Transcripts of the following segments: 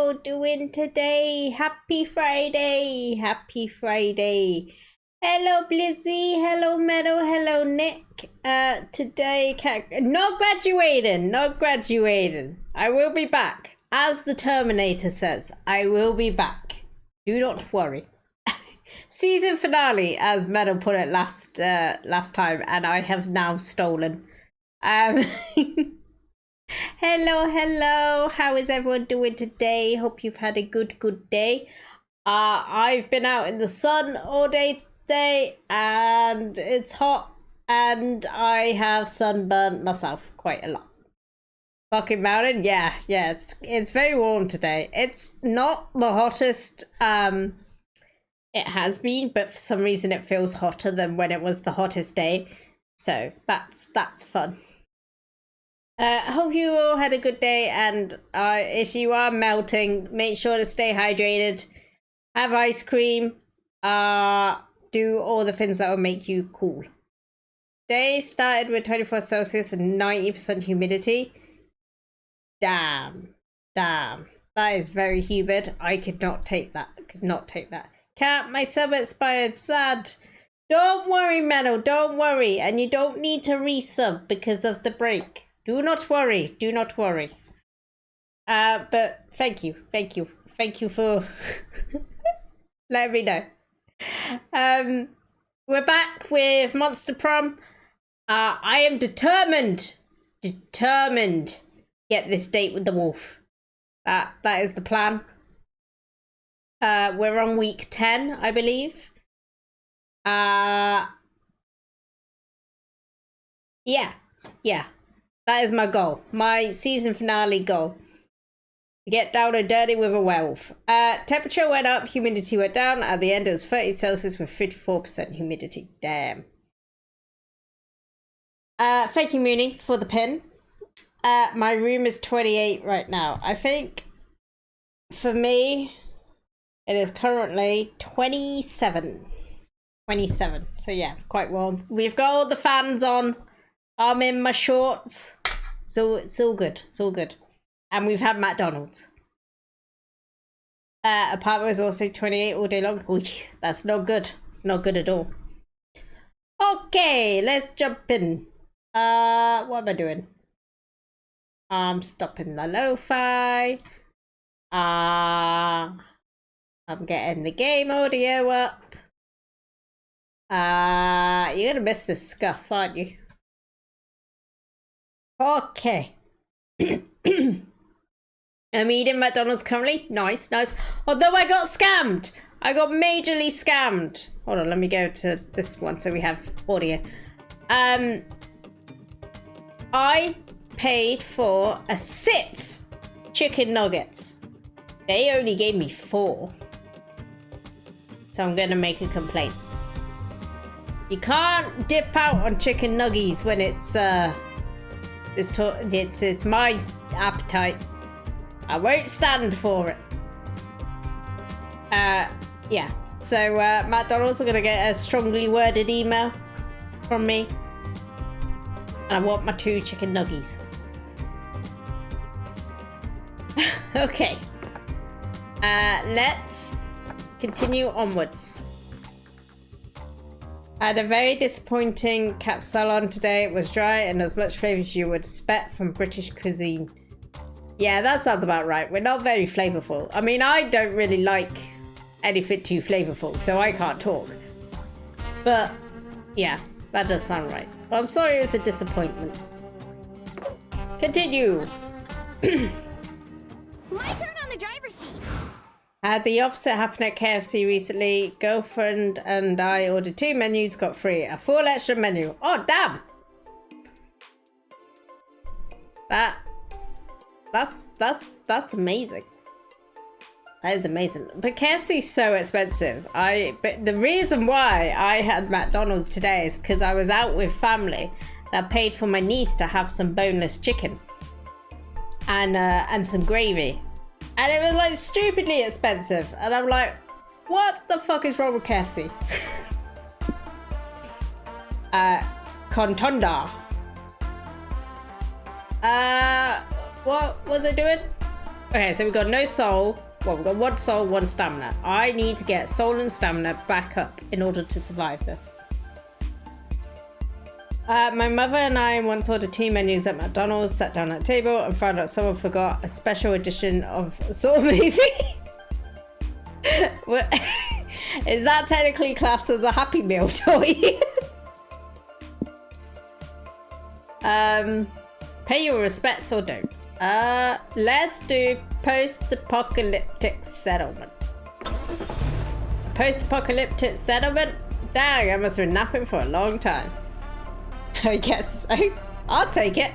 all doing today? Happy Friday! Happy Friday! Hello Blizzy, hello Meadow, hello Nick. Today, not graduating, not graduating. I will be back. As the Terminator says, I will be back. Do not worry. Season finale, as Meadow put it last time, and I have now stolen. Hello, how is everyone doing today? Hope you've had a good day. I've been out in the sun all day today and it's hot and I have sunburnt myself quite a lot. Fucking mountain, yeah, it's very warm today. It's not the hottest it has been, but for some reason it feels hotter than when it was the hottest day, so that's fun. Hope you all had a good day, and if you are melting, make sure to stay hydrated, have ice cream, do all the things that will make you cool. Day started with 24 Celsius and 90% humidity. Damn, that is very humid. I could not take that, Cat, my sub expired, sad. Don't worry, Menno, don't worry, and you don't need to resub because of the break. Do not worry, but thank you for letting me know. We're back with Monster Prom. I am determined get this date with the wolf. That is the plan. We're on week 10, I believe. Yeah. That is my goal. My season finale goal. To get down and dirty with a werewolf. Temperature went up, humidity went down. At the end, it was 30 Celsius with 54% humidity. Damn. Thank you, Mooney, for the pin. My room is 28 right now. I think, for me, it is currently 27. 27. So yeah, quite warm. We've got all the fans on. I'm in my shorts. So it's all good. And we've had McDonald's. Apartment was also 28 all day long. Ooh, that's not good. It's not good at all. Okay, let's jump in. What am I doing? I'm stopping the lo-fi. I'm getting the game audio up. You're gonna miss this scuff, aren't you? Okay. I'm eating McDonald's currently. Nice. Although I got scammed. I got majorly scammed. Hold on, let me go to this one so we have audio. I paid for a 6 chicken nuggets. They only gave me 4. So I'm gonna make a complaint. You can't dip out on chicken nuggies when it's it's my appetite. I won't stand for it. Yeah. So McDonald's are gonna get a strongly worded email from me. And I want my 2 chicken nuggies. Okay. Let's continue onwards. I had a very disappointing cap salon today. It was dry and as much flavour as you would expect from British cuisine. Yeah, that sounds about right. We're not very flavourful. I mean, I don't really like anything too flavourful, so I can't talk. But, yeah, that does sound right. Well, I'm sorry it was a disappointment. Continue. My turn on the driver's seat. Had the opposite happen at KFC recently. Girlfriend and I ordered 2 menus, got 3. A full extra menu. Oh, damn! That's amazing. That is amazing. But KFC is so expensive. But the reason why I had McDonald's today is because I was out with family and I paid for my niece to have some boneless chicken and some gravy. And it was like stupidly expensive. And I'm like, what the fuck is wrong with KFC? Contunda. What was I doing? Okay, so we've got no soul. Well, we've got 1 soul, 1 stamina. I need to get soul and stamina back up in order to survive this. My mother and I once ordered 2 menus at McDonald's, sat down at a table, and found out someone forgot a special edition of a Saw movie. Is that technically classed as a Happy Meal toy? Pay your respects or don't. Let's do post-apocalyptic settlement. Post-apocalyptic settlement? Dang, I must have been napping for a long time. I guess so. I'll take it.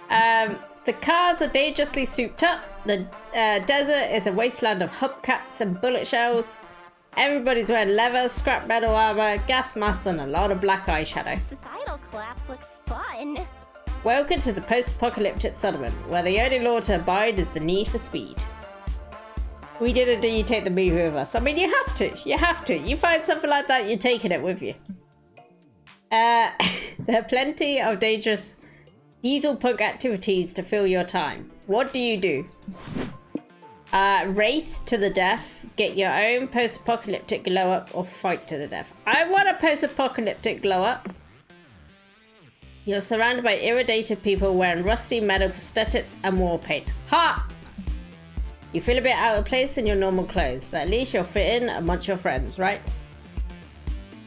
The cars are dangerously souped up. The desert is a wasteland of hubcaps and bullet shells. Everybody's wearing leather, scrap metal armor, gas masks, and a lot of black eyeshadow. Societal collapse looks fun. Welcome to the post-apocalyptic settlement, where the only law to abide is the need for speed. We didn't do you take the movie with us. I mean, you have to. You have to. You find something like that, you're taking it with you. There are plenty of dangerous diesel punk activities to fill your time. What do? Race to the death, get your own post-apocalyptic glow-up, or fight to the death. I want a post-apocalyptic glow-up. You're surrounded by irritated people wearing rusty metal prosthetics and war paint. Ha! You feel a bit out of place in your normal clothes, but at least you'll fit in amongst your friends, right?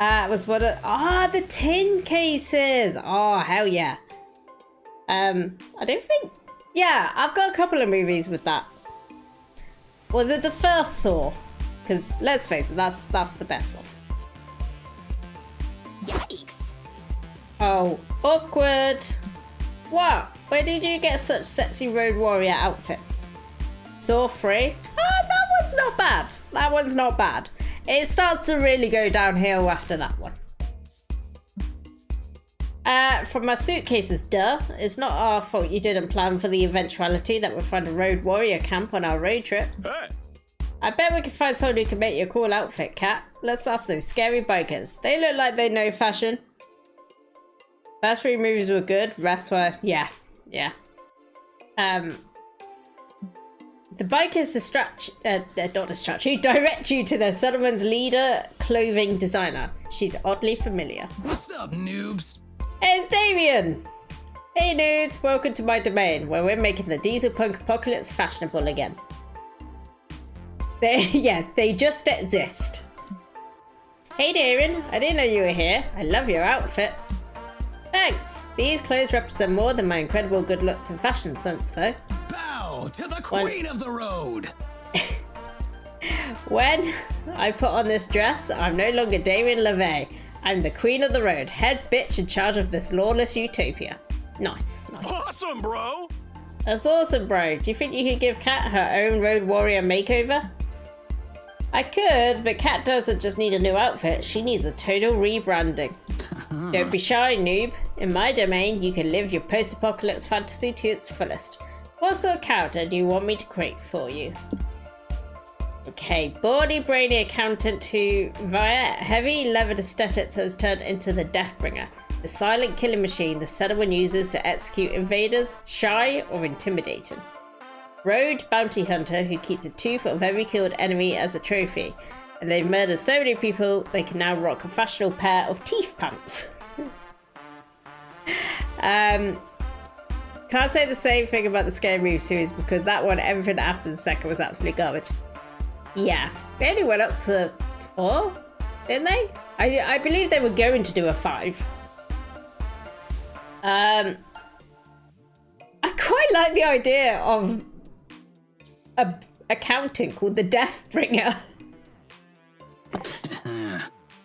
Was what the tin cases. Oh, hell yeah. I don't think... Yeah, I've got a couple of movies with that. Was it the first Saw? Because, let's face it, that's the best one. Yikes. Oh, awkward. What? Where did you get such sexy road warrior outfits? Saw 3? That one's not bad. That one's not bad. It starts to really go downhill after that one. From our suitcases, duh. It's not our fault you didn't plan for the eventuality that we'll find a road warrior camp on our road trip. Hey. I bet we can find someone who can make you a cool outfit, Kat. Let's ask those scary bikers. They look like they know fashion. First 3 movies were good. Rest were, yeah. The bikers direct you to the settlement's leader, clothing designer. She's oddly familiar. What's up, noobs? Hey, it's Damien! Hey nudes, welcome to my domain, where we're making the diesel punk apocalypse fashionable again. They just exist. Hey Darren, I didn't know you were here. I love your outfit. Thanks. These clothes represent more than my incredible good looks and fashion sense, though. Bow to the queen of the road. When I put on this dress, I'm no longer Damien LeVay. I'm the queen of the road, head bitch in charge of this lawless utopia. Nice. Awesome, bro. That's awesome, bro. Do you think you could give Kat her own road warrior makeover? I could, but Kat doesn't just need a new outfit. She needs a total rebranding. Don't be shy, noob. In my domain, you can live your post-apocalypse fantasy to its fullest. What sort of character do you want me to create for you? Okay, bawdy, brainy accountant who, via heavy leathered aesthetics, has turned into the Deathbringer, the silent killing machine the settlement uses to execute invaders, shy or intimidating. Road bounty hunter who keeps a tooth of every killed enemy as a trophy, and they've murdered so many people they can now rock a fashionable pair of teeth pants. Can't say the same thing about the Scary Movie series because that one, everything after the second was absolute garbage. Yeah, they only went up to 4, didn't they? I believe they were going to do a 5. I quite like the idea of a accountant called the Deathbringer.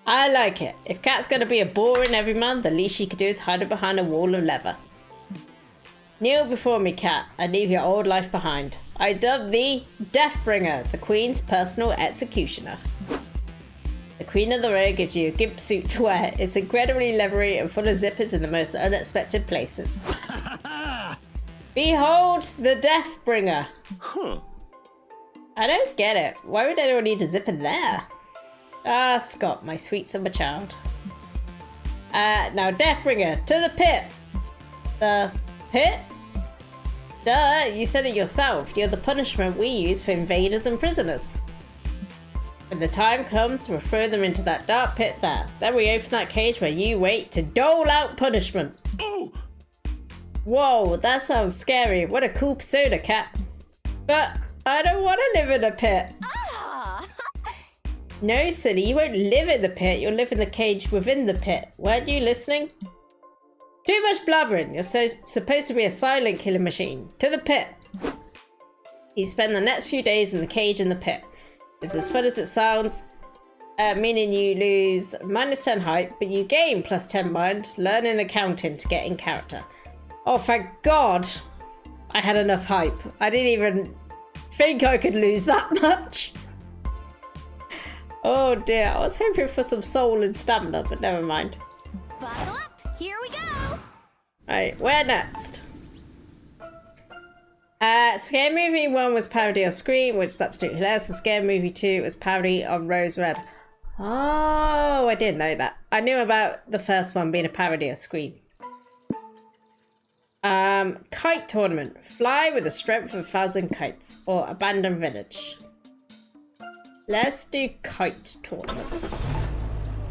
I like it. If Kat's gonna be a boring everyman, the least she could do is hide her behind a wall of leather. Kneel before me, Kat, and leave your old life behind. I dub thee Deathbringer, the Queen's personal executioner. The Queen of the Road gives you a gimp suit to wear. It's incredibly leathery and full of zippers in the most unexpected places. Behold the Deathbringer. I don't get it. Why would anyone need a zipper there? Ah, Scott, my sweet summer child. Now Deathbringer, to the pit. The Pit? Duh, you said it yourself. You're the punishment we use for invaders and prisoners. When the time comes, we'll throw them into that dark pit there. Then we open that cage where you wait to dole out punishment. Oh! Whoa, that sounds scary. What a cool persona, Cat. But I don't want to live in a pit. Ah! No, silly, you won't live in the pit. You'll live in the cage within the pit. Weren't you listening? Too much blabbering. You're supposed to be a silent killing machine. To the pit. You spend the next few days in the cage in the pit. It's as fun as it sounds, meaning you lose -10 hype, but you gain +10 mind, learning accounting to get in character. Oh, thank God I had enough hype. I didn't even think I could lose that much. Oh dear, I was hoping for some soul and stamina, but never mind. Buckle up, here we go! Right, where next? Scare Movie 1 was parody of Scream, which is absolutely hilarious. And Scare Movie 2 was parody of Rose Red. Oh, I didn't know that. I knew about the first one being a parody of Scream. Kite Tournament. Fly with the strength of 1,000 kites. Or Abandoned Village. Let's do Kite Tournament.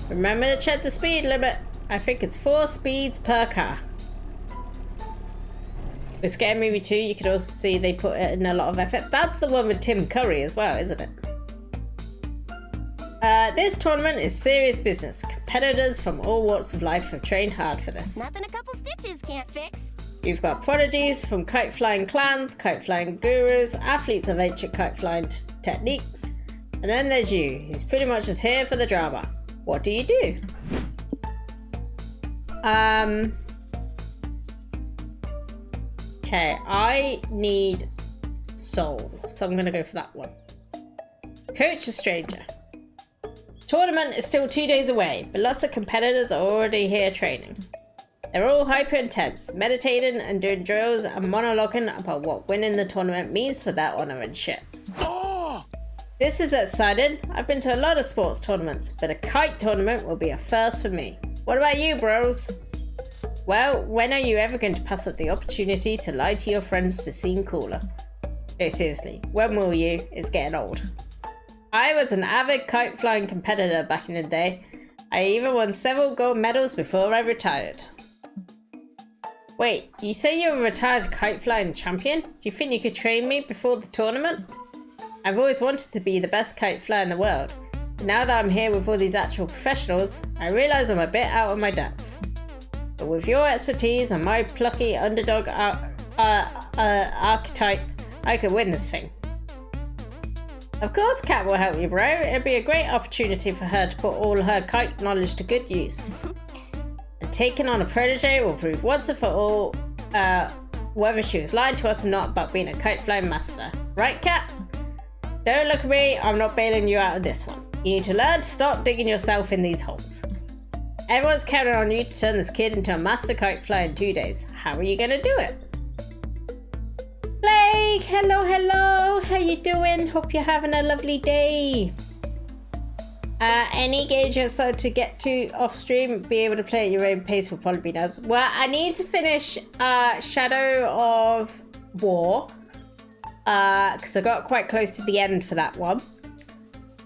Remember to check the speed limit. I think it's 4 speeds per car. With Scare Movie 2, you can also see they put in a lot of effort. That's the one with Tim Curry as well, isn't it? This tournament is serious business. Competitors from all walks of life have trained hard for this. Nothing a couple stitches can't fix. You've got prodigies from kite flying clans, kite flying gurus, athletes of ancient kite flying techniques, and then there's you, who's pretty much just here for the drama. What do you do? Okay, I need soul, so I'm gonna go for that one. Coach a stranger. Tournament is still 2 days away, but lots of competitors are already here training. They're all hyper intense, meditating and doing drills and monologuing about what winning the tournament means for their honor and shit. Oh! This is exciting. I've been to a lot of sports tournaments, but a kite tournament will be a first for me. What about you, bros? Well, when are you ever going to pass up the opportunity to lie to your friends to seem cooler? No, seriously, when will you? It's getting old. I was an avid kite flying competitor back in the day. I even won several gold medals before I retired. Wait, you say you're a retired kite flying champion? Do you think you could train me before the tournament? I've always wanted to be the best kite flyer in the world. But now that I'm here with all these actual professionals, I realise I'm a bit out of my depth. But with your expertise and my plucky underdog archetype, I could win this thing. Of course Kat will help you, bro. It'd be a great opportunity for her to put all her kite knowledge to good use. And taking on a protege will prove once and for all whether she was lying to us or not about being a kite flying master. Right, Kat? Don't look at me, I'm not bailing you out of this one. You need to learn to stop digging yourself in these holes. Everyone's counting on you to turn this kid into a master kite flyer in 2 days. How are you gonna do it? Blake, hello, hello. How you doing? Hope you're having a lovely day. Any games you're excited to get to off stream, be able to play at your own pace will probably be nice. Well, I need to finish Shadow of War. Because I got quite close to the end for that one.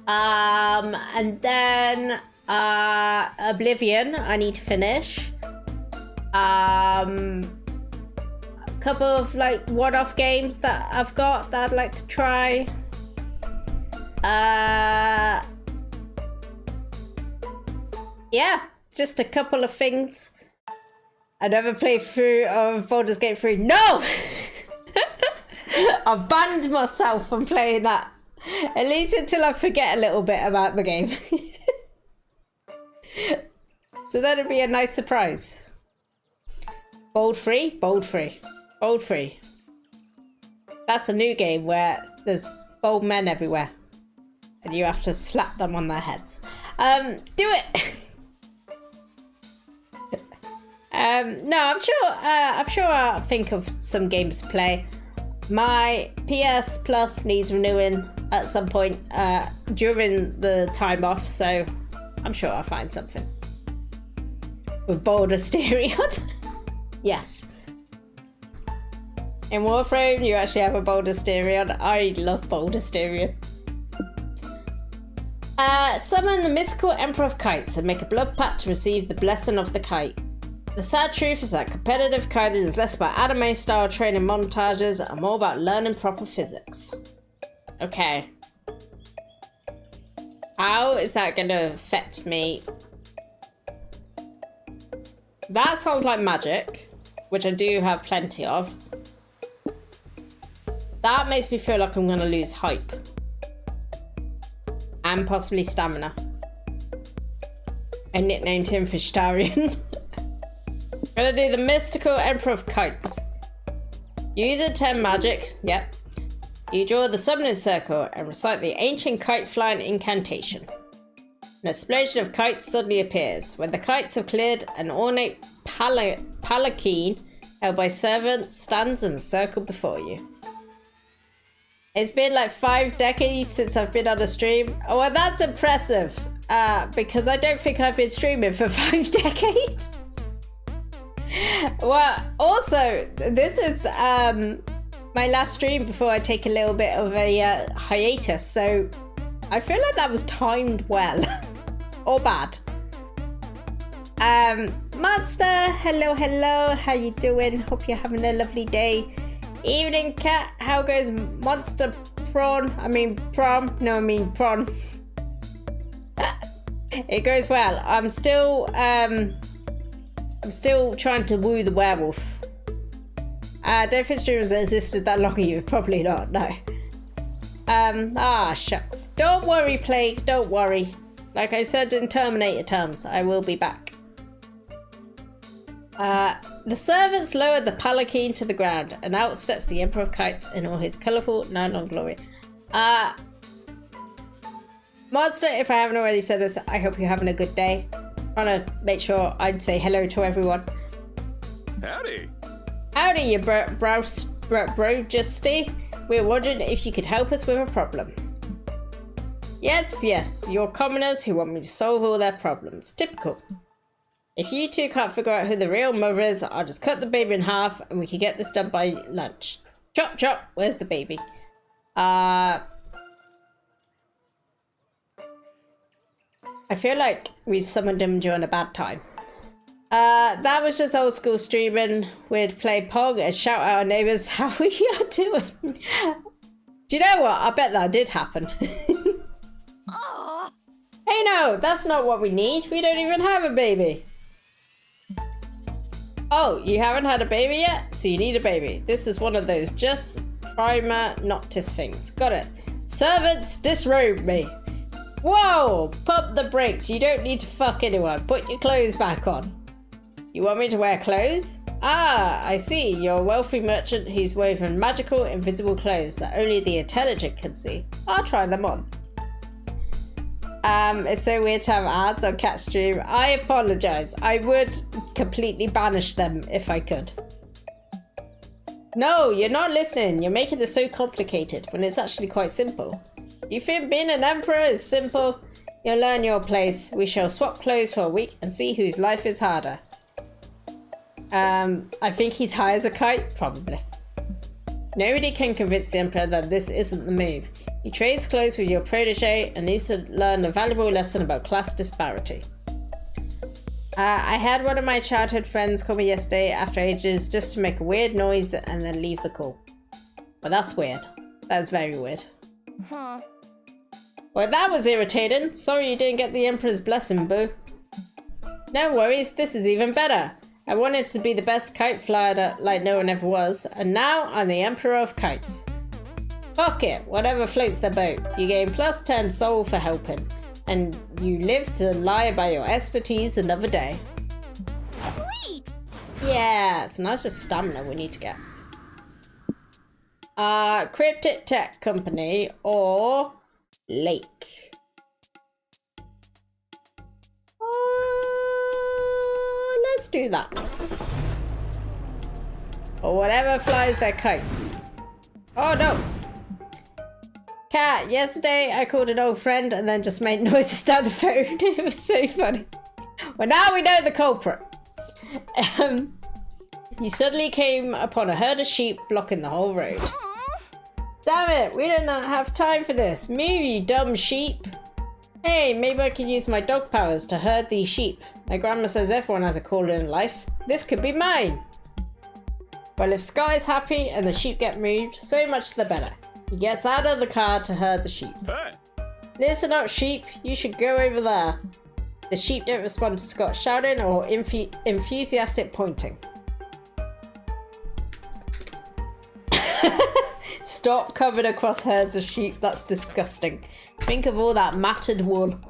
And then Oblivion, I need to finish. A couple of like one-off games that I've got that I'd like to try. Yeah, just a couple of things. Another playthrough of Baldur's Gate 3. No! I banned myself from playing that. At least until I forget a little bit about the game. So that'd be a nice surprise. Bold free, bold free, bold free. That's a new game where there's bold men everywhere. And you have to slap them on their heads. Do it! No, I'm sure I'll think of some games to play. My PS Plus needs renewing at some point during the time off, so I'm sure I'll find something. With Boulder Stereo. Yes. In Warframe, you actually have a boulder Styrian. I love boulder Styrian. Summon the mystical Emperor of Kites and make a blood pact to receive the blessing of the kite. The sad truth is that competitive kiting is less about anime-style training montages and more about learning proper physics. Okay. How is that going to affect me? That sounds like magic, which I do have plenty of. That makes me feel like I'm going to lose hype. And possibly stamina. I nicknamed him Fishtarian. Gonna do the mystical Emperor of Kites. Use a 10 magic, yep. You draw the summoning circle and recite the ancient kite flying incantation. An explosion of kites suddenly appears. When the kites have cleared, an ornate palanquin held by servants stands in the circle before you. It's been like 5 decades since I've been on a stream. Oh, well, that's impressive. Because I don't think I've been streaming for 5 decades. Well, also, this is my last stream before I take a little bit of a hiatus. So I feel like that was timed well. Or bad. Monster, hello, hello. How you doing? Hope you're having a lovely day. Evening, Cat. How goes Monster Prom? No, I mean Prom. It goes well. I'm still trying to woo the werewolf. Don't think streamers existed that long ago. Probably not, no. Shucks. Don't worry, Plague. Don't worry. Like I said in Terminator terms, I will be back. The servants lowered the palanquin to the ground, and out steps the Emperor of Kites in all his colourful nylon glory. Monster, if I haven't already said this, I hope you're having a good day. Trying to make sure I'd say hello to everyone. Howdy. Howdy, you bro Justy. We're wondering if you could help us with a problem. Yes, you're commoners who want me to solve all their problems. Typical. If you two can't figure out who the real mother is, I'll just cut the baby in half and we can get this done by lunch. Chop chop, where's the baby? I feel like we've summoned him during a bad time. That was just old school streaming. We'd play Pong and shout out our neighbours how we are doing. Do you know what? I bet that did happen. Hey no, that's not what we need. We don't even have a baby. Oh, you haven't had a baby yet? So you need a baby. This is one of those just prima noctis things. Got it. Servants, disrobe me. Whoa! Pump the brakes. You don't need to fuck anyone. Put your clothes back on. You want me to wear clothes? Ah, I see. You're a wealthy merchant who's woven magical, invisible clothes that only the intelligent can see. I'll try them on. It's so weird to have ads on Cat Stream. I apologise. I would completely banish them if I could. No, you're not listening. You're making this so complicated when it's actually quite simple. You think being an emperor is simple? You'll learn your place. We shall swap clothes for a week and see whose life is harder. I think he's high as a kite? Probably. Nobody can convince the emperor that this isn't the move. He trades clothes with your protege and needs to learn a valuable lesson about class disparity. I had one of my childhood friends call me yesterday after ages just to make a weird noise and then leave the call. Well, that's weird. That's very weird. Huh. Well, that was irritating. Sorry you didn't get the Emperor's blessing, boo. No worries, this is even better. I wanted to be the best kite flyer like no one ever was, and now I'm the Emperor of Kites. Fuck it, whatever floats their boat. You gain plus 10 soul for helping, and you live to lie about your expertise another day. Sweet! Yeah, so now it's just stamina we need to get. Cryptic Tech Company or Lake. Let's do that. Or whatever flies their kites. Oh no! Cat, yesterday I called an old friend and then just made noises down the phone. It was so funny. Well, now we know the culprit. You suddenly came upon a herd of sheep blocking the whole road. Damn it, we don't have time for this. Move, you dumb sheep. Hey, maybe I could use my dog powers to herd these sheep. My grandma says everyone has a calling in life. This could be mine. Well, if Sky's happy and the sheep get moved, so much the better. He gets out of the car to herd the sheep. Hey. Listen up, sheep. You should go over there. The sheep don't respond to Scott shouting or enthusiastic pointing. Stop covered across herds of sheep. That's disgusting. Think of all that matted wool.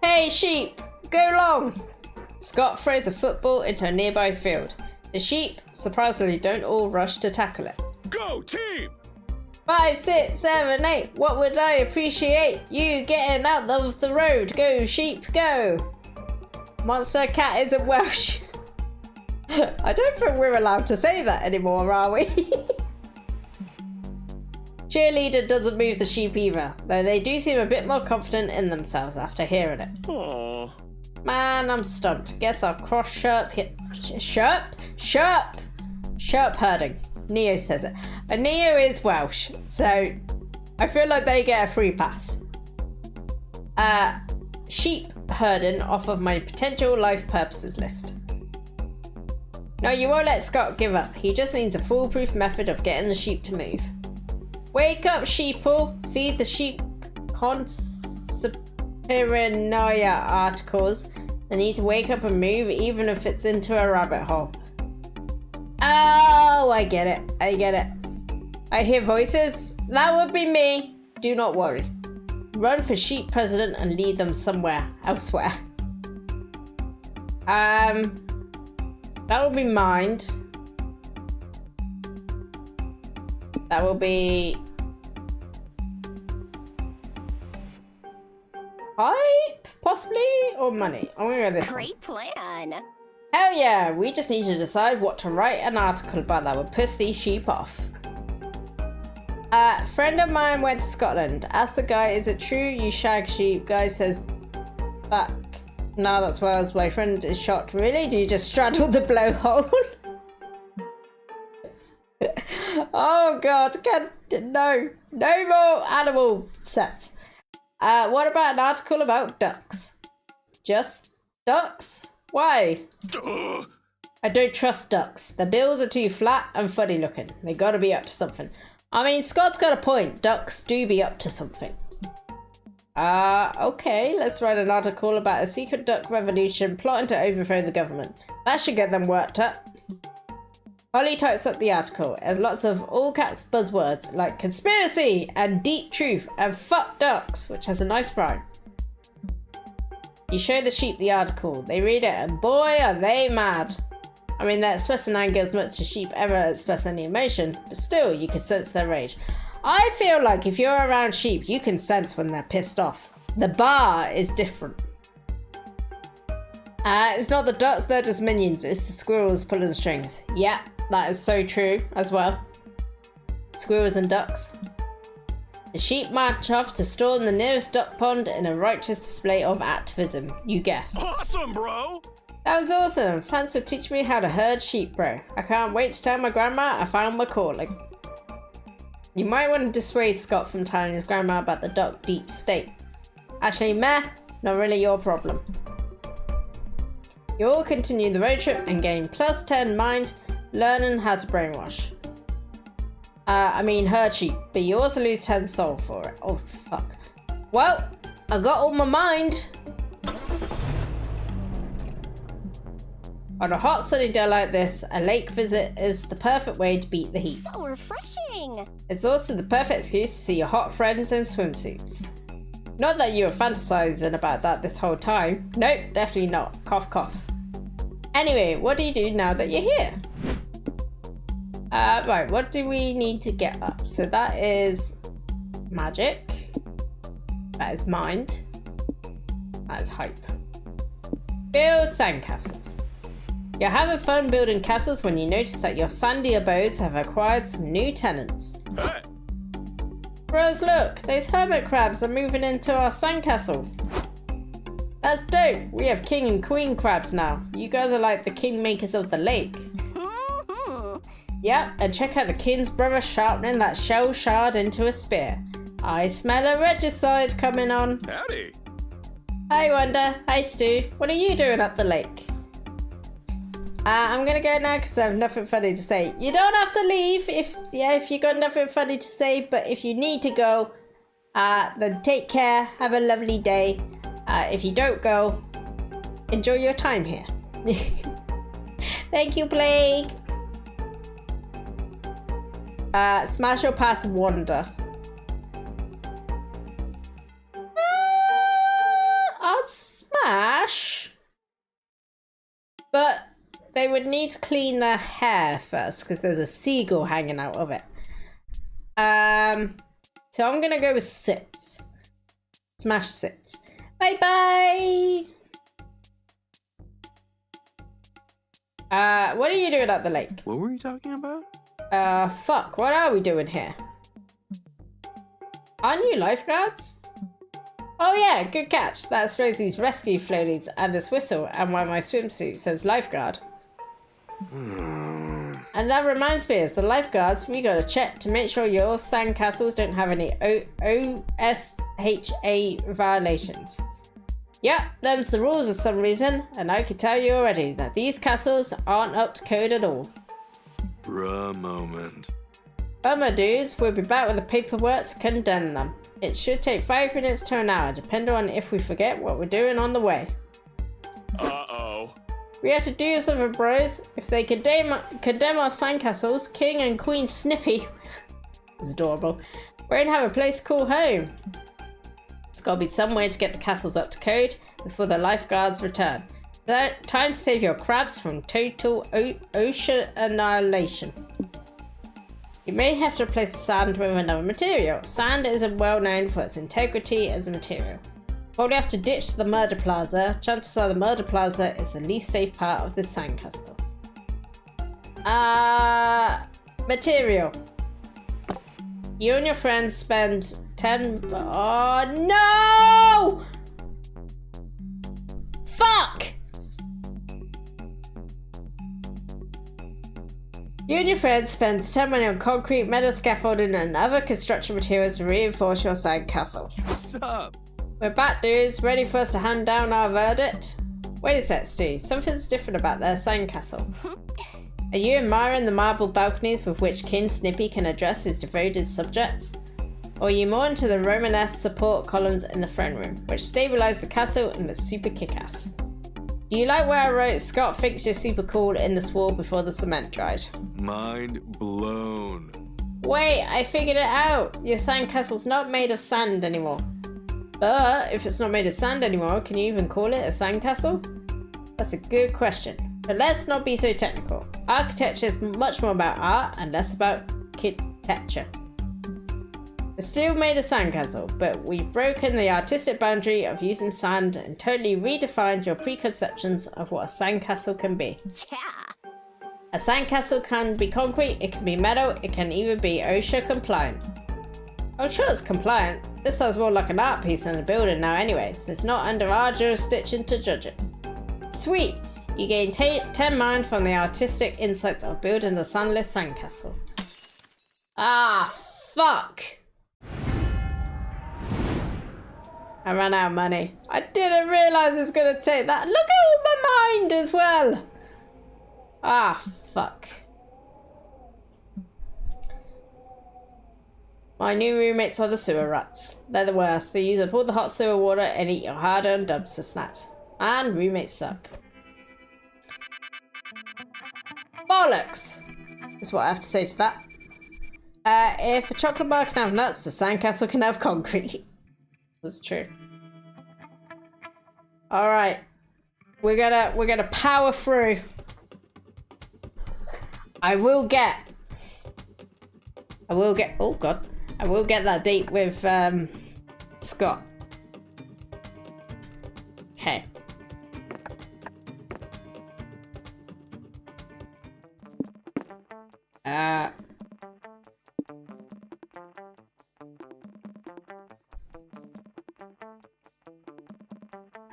Hey, sheep, go long. Scott throws a football into a nearby field. The sheep, surprisingly, don't all rush to tackle it. Go team! 5, 6, 7, 8. What would I appreciate? You getting out of the road. Go, sheep, go. Monster cat isn't Welsh. I don't think we're allowed to say that anymore, are we? Cheerleader doesn't move the sheep either, though they do seem a bit more confident in themselves after hearing it. Aww. Man, I'm stumped. Guess I'll cross Sherp herding. Neo says it. And Neo is Welsh, so I feel like they get a free pass. Sheep herding off of my potential life purposes list. No, you won't let Scott give up. He just needs a foolproof method of getting the sheep to move. Wake up, sheeple. Feed the sheep conspiranoia articles. They need to wake up and move, even if it's into a rabbit hole. Oh, I get it. I hear voices. That would be me. Do not worry. Run for sheep president and lead them somewhere elsewhere. That will be mind. That will be hype, possibly, or money. I'm gonna go this one. Great plan. Hell yeah, we just need to decide what to write an article about that would piss these sheep off. A friend of mine went to Scotland. Asked the guy, is it true you shag sheep? Guy says back. Now that's Wales' boyfriend is shocked. Really? Do you just straddle the blowhole? Oh god, no more animal sets. What about an article about ducks? Just ducks? Why? Duh. I don't trust ducks. The bills are too flat and funny looking. They gotta be up to something. I mean, Scott's got a point. Ducks do be up to something. Okay, let's write an article about a secret duck revolution plotting to overthrow the government. That should get them worked up. Holly types up the article. It has lots of all caps buzzwords like conspiracy and deep truth and fuck ducks, which has a nice rhyme. You show the sheep the article. They read it and boy are they mad. I mean, they're expressing anger as much as sheep ever express any emotion, but still you can sense their rage. I feel like if you're around sheep, you can sense when they're pissed off. The bar is different. It's not the ducks, they're just minions. It's the squirrels pulling the strings. Yeah, that is so true as well. Squirrels and ducks. The sheep march off to storm the nearest duck pond in a righteous display of activism. You guess. Awesome, bro! That was awesome. Thanks for teaching me how to herd sheep, bro. I can't wait to tell my grandma I found my calling. You might want to dissuade Scott from telling his grandma about the duck deep state. Actually, meh, not really your problem. You all continue the road trip and gain +10 mind, learning how to brainwash. Herd sheep, but you also lose 10 soul for it. Oh, fuck. Well, I got all my mind. On a hot sunny day like this, a lake visit is the perfect way to beat the heat. So refreshing. It's also the perfect excuse to see your hot friends in swimsuits. Not that you were fantasizing about that this whole time. Nope, definitely not. Cough, cough. Anyway, what do you do now that you're here? Right, what do we need to get up? So that is magic. That is mind. That is hype. Build sandcastles. You're having fun building castles when you notice that your sandy abodes have acquired some new tenants. Hey. Bros, look! Those hermit crabs are moving into our sandcastle. That's dope. We have king and queen crabs now. You guys are like the kingmakers of the lake. Mhm. Yep, and check out the king's brother sharpening that shell shard into a spear. I smell a regicide coming on. Howdy. Hi Wanda. Hi Stu. What are you doing up the lake? I'm gonna go now because I have nothing funny to say. You don't have to leave if you got nothing funny to say, but if you need to go, then take care. Have a lovely day. If you don't go, enjoy your time here. Thank you, Blake. Smash or pass Wanda? I'll smash. But they would need to clean their hair first because there's a seagull hanging out of it. So I'm gonna go with sits. Smash sits. Bye bye. What are you doing at the lake? What were you talking about? Fuck, what are we doing here? Aren't you lifeguards? Oh yeah, good catch. That explains these rescue floaties and this whistle and why my swimsuit says lifeguard. And that reminds me, as the lifeguards, we gotta check to make sure your sandcastles don't have any OSHA violations. Yep, them's the rules for some reason, and I can tell you already that these castles aren't up to code at all. Bruh moment. Bummer dudes, we'll be back with the paperwork to condemn them. It should take 5 minutes to an hour, depending on if we forget what we're doing on the way. Uh-oh. We have to do something, bros. If they condemn our sandcastles, King and Queen Snippy, it's adorable, won't have a place to call home. There's gotta be some way to get the castles up to code before the lifeguards return. Time to save your crabs from total ocean annihilation. You may have to replace the sand with another material. Sand isn't well known for its integrity as a material. Probably have to ditch the murder plaza. Chances are the murder plaza is the least safe part of this sandcastle. Material. You and your friends spend 10... Oh no! Fuck! You and your friends spend 10 money on concrete, metal scaffolding and other construction materials to reinforce your sandcastle. What's up? We're back, dudes, ready for us to hand down our verdict? Wait a sec, Stu. Something's different about their sandcastle. Are you admiring the marble balconies with which King Snippy can address his devoted subjects? Or are you more into the Romanesque support columns in the throne room, which stabilise the castle and are super kick-ass? Do you like where I wrote, Scott thinks you're super cool in this wall before the cement dried? Mind blown. Wait, I figured it out. Your sandcastle's not made of sand anymore. But if it's not made of sand anymore, can you even call it a sandcastle? That's a good question. But let's not be so technical. Architecture is much more about art and less about architecture. It's still made a sandcastle, but we've broken the artistic boundary of using sand and totally redefined your preconceptions of what a sandcastle can be. Yeah. A sandcastle can be concrete, it can be metal, it can even be OSHA compliant. I'm sure it's compliant. This sounds more like an art piece than a building now anyway, so it's not under our jurisdiction to judge it. Sweet! You gain 10 mind from the artistic insights of building the sunless sandcastle. Ah, fuck! I ran out of money. I didn't realise it was going to take that. Look at my mind as well! Ah, fuck. My new roommates are the sewer rats. They're the worst. They use up all the hot sewer water and eat your hard-earned dumpster snacks. And roommates suck. Bollocks! Is what I have to say to that. If a chocolate bar can have nuts, a sandcastle can have concrete. That's true. Alright. We're gonna power through. I will get, oh god. I will get that date with Scott. Okay.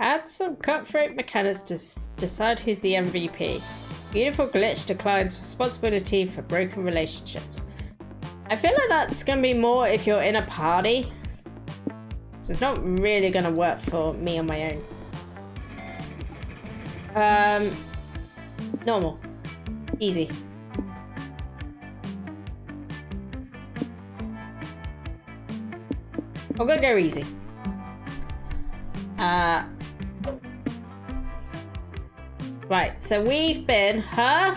Add some cutthroat mechanics to decide who's the MVP. Beautiful glitch declines responsibility for broken relationships. I feel like that's going to be more if you're in a party. So it's not really going to work for me on my own. Normal. Easy. I'm gonna go easy. Right, so we've been her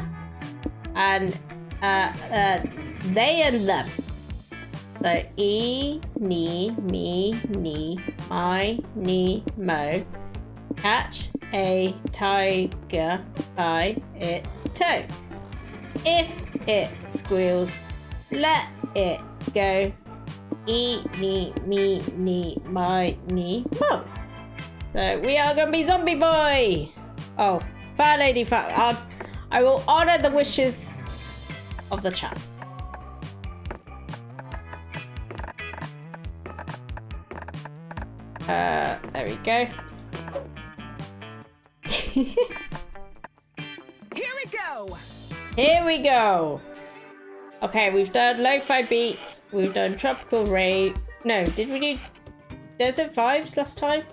and they and them. So E, me, my, mo. Catch a tiger by its toe. If it squeals, let it go. E, me, my, mo. So we are gonna be Zombie Boy. Oh, Fire Lady, I will honor the wishes of the chat. There we go. Here we go. Here we go. Okay, we've done lo-fi beats. We've done tropical rave. No, did we do desert vibes last time?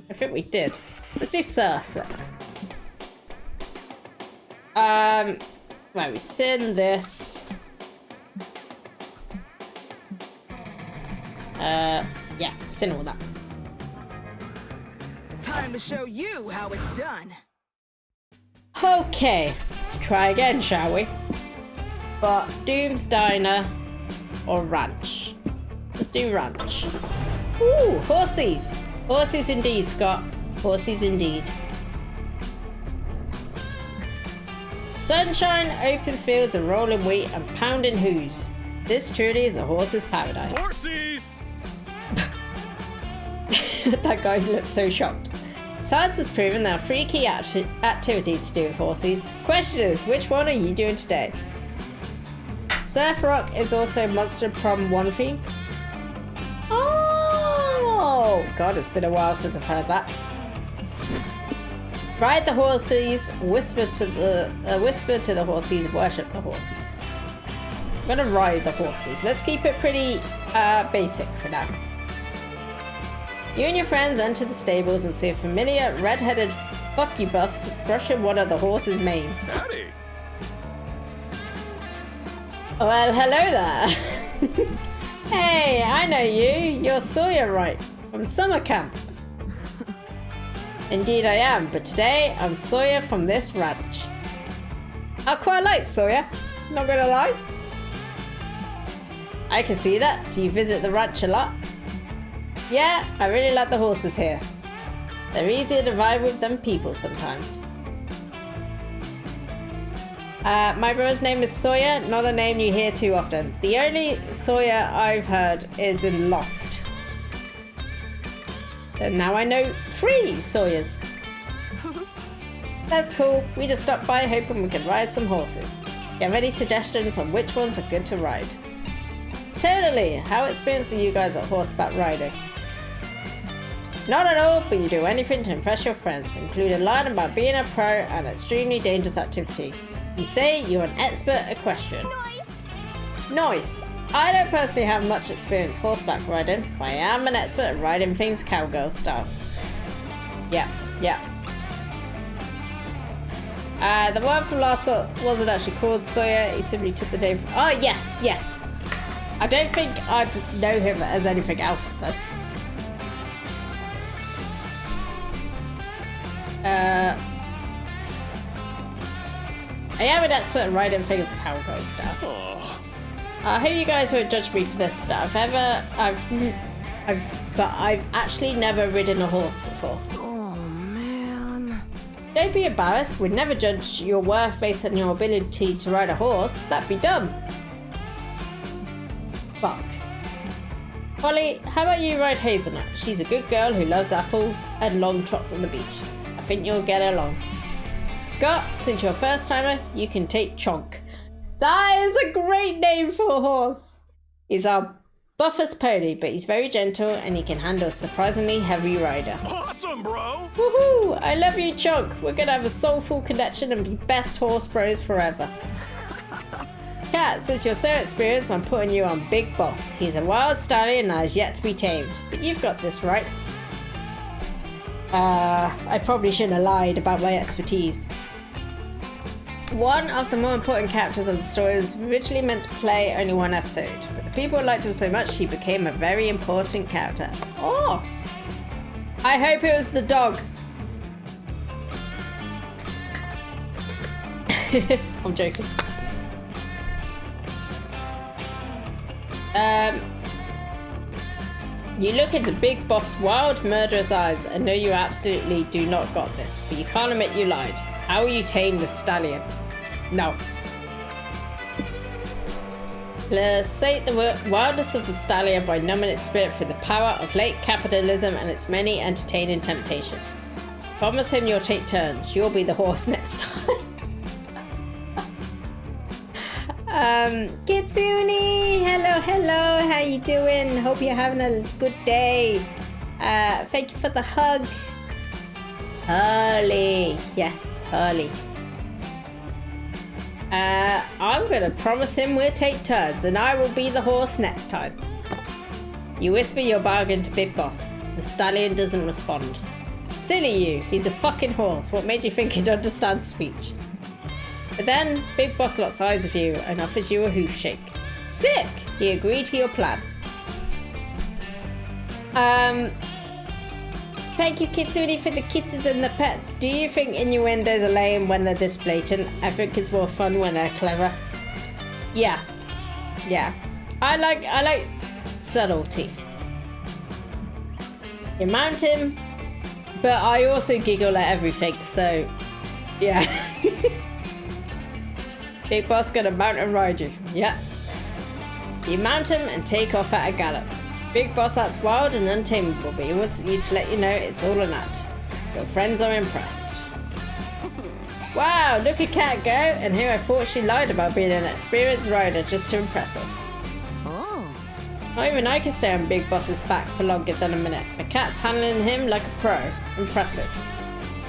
I think we did. Let's do surf rock. Right, we sing this. Yeah, sing all that. Time to show you how it's done. Okay, let's try again, shall we? But Doom's Diner or Ranch? Let's do Ranch. Ooh, horsies. Horsies indeed, Scott. Horsies indeed. Sunshine, open fields, and rolling wheat and pounding hooves. This truly is a horse's paradise. Horsies! That guy looks so shocked. Science has proven there are 3 key activities to do with horses. Question is, which one are you doing today? Surf Rock is also Monster Prom 1 theme. Oh! God, it's been a while since I've heard that. Ride the horses, whisper to the horses, worship the horses. I'm gonna ride the horses. Let's keep it pretty basic for now. You and your friends enter the stables and see a familiar red-headed fuck you bus brushing one of the horse's manes. Howdy! Well, hello there. Hey, I know you. You're Sawyer, right? From summer camp. Indeed I am, but today I'm Sawyer from this ranch. I quite like Sawyer, not gonna lie. I can see that. Do you visit the ranch a lot? Yeah, I really like the horses here. They're easier to ride with than people sometimes. My brother's name is Sawyer, not a name you hear too often. The only Sawyer I've heard is in Lost. And now I know 3 Sawyers. That's cool. We just stopped by hoping we could ride some horses. You have any suggestions on which ones are good to ride? Totally. How experienced are you guys at horseback riding? Not at all, but you do anything to impress your friends, including lying about being a pro and extremely dangerous activity. You say you're an expert equestrian. Nice. I don't personally have much experience horseback riding, but I am an expert at riding things cowgirl style. Yeah. The one from last one wasn't actually called Sawyer, he simply took the name from... Oh, yes. I don't think I'd know him as anything else, though. I am an expert at riding things cowgirl style. Oh. I hope you guys won't judge me for this, but I've actually never ridden a horse before. Oh man. Don't be embarrassed. We'd never judge your worth based on your ability to ride a horse. That'd be dumb. Fuck. Polly, how about you ride Hazelnut? She's a good girl who loves apples and long trots on the beach. I think you'll get along. Scott, since you're a first timer, you can take Chonk. That is a great name for a horse. He's our Buffer's pony, but he's very gentle and he can handle a surprisingly heavy rider. Awesome, bro! Woohoo! I love you, Chunk. We're gonna have a soulful connection and be best horse bros forever. Cat, since you're so experienced, I'm putting you on Big Boss. He's a wild stallion and has yet to be tamed, but you've got this, right? I probably shouldn't have lied about my expertise. One of the more important characters of the story was originally meant to play only one episode, but the people liked him so much he became a very important character. Oh! I hope it was the dog. I'm joking. You look into Big Boss' wild, murderous eyes and know you absolutely do not got this, but you can't admit you lied. How will you tame the stallion? No. Sate the wildness of the stallion by numbing its spirit through the power of late capitalism and its many entertaining temptations. Promise him you'll take turns. You'll be the horse next time. Kitsune, hello, how you doing? Hope you're having a good day. Thank you for the hug. Hurley, yes, Hurley. I'm gonna promise him we'll take turns and I will be the horse next time. You whisper your bargain to Big Boss. The stallion doesn't respond. Silly you, he's a fucking horse. What made you think he'd understand speech? But then, Big Boss locks eyes with you and offers you a hoof shake. Sick! He agreed to your plan. Thank you, Kitsune, for the kisses and the pets. Do you think innuendos are lame when they're this blatant? I think it's more fun when they're clever. Yeah. I like subtlety. You mount him, but I also giggle at everything, so yeah. Big Boss gonna mount and ride you. Yep. You mount him and take off at a gallop. Big Boss acts wild and untamable, but he wants you to let you know it's all an act. Your friends are impressed. Wow, look at Cat go! And here I thought she lied about being an experienced rider just to impress us. Oh. Not even I can stay on Big Boss's back for longer than a minute. But Cat's handling him like a pro. Impressive.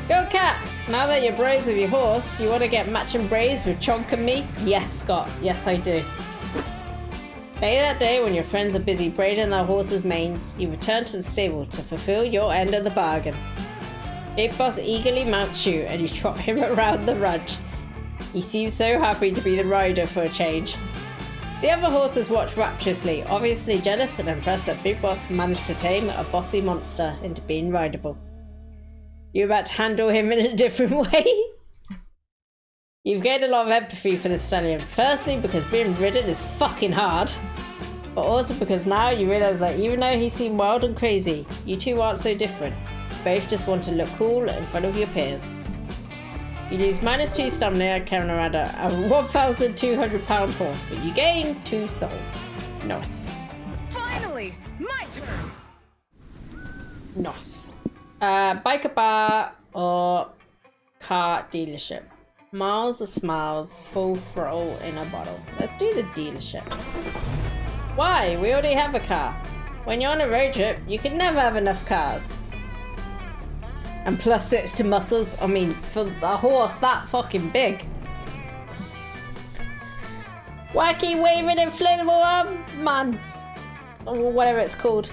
Go Cat! Now that you're bros with your horse, do you want to get matching braids with Chonk and me? Yes, Scott. Yes, I do. Later that day, when your friends are busy braiding their horses' manes, you return to the stable to fulfill your end of the bargain. Big Boss eagerly mounts you and you trot him around the ranch. He seems so happy to be the rider for a change. The other horses watch rapturously, obviously jealous and impressed that Big Boss managed to tame a bossy monster into being rideable. You're about to handle him in a different way? You've gained a lot of empathy for the stallion. Firstly, because being ridden is fucking hard. But also because now you realise that even though he seemed wild and crazy, you two aren't so different. Both just want to look cool in front of your peers. You lose -2 stamina carrying around a 1,200 pound horse, but you gain 2 soul. Nice. Finally, my turn. Nice. Biker bar or car dealership. Miles or smiles, full throttle in a bottle. Let's do the dealership. Why? We already have a car. When you're on a road trip, you can never have enough cars. And plus it's to muscles. I mean, for a horse that fucking big. Wacky waving inflatable arm man. Or whatever it's called.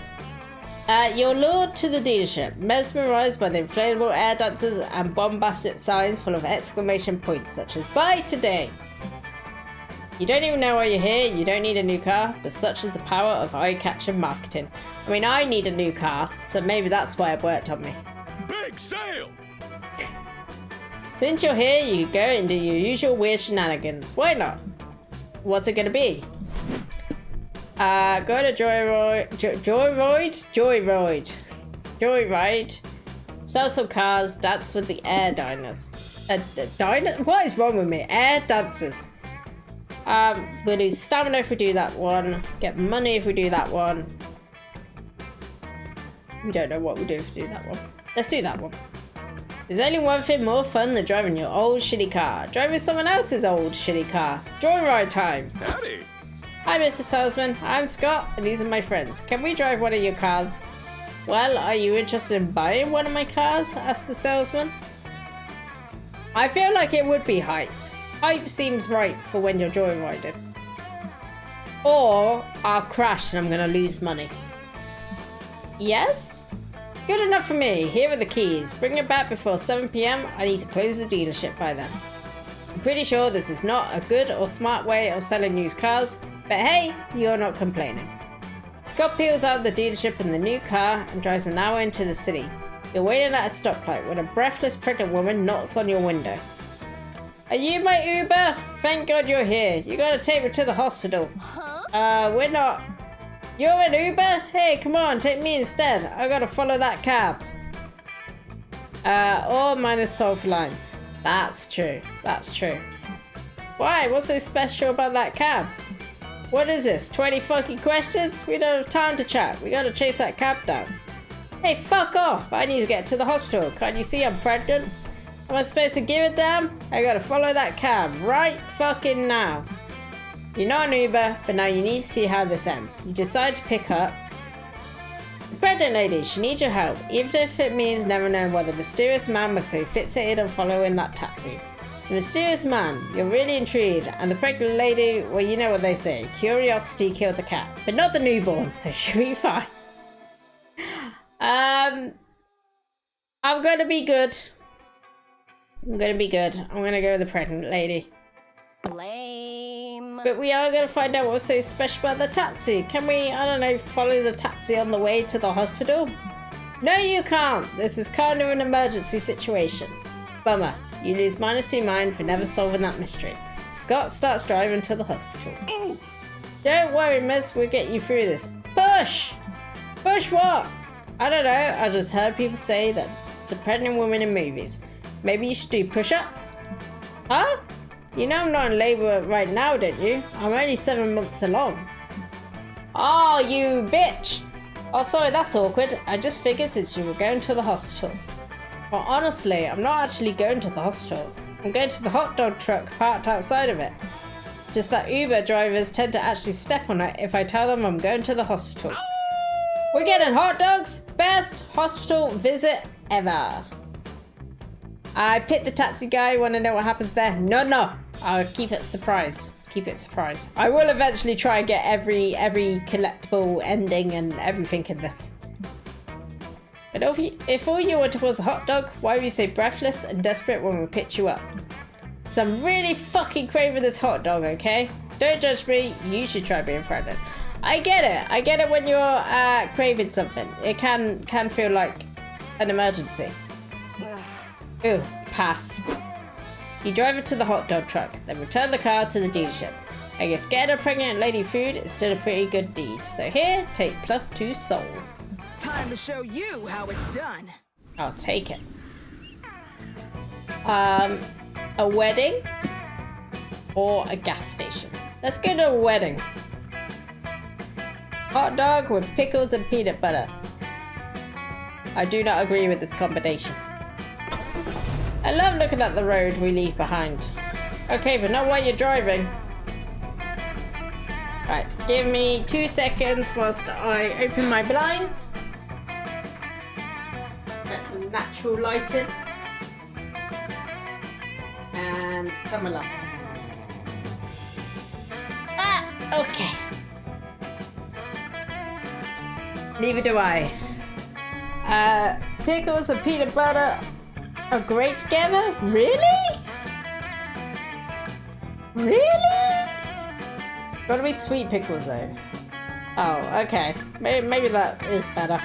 You're lured to the dealership, mesmerised by the inflatable air dancers and bombastic signs full of exclamation points such as "Buy today!" You don't even know why you're here, you don't need a new car, but such is the power of eye-catching marketing. I mean, I need a new car, so maybe that's why it worked on me. Big sale! Since you're here, you can go and do your usual weird shenanigans. Why not? What's it gonna be? Go to Joyride. Sell some cars, dance with the air diners. What is wrong with me? Air dancers. We'll lose stamina if we do that one. Get money if we do that one. We don't know what we do if we do that one. Let's do that one. There's only one thing more fun than driving your old shitty car. Driving someone else's old shitty car. Joyride time. Howdy! Hi, Mr. Salesman. I'm Scott, and these are my friends. Can we drive one of your cars? Well, are you interested in buying one of my cars? Asked the salesman. I feel like it would be hype. Hype seems right for when you're joyriding. Or I'll crash and I'm gonna lose money. Yes? Good enough for me. Here are the keys. Bring it back before 7 PM. I need to close the dealership by then. I'm pretty sure this is not a good or smart way of selling used cars, but hey, you're not complaining. Scott peels out of the dealership in the new car and drives an hour into the city. You're waiting at a stoplight when a breathless pregnant woman knocks on your window. Are you my Uber? Thank God you're here. You gotta take me to the hospital. We're not. You're an Uber? Hey, come on, take me instead. I gotta follow that cab. All minus sulfur line. That's true. That's true. Why? What's so special about that cab? What is this? 20 fucking questions? We don't have time to chat. We gotta chase that cab down. Hey, fuck off! I need to get to the hospital. Can't you see I'm pregnant? Am I supposed to give a damn? I gotta follow that cab right fucking now. You're not an Uber, but now you need to see how this ends. You decide to pick up the pregnant lady. She needs your help, even if it means never knowing why the mysterious man was so fixated on following that taxi. The mysterious man, you're really intrigued, and the pregnant lady, well, you know what they say, curiosity killed the cat, but not the newborn, so she'll be fine. I'm gonna be good. I'm gonna go with the pregnant lady. Lame. But we are gonna find out what's so special about the taxi. Can we, I don't know, follow the taxi on the way to the hospital? No, you can't. This is kind of an emergency situation. Bummer. You lose -2 mind for never solving that mystery. Scott starts driving to the hospital. Ooh. Don't worry, miss. We'll get you through this. Push! Push what? I don't know. I just heard people say that it's a pregnant woman in movies. Maybe you should do push-ups? Huh? You know I'm not in labor right now, don't you? I'm only 7 months along. Oh, you bitch! Oh, sorry, that's awkward. I just figured since you were going to the hospital. Well, honestly, I'm not actually going to the hospital. I'm going to the hot dog truck parked outside of it. Just that Uber drivers tend to actually step on it if I tell them I'm going to the hospital. We're getting hot dogs! Best hospital visit ever. I picked the taxi guy. Want to know what happens there? No. I'll keep it surprise. Keep it surprise. I will eventually try and get every collectible ending and everything in this. But if all you wanted was a hot dog, why were you so breathless and desperate when we picked you up? So I'm really fucking craving this hot dog, okay? Don't judge me. You should try being pregnant. I get it. I get it when you're craving something. It can feel like an emergency. Ooh, pass. You drive it to the hot dog truck, then return the car to the dealership. I guess getting a pregnant lady food is still a pretty good deed. So here, take +2 soul. Time to show you how it's done. I'll take it. A wedding or a gas station? Let's go to a wedding. Hot dog with pickles and peanut butter. I do not agree with this combination. I love looking at the road we leave behind. Okay, but not while you're driving. Right, give me 2 seconds whilst I open my blinds. Get some natural lighting. And come along. Okay. Neither do I. Pickles and peanut butter are great together? Really? Really? Gotta be sweet pickles though. Oh, okay. Maybe that is better.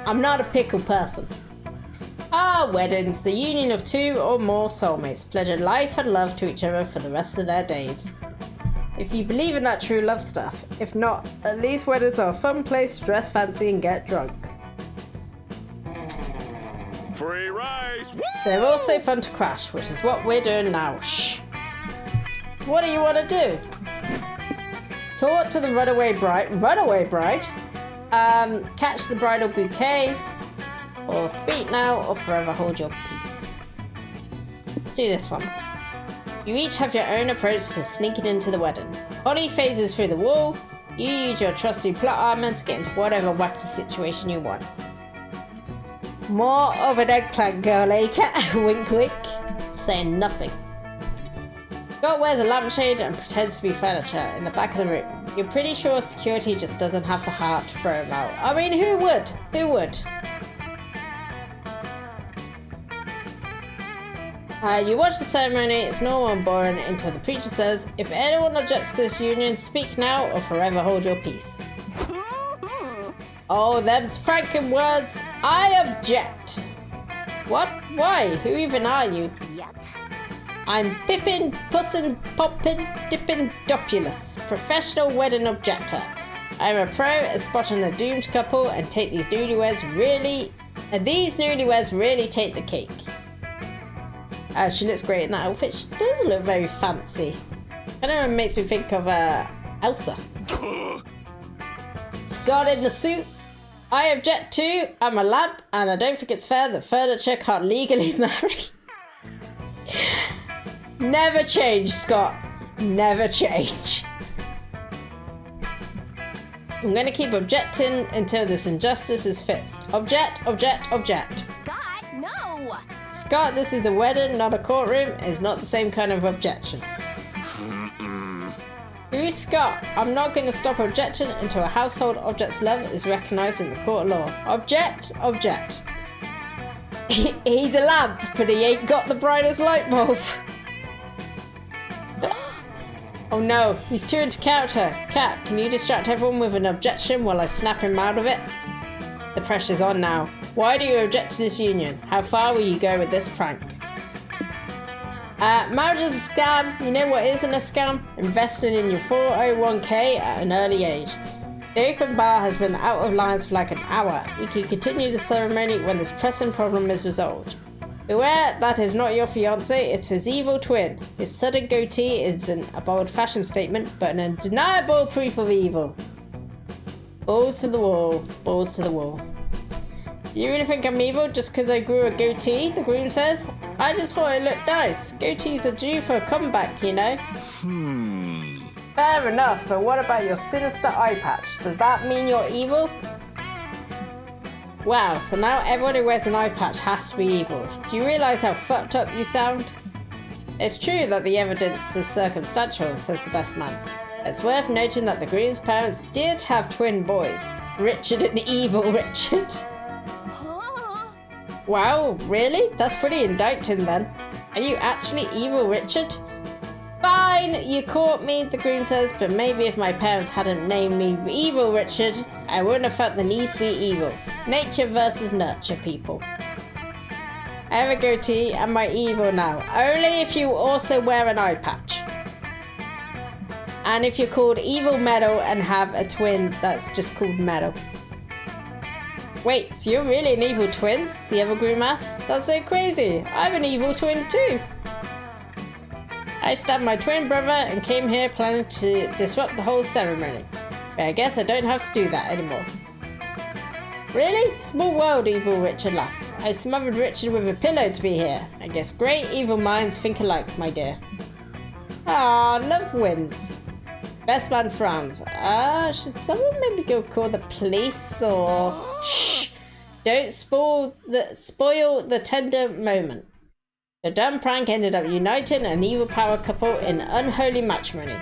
I'm not a pickle person. Ah, weddings, the union of 2 or more soulmates, pledging life and love to each other for the rest of their days. If you believe in that true love stuff. If not, at least weddings are a fun place to dress fancy and get drunk. Free rice. Woo! They're also fun to crash, which is what we're doing now. Shh. So what do you want to do? Talk to the runaway bride. Catch the bridal bouquet. Or speak now or forever hold your peace. Let's do this one. You each have your own approach to sneaking into the wedding. Holly phases through the wall. You use your trusty plot armor to get into whatever wacky situation you want. More of an eggplant girl, eh, Cat? Wink wink. Saying nothing. Scott wears a lampshade and pretends to be furniture in the back of the room. You're pretty sure security just doesn't have the heart to throw him out. I mean, who would? Who would? You watch the ceremony, it's normal and boring until the preacher says, if anyone objects to this union, speak now or forever hold your peace. Oh, them's pranking words. I object. What? Why? Who even are you? Yep. I'm Pippin, Pussin, Poppin, Dippin, Dopulus, professional wedding objector. I'm a pro at spotting a doomed couple and take these newlyweds really take the cake. She looks great in that outfit. She does look very fancy. Kind of makes me think of Elsa. Scott in the suit. I object to. I'm a lamp, and I don't think it's fair that furniture can't legally marry. Never change, Scott. Never change. I'm going to keep objecting until this injustice is fixed. Object, object, object. God, no! Scott, this is a wedding, not a courtroom. It's not the same kind of objection. Who's Scott? I'm not going to stop objecting until a household object's love is recognised in the court of law. Object, object. He's a lamp, but he ain't got the brightest light bulb. Oh no, he's too into character. Cat, can you distract everyone with an objection while I snap him out of it? The pressure's on now. Why do you object to this union? How far will you go with this prank? Marriage is a scam. You know what isn't a scam? Investing in your 401k at an early age. The open bar has been out of lines for like an hour. We can continue the ceremony when this pressing problem is resolved. Beware, that is not your fiancé, it's his evil twin. His sudden goatee isn't a bold fashion statement, but an undeniable proof of evil. Balls to the wall, balls to the wall. You really think I'm evil just because I grew a goatee, the groom says? I just thought it looked nice. Goatees are due for a comeback, you know? Fair enough, but what about your sinister eye patch? Does that mean you're evil? Wow, so now everyone who wears an eye patch has to be evil. Do you realise how fucked up you sound? It's true that the evidence is circumstantial, says the best man. It's worth noting that the groom's parents did have twin boys. Richard and evil Richard. Wow, really? That's pretty indicting then. Are you actually evil Richard? Fine, you caught me, the groom says, but maybe if my parents hadn't named me Evil Richard, I wouldn't have felt the need to be evil. Nature versus nurture, people. I have a goatee, am I evil now? Only if you also wear an eye patch. And if you're called Evil Meadow and have a twin that's just called Meadow. Wait, so you're really an evil twin? The other groom asked. That's so crazy. I'm an evil twin too. I stabbed my twin brother and came here planning to disrupt the whole ceremony. But I guess I don't have to do that anymore. Really? Small world, evil Richard lass. I smothered Richard with a pillow to be here. I guess great evil minds think alike, my dear. Ah, love wins. Best man frowns. Should someone maybe go call the police or... Shh! Don't spoil the tender moment. The dumb prank ended up uniting an evil power couple in unholy matrimony.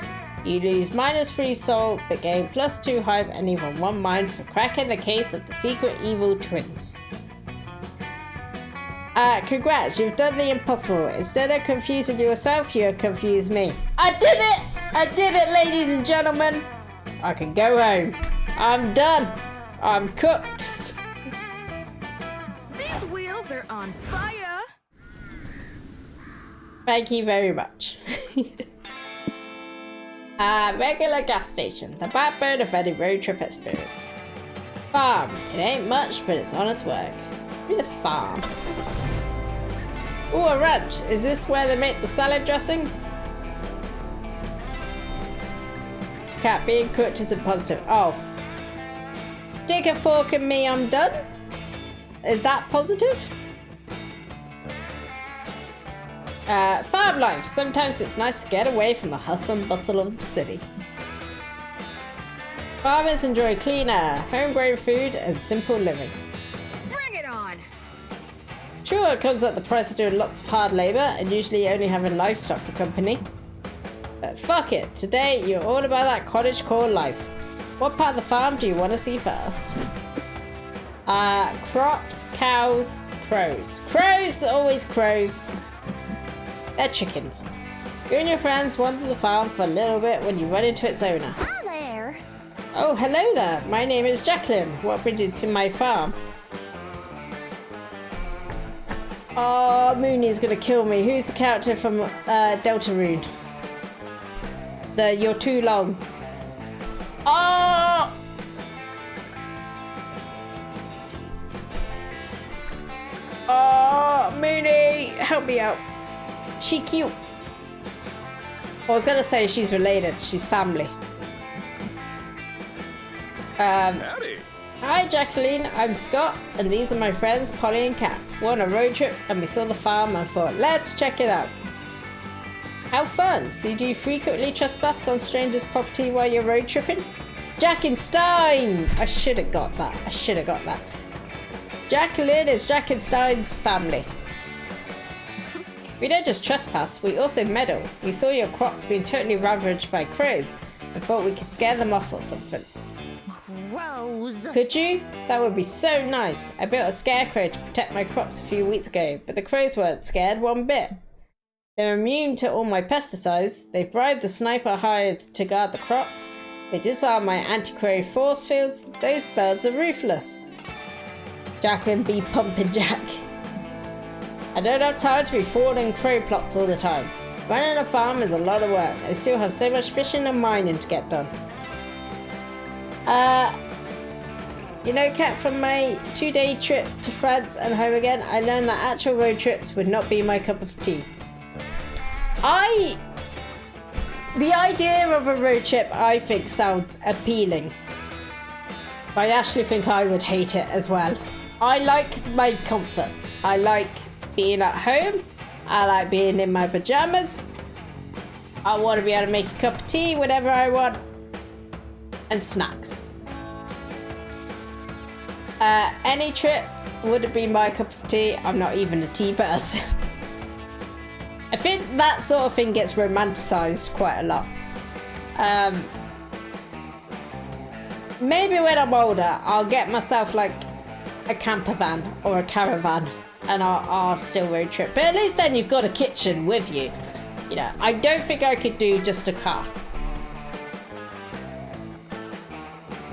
You lose -3 soul, but gain +2 hype and even 1 mind for cracking the case of the secret evil twins. Congrats, you've done the impossible. Instead of confusing yourself, you have confused me. I did it! I did it, ladies and gentlemen! I can go home. I'm done. I'm cooked. These wheels are on fire! Thank you very much. Regular gas station, the backbone of any road trip experience. Farm, it ain't much, but it's honest work. Who the farm? Ooh, a ranch. Is this where they make the salad dressing? Cat, being cooked isn't positive. Oh. Stick a fork in me, I'm done? Is that positive? Farm life. Sometimes it's nice to get away from the hustle and bustle of the city. Farmers enjoy clean air, homegrown food, and simple living. Bring it on! Sure, it comes at the price of doing lots of hard labor and usually only having livestock for company. But fuck it, today you're all about that cottagecore life. What part of the farm do you want to see first? Crops, cows, crows. Crows, always crows. They're chickens. You and your friends wander the farm for a little bit when you run into its owner. Hi there! Oh, hello there. My name is Jacqueline. What brings you to my farm? Oh, Mooney's gonna kill me. Who's the character from Deltarune? You're too long. Oh! Oh, Mooney, help me out. She cute. I was gonna say she's related. She's family. Howdy. Hi Jacqueline, I'm Scott, and these are my friends Polly and Kat. We're on a road trip and we saw the farm and thought, let's check it out. How fun! So do you frequently trespass on strangers' property while you're road tripping? Jack and Stein! I should have got that. Jacqueline is Jack and Stein's family. We don't just trespass, we also meddle. We saw your crops being totally ravaged by crows and thought we could scare them off or something. Crows! Could you? That would be so nice. I built a scarecrow to protect my crops a few weeks ago, but the crows weren't scared one bit. They're immune to all my pesticides. They bribed the sniper I hired to guard the crops. They disarmed my anti-crow force fields. Those birds are ruthless. Jacqueline be pumping Jack. I don't have time to be forwarding crow plots all the time. Running a farm is a lot of work. I still have so much fishing and mining to get done. You know, Kat, from my 2-day trip to France and home again, I learned that actual road trips would not be my cup of tea. The idea of a road trip, I think, sounds appealing. But I actually think I would hate it as well. I like my comforts. I like being at home. I like being in my pajamas. I want to be able to make a cup of tea whenever I want. And snacks. Any trip wouldn't be my cup of tea. I'm not even a tea person. I think that sort of thing gets romanticized quite a lot. Maybe when I'm older, I'll get myself like a camper van or a caravan and I'll still road trip. But at least then you've got a kitchen with you. You know, I don't think I could do just a car.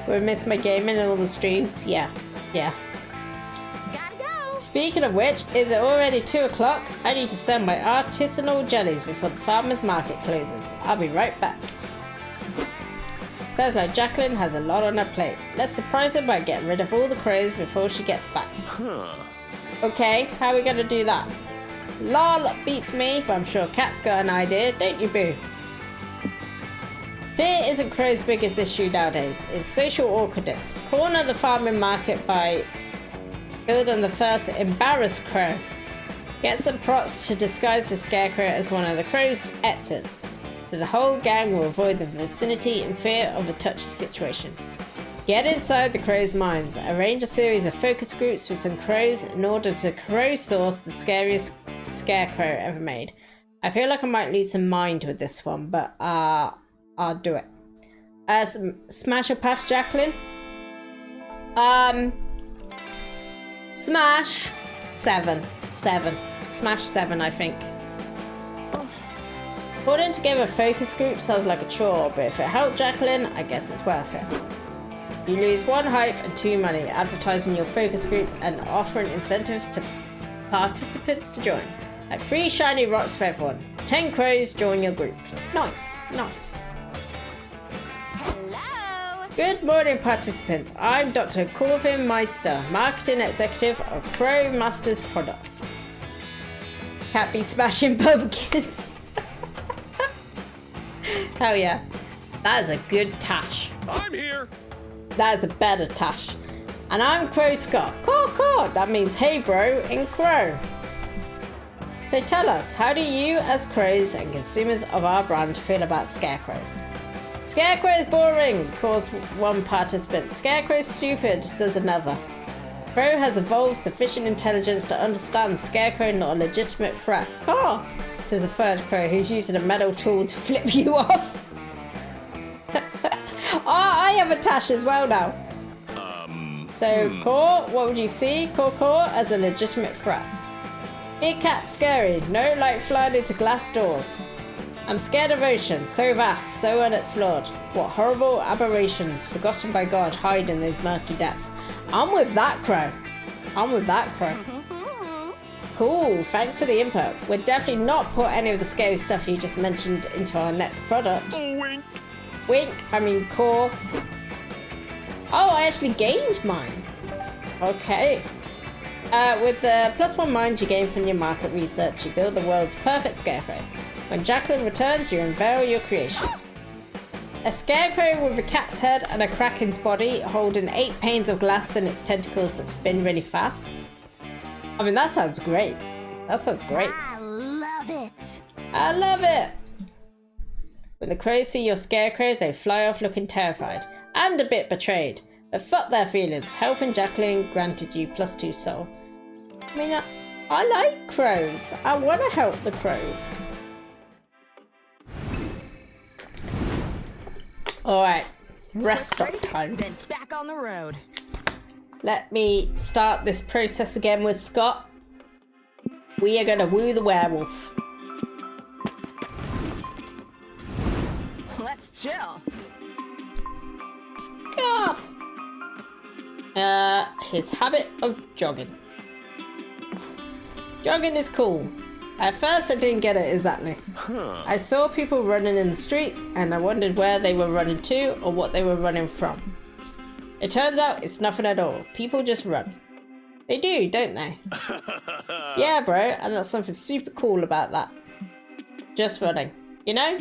Will I miss my gaming and all the streams? Yeah. Gotta go! Speaking of which, is it already 2 o'clock? I need to send my artisanal jellies before the farmer's market closes. I'll be right back. Sounds like Jacqueline has a lot on her plate. Let's surprise her by getting rid of all the crows before she gets back. Okay, how are we gonna do that? Lol beats me, but I'm sure Kat's got an idea, don't you, boo? Fear isn't crow's biggest issue nowadays, it's social awkwardness. Corner the farming market by building the first embarrassed crow. Get some props to disguise the scarecrow as one of the crow's etzers, so the whole gang will avoid the vicinity in fear of a touchy situation. Get inside the crow's minds. Arrange a series of focus groups with some crows in order to crowdsource the scariest scarecrow ever made. I feel like I might lose some mind with this one, but I'll do it. Smash or pass, Jacqueline? Smash 7. Smash 7, I think. Putting together a focus group sounds like a chore, but if it helped Jacqueline, I guess it's worth it. You lose 1 hype and 2 money advertising your focus group and offering incentives to participants to join. Like 3 shiny rocks for everyone. 10 crows join your group. Nice. Hello! Good morning, participants. I'm Dr. Corvin Meister, Marketing Executive of Pro Masters Products. Can't be smashing pumpkins. Hell yeah. That is a good tash. I'm here. That is a better tash. And I'm Crow Scott. Caw. That means hey bro in Crow. So tell us, how do you as crows and consumers of our brand feel about scarecrows? Scarecrow's boring, calls one participant. Scarecrow's stupid, says another. Crow has evolved sufficient intelligence to understand Scarecrow not a legitimate threat. Oh, says a third crow who's using a metal tool to flip you off. Oh, I have a tash as well now. Caw, what would you see? Caw as a legitimate threat. Big cat scary, no light flying into glass doors. I'm scared of ocean, so vast, so unexplored. What horrible aberrations, forgotten by God, hide in those murky depths. I'm with that crow. I'm with that crow. Cool, thanks for the input. We'll definitely not put any of the scary stuff you just mentioned into our next product. Wink. Wink, I mean caw. Oh, I actually gained mine. Okay. With the +1 mind you gain from your market research, you build the world's perfect scarecrow. When Jacqueline returns, you unveil your creation. A scarecrow with a cat's head and a kraken's body, holding 8 panes of glass in its tentacles that spin really fast. I mean, that sounds great. That sounds great. I love it. I love it. When the crows see your scarecrow, they fly off looking terrified and a bit betrayed. But fuck their feelings. Helping Jacqueline granted you +2 soul. I mean, I like crows. I want to help the crows. Alright, rest stop time. Then back on the road. Let me start this process again with Scott. We are going to woo the werewolf. Let's chill. Scott! His habit of jogging. Jogging is cool. At first I didn't get it exactly. I saw people running in the streets and I wondered where they were running to or what they were running from. It turns out it's nothing at all. People just run. They do, don't they? Yeah, bro, and that's something super cool about that. Just running. You know?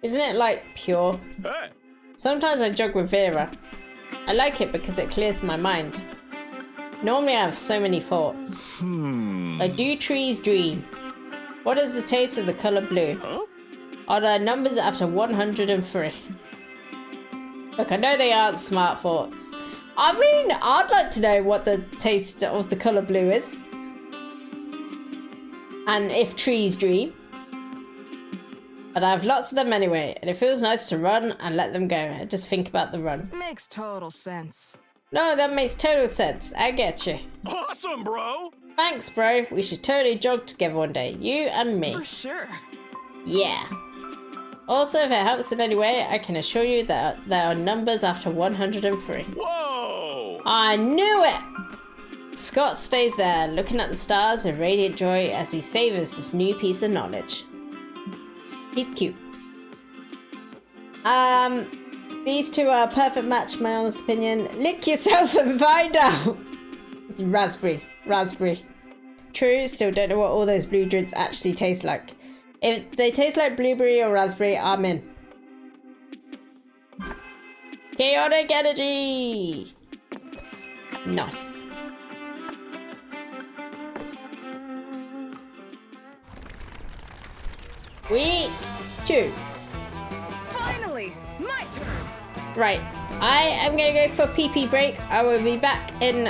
Isn't it like pure? Hey. Sometimes I jog with Vera. I like it because it clears my mind. Normally I have so many thoughts. Like, do trees dream? What is the taste of the colour blue? Huh? Are there numbers after 103? Look, I know they aren't smart thoughts. I mean, I'd like to know what the taste of the colour blue is. And if trees dream. But I have lots of them anyway, and it feels nice to run and let them go and just think about the run. Makes total sense. No, that makes total sense. I get you. Awesome, bro. Thanks, bro. We should totally jog together one day. You and me. For sure. Yeah. Also, if it helps in any way, I can assure you that there are numbers after 103. Whoa. I knew it! Scott stays there, looking at the stars with radiant joy as he savours this new piece of knowledge. He's cute. These two are a perfect match, my honest opinion. Lick yourself and find out! It's raspberry. Raspberry. True, still don't know what all those blue drinks actually taste like. If they taste like blueberry or raspberry, I'm in. Chaotic energy! Nice. Week 2. Finally, my turn. Right, I am gonna go for a pee break. I will be back in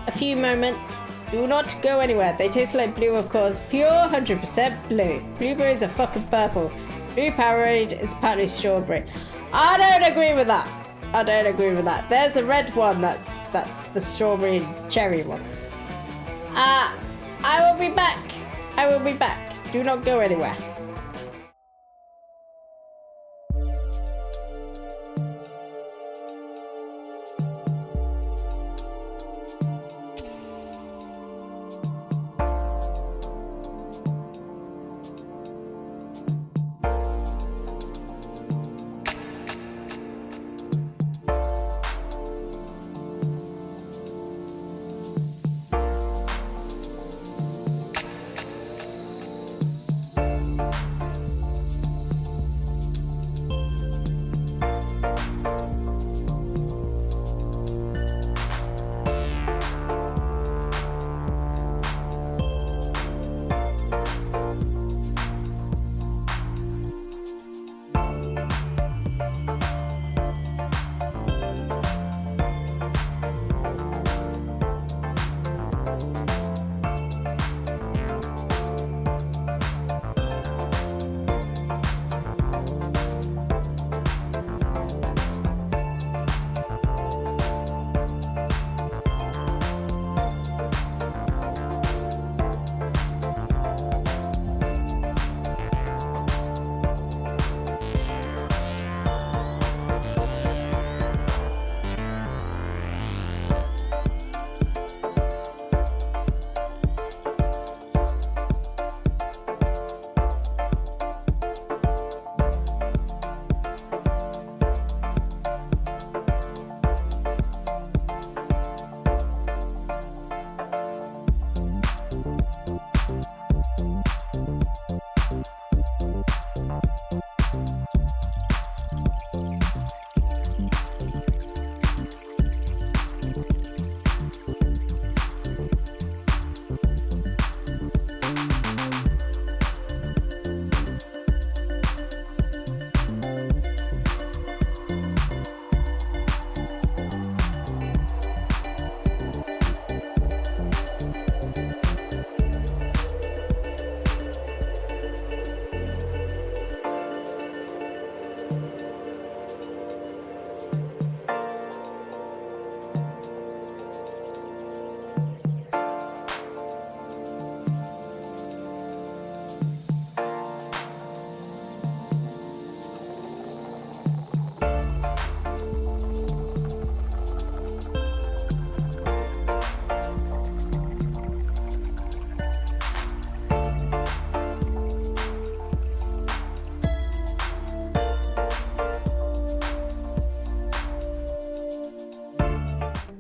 a few moments. Do not go anywhere. They taste like blue, of course. Pure 100% blue. Blueberries are fucking purple. Blue Powerade is apparently strawberry. I don't agree with that. I don't agree with that. There's a red one. That's the strawberry and cherry one. I will be back. I will be back. Do not go anywhere.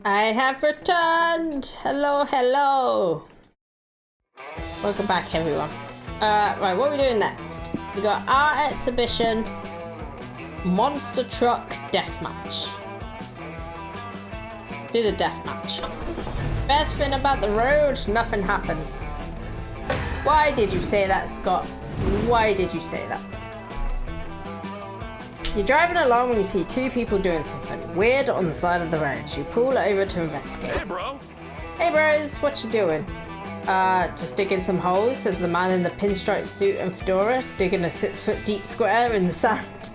I have returned! Hello, hello! Welcome back, everyone. Right, what are we doing next? We got our exhibition, Monster Truck Deathmatch. Do the deathmatch. Best thing about the road, nothing happens. Why did you say that, Scott? Why did you say that? You're driving along when you see two people doing something weird on the side of the road. You pull over to investigate. Hey, bro. Hey bros, what you doing? Just digging some holes, says the man in the pinstripe suit and fedora, digging a 6-foot deep square in the sand.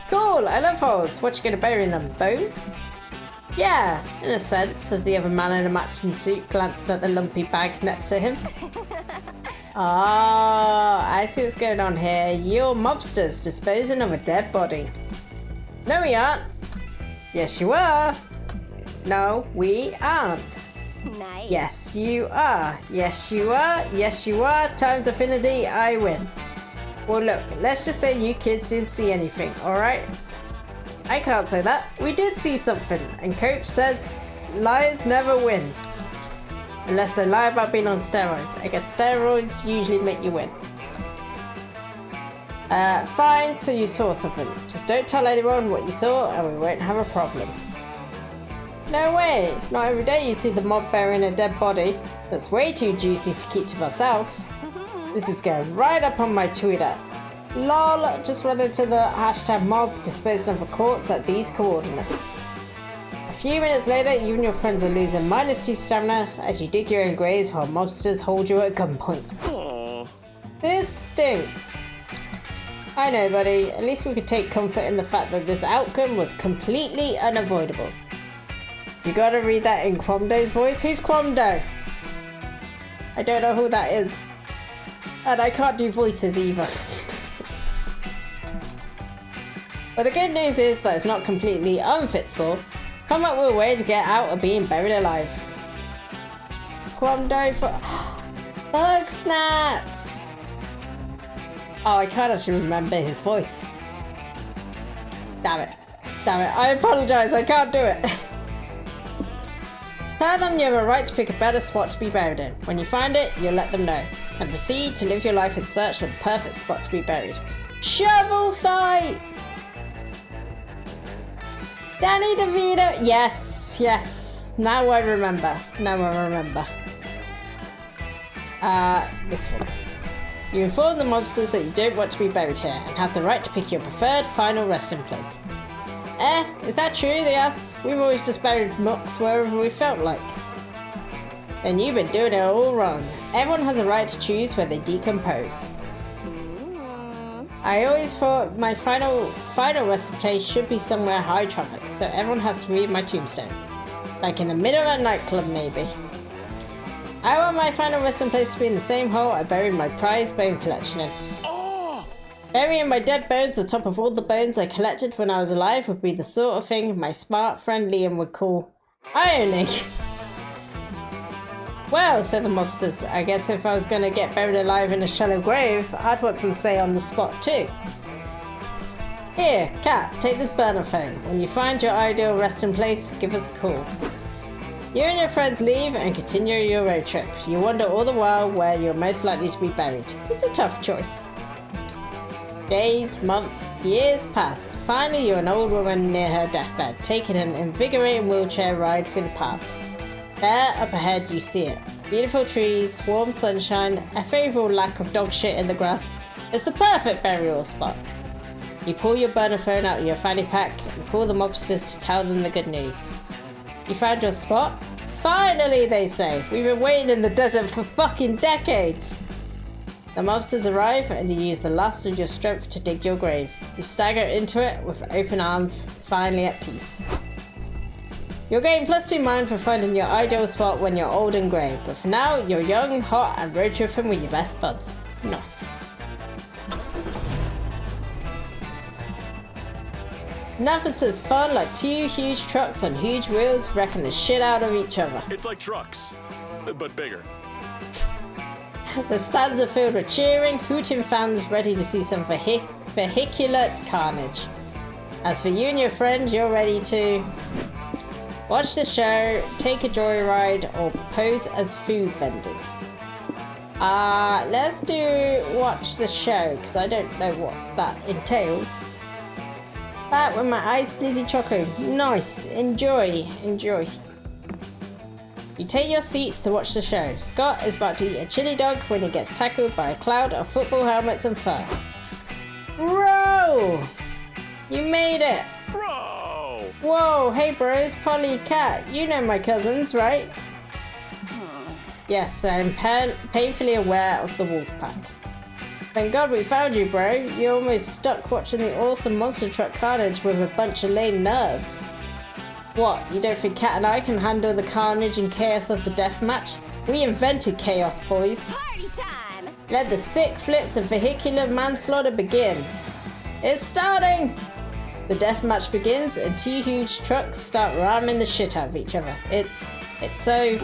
Cool, I love holes. What you gonna bury in them? Bones? Yeah, in a sense, says the other man in a matching suit, glancing at the lumpy bag next to him. Oh, I see what's going on here. You're mobsters disposing of a dead body. No, we aren't. Yes, you are. No, we aren't. Nice. Yes, you are. Yes, you are. Yes, you are. Times affinity, I win. Well, look, let's just say you kids didn't see anything, alright? I can't say that. We did see something, and Coach says liars never win. Unless they lie about being on steroids. I guess steroids usually make you win. Fine, so you saw something. Just don't tell anyone what you saw and we won't have a problem. No way, it's not every day you see the mob burying a dead body. That's way too juicy to keep to myself. This is going right up on my Twitter. Lol, just run into the hashtag mob disposed of a corpse at these coordinates. A few minutes later, you and your friends are losing -2 stamina as you dig your own graves while mobsters hold you at gunpoint. Aww. This stinks. I know, buddy. At least we could take comfort in the fact that this outcome was completely unavoidable. You gotta read that in Cromdo's voice. Who's Cromdo? I don't know who that is. And I can't do voices either. But the good news is that it's not completely unfixable. Come up with a way to get out of being buried alive. Cromdo for Bug Snats! Oh, I can't actually remember his voice. Damn it. Damn it. I apologise, I can't do it. Tell them you have a right to pick a better spot to be buried in. When you find it, you'll let them know. And proceed to live your life in search for the perfect spot to be buried. Shovel fight! Danny DeVito! Yes, yes. Now I remember. Now I remember. This one. You inform the mobsters that you don't want to be buried here and have the right to pick your preferred final resting place. Is that true? They ask. We've always just buried mucks wherever we felt like. Then you've been doing it all wrong. Everyone has a right to choose where they decompose. I always thought my final resting place should be somewhere high traffic, so everyone has to read my tombstone. Like in the middle of a nightclub, maybe. I want my final resting place to be in the same hole I buried my prized bone collection in. Oh! Burying my dead bones on top of all the bones I collected when I was alive would be the sort of thing my smart friend Liam would call irony. Well, said the mobsters, I guess if I was going to get buried alive in a shallow grave, I'd want some say on the spot too. Here, Kat, take this burner phone. When you find your ideal resting place, give us a call. You and your friends leave and continue your road trip. You wonder all the while where you're most likely to be buried. It's a tough choice. Days, months, years pass. Finally, you're an old woman near her deathbed, taking an invigorating wheelchair ride through the park. There, up ahead, you see it. Beautiful trees, warm sunshine, a favourable lack of dog shit in the grass. It's the perfect burial spot. You pull your burner phone out of your fanny pack and call the mobsters to tell them the good news. You found your spot? Finally, they say. We've been waiting in the desert for fucking decades. The mobsters arrive and you use the last of your strength to dig your grave. You stagger into it with open arms, finally at peace. You're getting +2 mind for finding your ideal spot when you're old and grey, but for now, you're young, hot, and road tripping with your best buds. Nice. Nothing says fun like two huge trucks on huge wheels wrecking the shit out of each other. It's like trucks, but bigger. The stands are filled with cheering, hooting fans ready to see some vehicular carnage. As for you and your friends, you're ready to... Watch the show, take a joyride, or pose as food vendors. Let's do watch the show, because I don't know what that entails. Back with my ice blizzy choco. Nice. Enjoy. Enjoy. You take your seats to watch the show. Scott is about to eat a chili dog when he gets tackled by a cloud of football helmets and fur. Bro! You made it! Bro! Whoa, hey bros, Polly, Cat, you know my cousins, right? Yes, I'm painfully aware of the wolf pack. Thank God we found you, bro. You're almost stuck watching the awesome monster truck carnage with a bunch of lame nerds. What, you don't think Cat and I can handle the carnage and chaos of the deathmatch? We invented chaos, boys. Party time! Let the sick flips of vehicular manslaughter begin. It's starting! The deathmatch begins and two huge trucks start ramming the shit out of each other. It's so...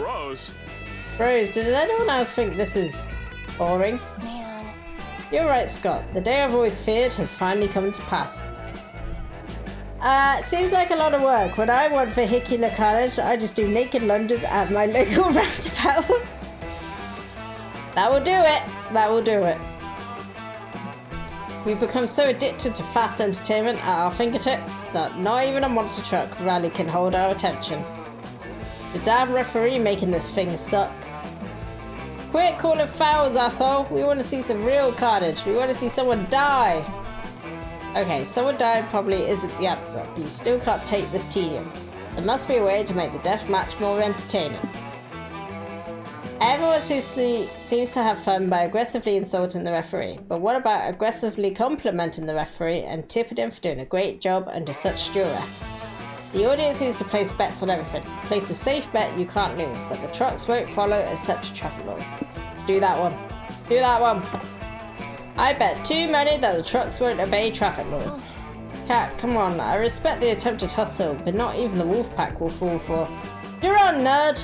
Bros, did anyone else think this is boring? Man. You're right, Scott. The day I've always feared has finally come to pass. Seems like a lot of work. When I want vehicular carnage, I just do naked lunges at my local roundabout. That will do it. That will do it. We've become so addicted to fast entertainment at our fingertips that not even a monster truck rally can hold our attention. The damn referee making this thing suck. Quit calling fouls, asshole. We want to see some real carnage. We want to see someone die. Okay, someone died probably isn't the answer, but you still can't take this tedium. There must be a way to make the death match more entertaining. Everyone seems to have fun by aggressively insulting the referee, but what about aggressively complimenting the referee and tipping him for doing a great job under such duress? The audience seems to place bets on everything. Place a safe bet you can't lose, that the trucks won't follow accepted traffic laws. Let's do that one. Do that one. I bet too many that the trucks won't obey traffic laws. Cat, come on, I respect the attempted hustle, but not even the wolf pack will fall for... You're on, nerd!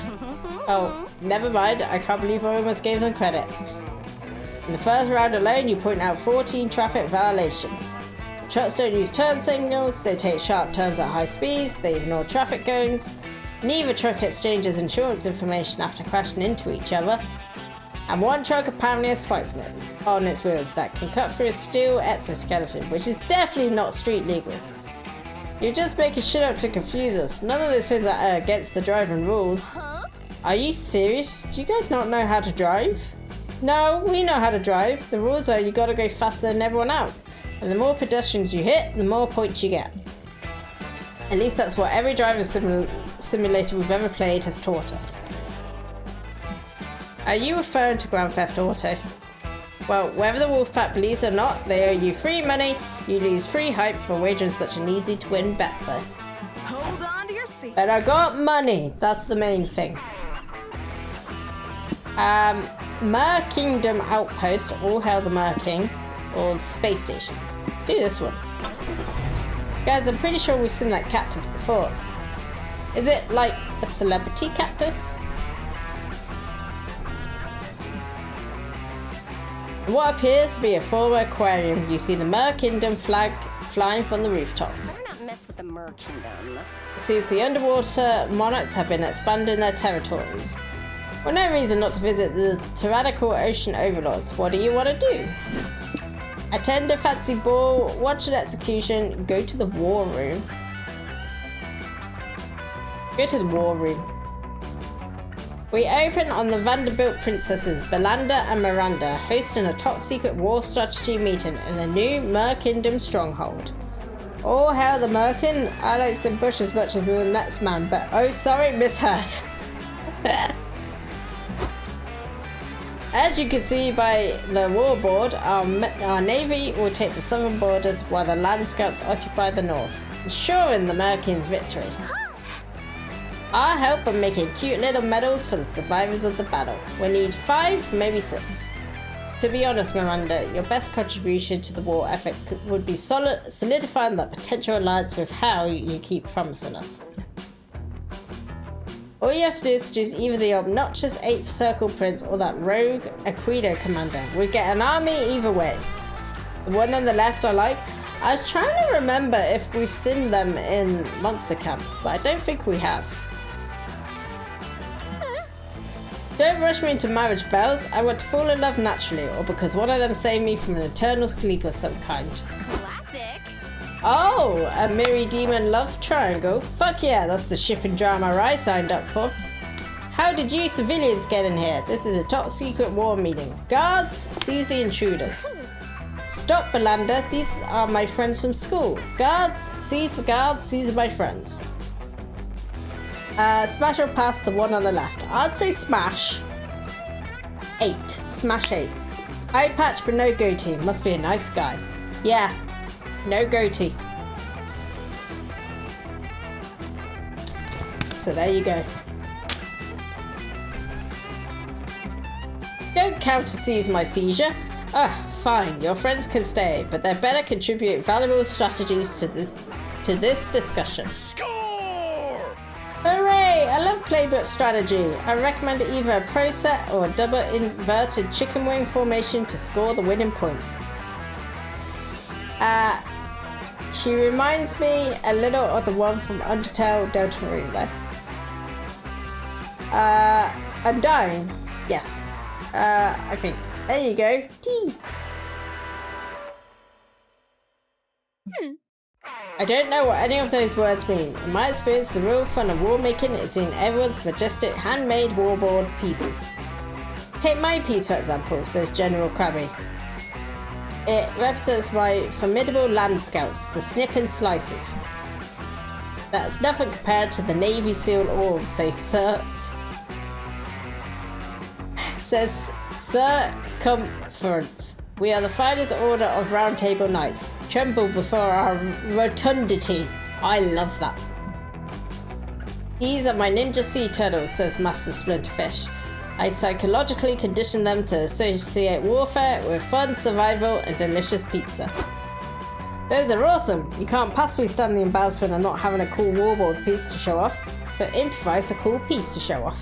Oh, never mind, I can't believe I almost gave them credit. In the first round alone, you point out 14 traffic violations. The trucks don't use turn signals, they take sharp turns at high speeds, they ignore traffic cones. Neither truck exchanges insurance information after crashing into each other. And one truck apparently has spikes on its wheels that can cut through a steel exoskeleton, which is definitely not street legal. You're just making shit up to confuse us. None of those things are against the driving rules. Huh? Are you serious? Do you guys not know how to drive? No, we know how to drive. The rules are you gotta go faster than everyone else. And the more pedestrians you hit, the more points you get. At least that's what every driver simulator we've ever played has taught us. Are you referring to Grand Theft Auto? Well, whether the Wolfpack believes or not, they owe you free money. You lose free hype for wagering such an easy to win bet though. Hold on to your seat. But I got money. That's the main thing. Mer Kingdom Outpost, All Hail the Mer King, or Space Station. Let's do this one. Guys, I'm pretty sure we've seen that cactus before. Is it like a celebrity cactus? What appears to be a former aquarium, you see the Mer Kingdom flag flying from the rooftops. Better not mess with the Mer Kingdom. It seems the underwater monarchs have been expanding their territories. Well, no reason not to visit the tyrannical ocean overlords. What do you want to do? Attend a fancy ball, watch an execution, go to the war room. Go to the war room. We open on the Vanderbilt princesses Belinda and Miranda hosting a top-secret war strategy meeting in the new Mer Kingdom stronghold. All hail the Merkin. I like some bush as much as the next man, but oh sorry, misheard. As you can see by the war board, our navy will take the southern borders while the land scouts occupy the north, ensuring the Merkins' victory. Our help in making cute little medals for the survivors of the battle. We need 5, maybe 6. To be honest, Miranda, your best contribution to the war effort would be solidifying that potential alliance with Hal you keep promising us. All you have to do is choose either the obnoxious 8th Circle Prince or that rogue Aquino commander. We get an army either way. The one on the left I like. I was trying to remember if we've seen them in Monster Camp, but I don't think we have. Don't rush me into marriage bells. I want to fall in love naturally, or because one of them saved me from an eternal sleep of some kind. Classic. Oh, a Miri Demon love triangle. Fuck yeah, that's the shipping drama I signed up for. How did you civilians get in here? This is a top secret war meeting. Guards, seize the intruders. Stop, Belanda. These are my friends from school. Guards, seize the guards. These are my friends. Smash or pass the one on the left. I'd say smash. 8. Smash 8. Eye patch but no goatee. Must be a nice guy. Yeah. No goatee. So there you go. Don't counter seize my seizure. Fine. Your friends can stay, but they better contribute valuable strategies to this discussion. Score! Hooray! I love playbook strategy. I recommend either a pro set or a double inverted chicken wing formation to score the winning point. She reminds me a little of the one from Undertale Deltarune though. Undying? Yes. I think. There you go. T. I don't know what any of those words mean. In my experience, the real fun of war making is in everyone's majestic handmade warboard pieces. Take my piece for example, says General Krabby. It represents my formidable land scouts, the snip and slices. That's nothing compared to the Navy SEAL orb, says Circumference. We are the finest order of round table knights. Tremble before our rotundity. I love that. These are my ninja sea turtles, says Master Splinterfish. I psychologically condition them to associate warfare with fun, survival, and delicious pizza. Those are awesome! You can't possibly stand the embarrassment of not having a cool warboard piece to show off, so improvise a cool piece to show off.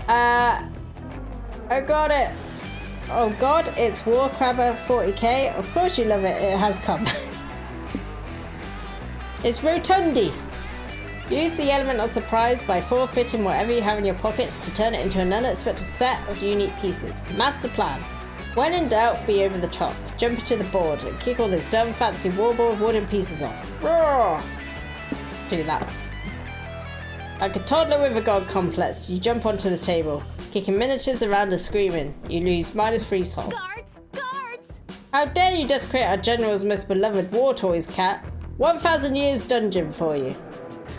I got it! Oh god, it's Warcrabber 40k. Of course you love it, it has come. It's Rotundi! Use the element of surprise by forfeiting whatever you have in your pockets to turn it into an unexpected set of unique pieces. Master plan. When in doubt, be over the top. Jump into the board and kick all those dumb fancy warboard wooden pieces off. Roar! Let's do that. Like a toddler with a god complex, you jump onto the table, kicking miniatures around and screaming. You lose -3 soul. Guards! Guards! How dare you desecrate our general's most beloved war toys, Cat? 1,000 years dungeon for you.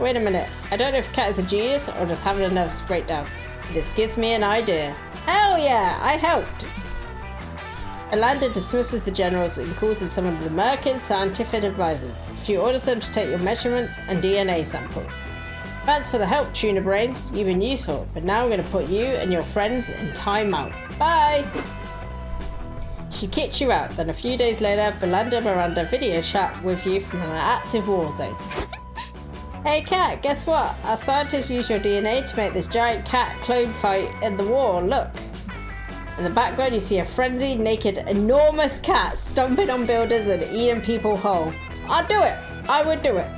Wait a minute, I don't know if Cat is a genius or just having a nervous breakdown. This gives me an idea. Hell yeah, I helped! Alanda dismisses the generals and calls in some of the Merkin scientific advisors. She orders them to take your measurements and DNA samples. Thanks for the help, Tuna Brains. You've been useful, but now I'm going to put you and your friends in timeout. Bye! She kicks you out, then a few days later, Belanda Miranda video chat with you from an active war zone. Hey Cat, guess what? Our scientists used your DNA to make this giant cat clone fight in the war. Look. In the background, you see a frenzied, naked, enormous cat stomping on buildings and eating people whole. I'd do it. I would do it.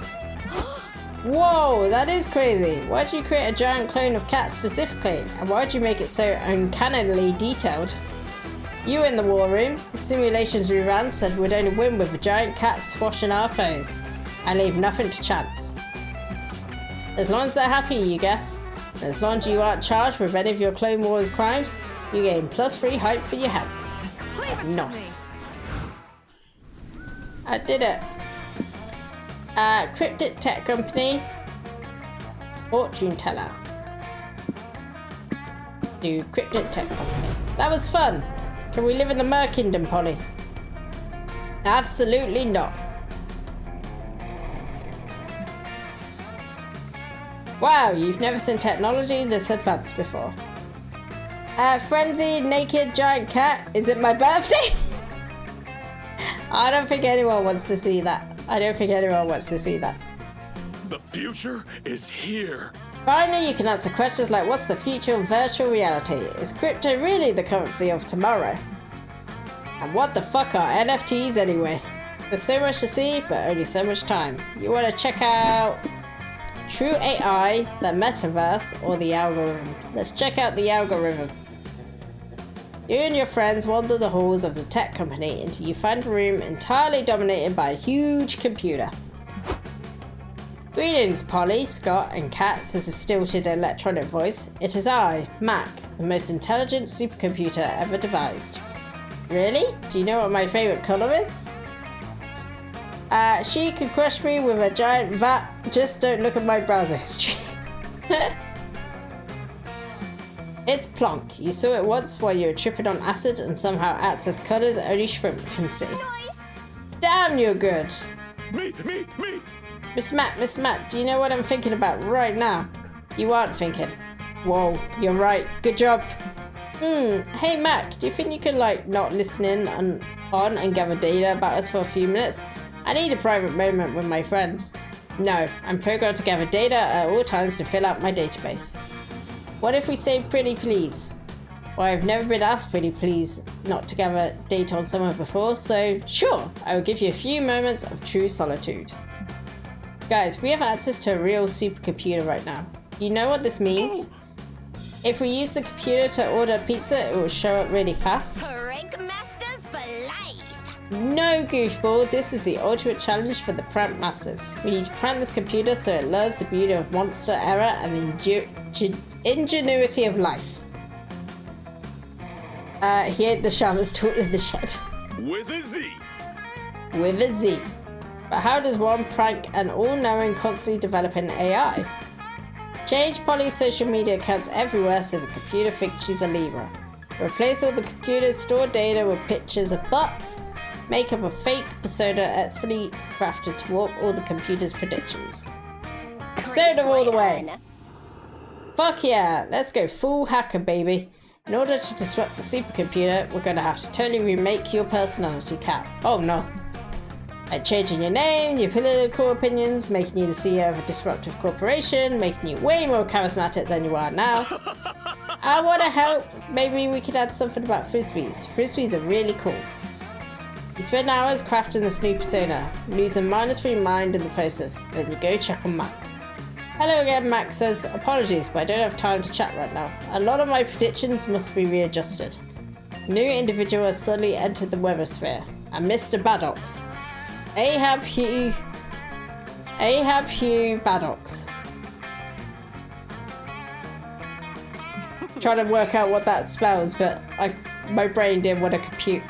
Whoa, that is crazy. Why'd you create a giant clone of Cat specifically? And why'd you make it so uncannily detailed? You in the war room. The simulations we ran said we'd only win with a giant cat squashing our foes. And leave nothing to chance. As long as they're happy, you guess. And as long as you aren't charged with any of your Clone Wars crimes, you gain +3 hype for your help. Nice. I did it. Cryptic tech company. Fortune teller. Do cryptic tech company. That was fun. Can we live in the Merkingdom, Polly? Absolutely not. Wow, you've never seen technology this advanced before. Frenzied, naked, giant cat. Is it my birthday? I don't think anyone wants to see that. The future is here. Finally, you can answer questions like what's the future of virtual reality? Is crypto really the currency of tomorrow? And what the fuck are NFTs anyway? There's so much to see, but only so much time. You want to check out True AI, the metaverse, or the algorithm? Let's check out the algorithm. You and your friends wander the halls of the tech company until you find a room entirely dominated by a huge computer. Greetings, Polly, Scott, and Kat, says a stilted electronic voice. It is I, Mac, the most intelligent supercomputer ever devised. Really? Do you know what my favourite colour is? She could crush me with a giant vat. Just don't look at my browser history. It's Plonk. You saw it once while you were tripping on acid and somehow acts as colours only shrimp can see. Nice. Damn, you're good. Me. Miss Matt, do you know what I'm thinking about right now? You aren't thinking. Whoa, you're right. Good job. Hey Mac, do you think you could not listen in on and gather data about us for a few minutes? I need a private moment with my friends. No, I'm programmed to gather data at all times to fill out my database. What if we say pretty please? Well, I've never been asked pretty please not to gather data on someone before, so sure, I will give you a few moments of true solitude. Guys, we have access to a real supercomputer right now. Do you know what this means? If we use the computer to order pizza, it will show up really fast. Prank masters for life. No, goofball, this is the ultimate challenge for the prank masters. We need to prank this computer so it learns the beauty of monster error and ingenuity of life. He ate the shaman's tool in the shed. With a Z. With a Z. But how does one prank an all-knowing, constantly developing AI? Change Polly's social media accounts everywhere so the computer thinks she's a Libra. Replace all the computer's stored data with pictures of butts. Make up a fake persona expertly crafted to warp all the computer's predictions. Persona all the way! Fuck yeah, let's go full hacker, baby. In order to disrupt the supercomputer, we're gonna have to totally remake your personality, Kat. Oh no. Like changing your name, your political opinions, making you the CEO of a disruptive corporation, making you way more charismatic than you are now. I wanna help. Maybe we could add something about frisbees. Frisbees are really cool. You spend hours crafting this new persona, lose a -3 mind in the process, then you go check on Mac. Hello again, Mac says, apologies, but I don't have time to chat right now. A lot of my predictions must be readjusted. A new individual has suddenly entered the weather sphere, and Mr. Baddox. Ahab Hugh Baddox. Trying to work out what that spells, but my brain didn't want to compute.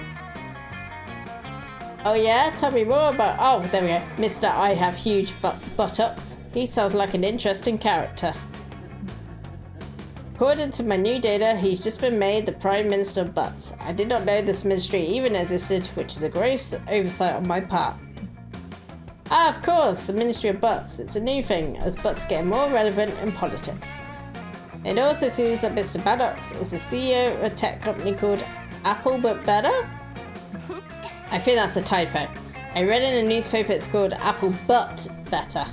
Oh yeah, tell me more about. Oh, there we go. Mr. I have huge buttocks. He sounds like an interesting character. According to my new data, he's just been made the Prime Minister of Butts. I did not know this ministry even existed, which is a gross oversight on my part. Ah, of course, the Ministry of Butts. It's a new thing, as butts get more relevant in politics. It also seems that Mr. Baddox is the CEO of a tech company called Apple But Better? I think that's a typo. I read in a newspaper it's called Apple But Better.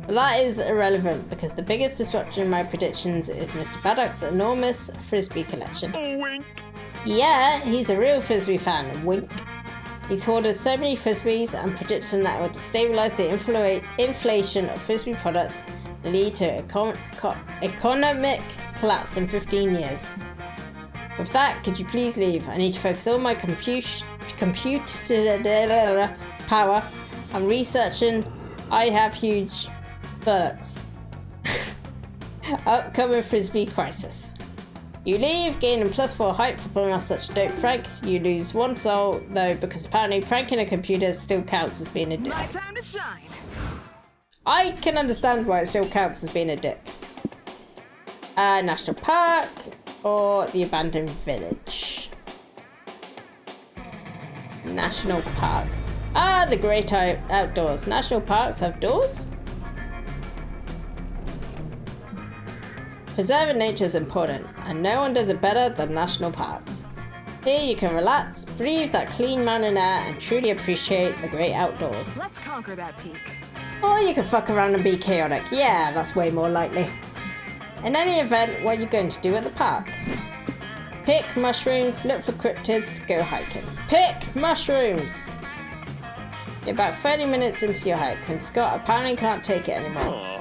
But that is irrelevant because the biggest disruption in my predictions is Mr. Baddock's enormous frisbee collection. Oh, wink. Yeah, he's a real frisbee fan, wink. He's hoarded so many frisbees and predicting that it will destabilize the inflation of frisbee products and lead to economic collapse in 15 years. With that, could you please leave? I need to focus all my compute power on researching I have huge buttocks. Upcoming frisbee crisis. You leave, gaining +4 height for pulling off such a dope prank. You lose 1 soul, though, because apparently pranking a computer still counts as being a dick. My time to shine. I can understand why it still counts as being a dick. National Park or the abandoned village? National Park. Ah, the great outdoors. National parks have doors? Preserving nature is important, and no one does it better than national parks. Here you can relax, breathe that clean mountain air, and truly appreciate the great outdoors. Let's conquer that peak. Or you can fuck around and be chaotic. Yeah, that's way more likely. In any event, what are you going to do at the park? Pick mushrooms, look for cryptids, go hiking. Pick mushrooms! You're about 30 minutes into your hike when Scott apparently can't take it anymore.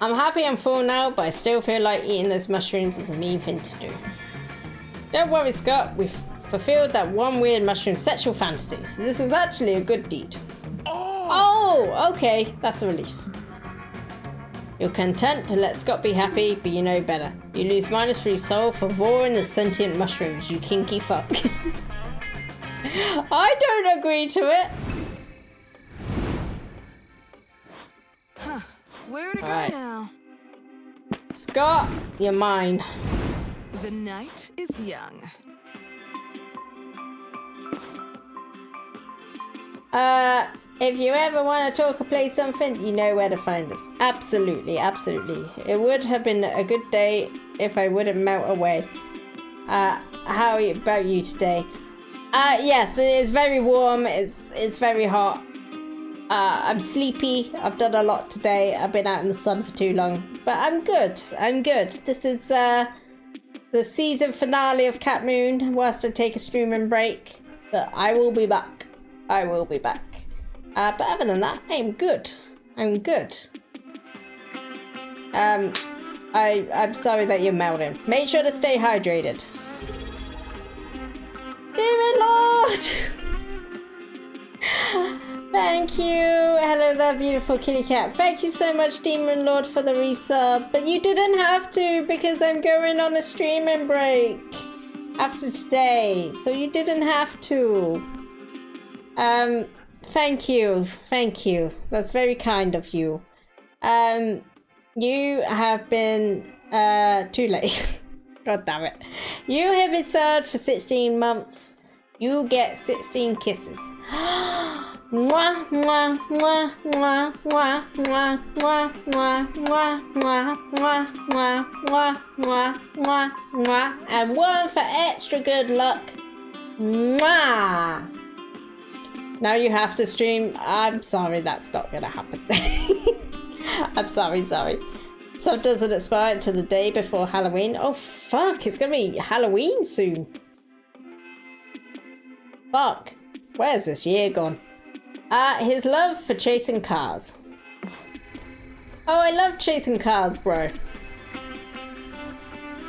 I'm happy I'm full now, but I still feel like eating those mushrooms is a mean thing to do. Don't worry, Scott. We've fulfilled that one weird mushroom sexual fantasy, so this was actually a good deed. Oh, okay. That's a relief. You're content to let Scott be happy, but you know better. You lose -3 soul for roaring the sentient mushrooms, you kinky fuck. I don't agree to it. Huh. Where to go Alright. now? Scott, you're mine. The night is young. If you ever want to talk or play something, you know where to find us. Absolutely, absolutely. It would have been a good day if I wouldn't melt away. How about you today? Yes, it is very warm. It's very hot. I'm sleepy. I've done a lot today. I've been out in the sun for too long. But I'm good. I'm good. This is the season finale of Cat Moon whilst I take a streaming break. But I will be back. I will be back. But other than that, I'm good. I'm good. I'm sorry that you're melting. Make sure to stay hydrated. Demon Lord! Thank you. Hello there, beautiful kitty cat. Thank you so much, Demon Lord, for the resub. But you didn't have to because I'm going on a streaming break after today. So you didn't have to. Thank you. Thank you. That's very kind of you. You have been, too late. God damn it. You have been served for 16 months. You get 16 kisses. Mwah, mwah, mwah, mwah, mwah, mwah, mwah, mwah, mwah, mwah, mwah, mwah, mwah, mwah, mwah, mwah, and one for extra good luck. Mwah. Now you have to stream. I'm sorry, that's not gonna happen. I'm sorry. So doesn't expire until the day before Halloween. Oh fuck, it's gonna be Halloween soon. Fuck, where's this year gone? His love for chasing cars. Oh, I love chasing cars, bro.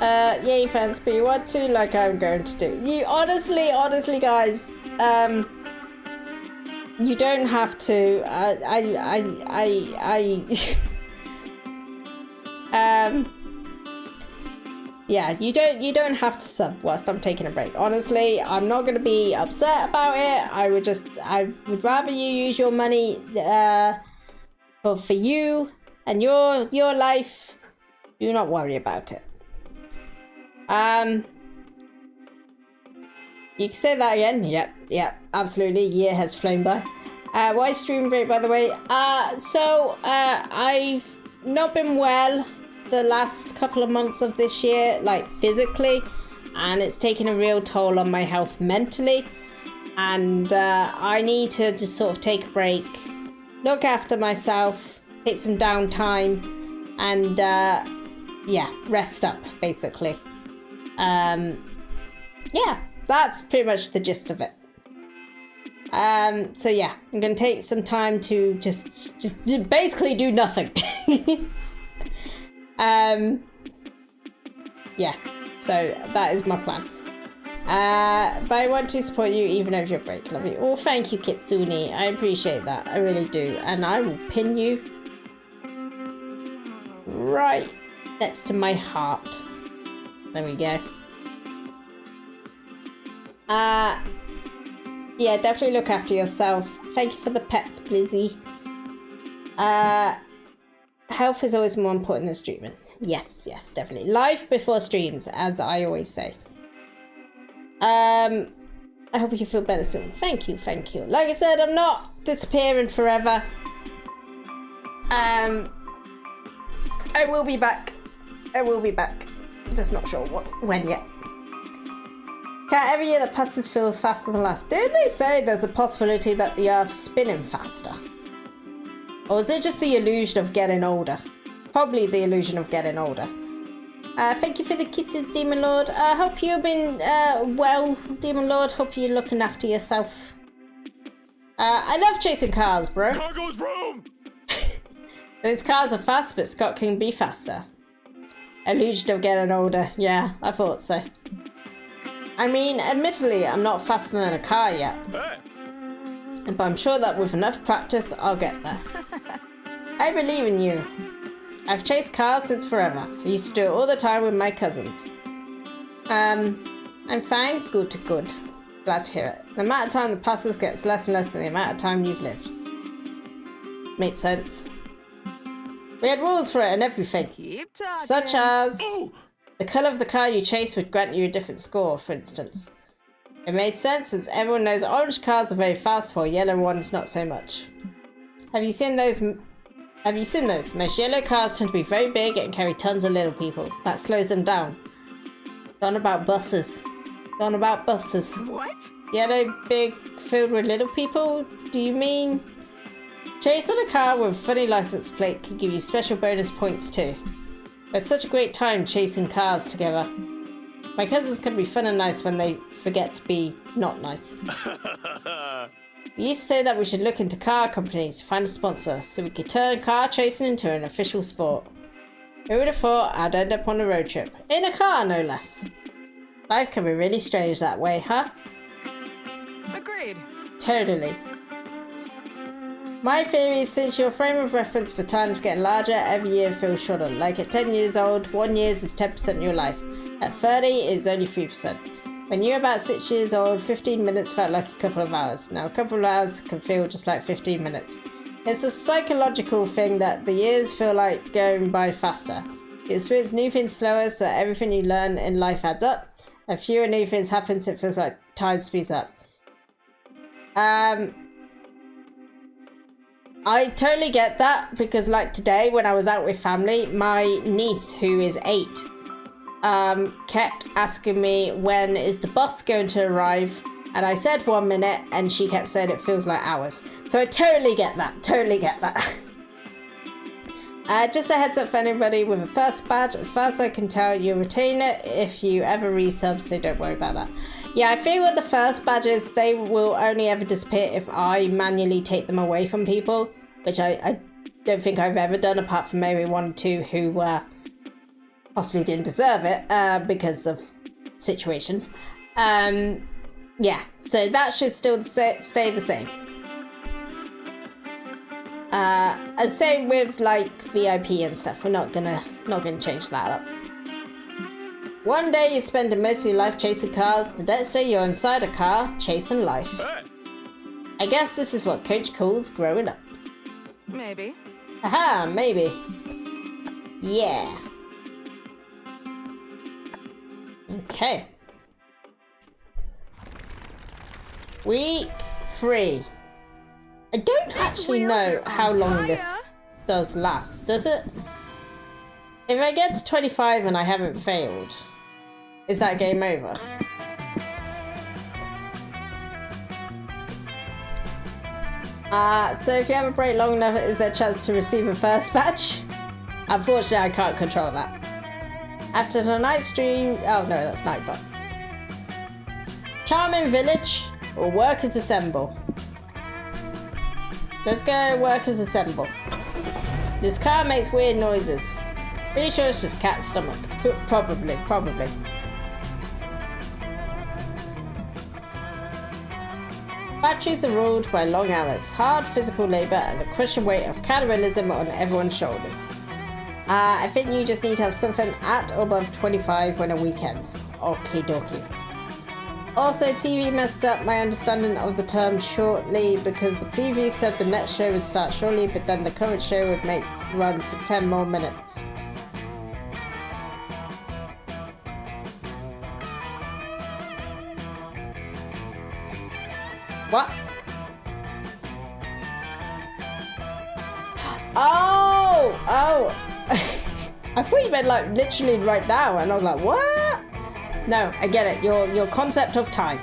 Yay, fans, but you want to, like I'm going to do. You honestly, guys, you don't have to. Yeah, you don't have to sub whilst I'm taking a break. Honestly, I'm not gonna be upset about it. I would rather you use your money for you and your life. Do not worry about it. You can say that again. Yep, absolutely. Year has flown by. Why stream break, by the way? I've not been well the last couple of months of this year, like physically, and it's taken a real toll on my health mentally, and I need to just sort of take a break, look after myself, take some downtime, and rest up, basically. Yeah, that's pretty much the gist of it. So yeah, I'm gonna take some time to just basically do nothing. Yeah, so that is my plan. But I want to support you even over your break. Love you. Oh, thank you, Kitsune. I appreciate that. I really do. And I will pin you right next to my heart. There we go. Yeah, definitely look after yourself. Thank you for the pets, Blizzy. Health is always more important than streaming. Yes, definitely. Life before streams, as I always say. I hope you feel better soon. Thank you. Like I said, I'm not disappearing forever. I will be back. Just not sure when yet. Cat, every year that passes feels faster than last. Did they say there's a possibility that the Earth's spinning faster? Or is it just the illusion of getting older? Probably the illusion of getting older. Thank you for the kisses, Demon Lord. I hope you've been well, Demon Lord. Hope you're looking after yourself. I love chasing cars, bro. Cargo's room! Those cars are fast, but Scott can be faster. Illusion of getting older. Yeah, I thought so. I mean, admittedly, I'm not faster than a car yet. But I'm sure that with enough practice, I'll get there. I believe in you. I've chased cars since forever. I used to do it all the time with my cousins. I'm fine. Good. Glad to hear it. The amount of time that passes gets less and less than the amount of time you've lived. Makes sense. We had rules for it and everything. Keep talking. Such as the colour of the car you chase would grant you a different score, for instance. It made sense since everyone knows orange cars are very fast while yellow ones not so much. Have you seen those? Most yellow cars tend to be very big and carry tons of little people. That slows them down. Gone about buses. What? Yellow, big, filled with little people? Do you mean? Chasing a car with a funny license plate can give you special bonus points too. It's such a great time chasing cars together. My cousins can be fun and nice when they forget to be not nice. We used to say that we should look into car companies to find a sponsor so we could turn car chasing into an official sport. Who would have thought I'd end up on a road trip? In a car, no less. Life can be really strange that way, huh? Agreed. Totally. My theory is since your frame of reference for time is getting larger, every year feels shorter. Like at 10 years old, 1 year is 10% of your life. At 30, it's only 3%. When you were about 6 years old, 15 minutes felt like a couple of hours. Now a couple of hours can feel just like 15 minutes. It's a psychological thing that the years feel like going by faster. You experience new things slower, so everything you learn in life adds up. And fewer new things happen, so it feels like time speeds up. I totally get that because like today when I was out with family, my niece who is 8 kept asking me when is the bus going to arrive, and I said 1 minute and she kept saying it feels like hours. So I totally get that. Just a heads up for anybody with a first badge, as far as I can tell, you'll retain it if you ever resub, so don't worry about that. Yeah, I feel with the first badges, they will only ever disappear if I manually take them away from people, which I don't think I've ever done, apart from maybe 1 or 2 who possibly didn't deserve it because of situations. Yeah, so that should still stay the same. And same with like VIP and stuff. We're not gonna change that up. One day you're spending most of your life chasing cars. The next day you're inside a car chasing life. I guess this is what Coach calls growing up. Maybe. Aha, maybe. Yeah. Okay. Week 3. I don't actually know how long this does last, does it? If I get to 25 and I haven't failed, is that game over? So if you have a break long enough, is there a chance to receive a first badge? Unfortunately, I can't control that. After tonight's stream... Oh, no, that's Nightbot. Charming Village or Workers Assemble? Let's go Workers Assemble. This car makes weird noises. Pretty sure it's just Cat's stomach. Probably. Factories are ruled by long hours, hard physical labour, and the crushing weight of cannibalism on everyone's shoulders. I think you just need to have something at or above 25 when a week ends. Okie dokie. Also, TV messed up my understanding of the term shortly because the preview said the next show would start shortly, but then the current show would run for 10 more minutes. What? Oh! I thought you meant like literally right now, and I was like, what? No, I get it. Your concept of time.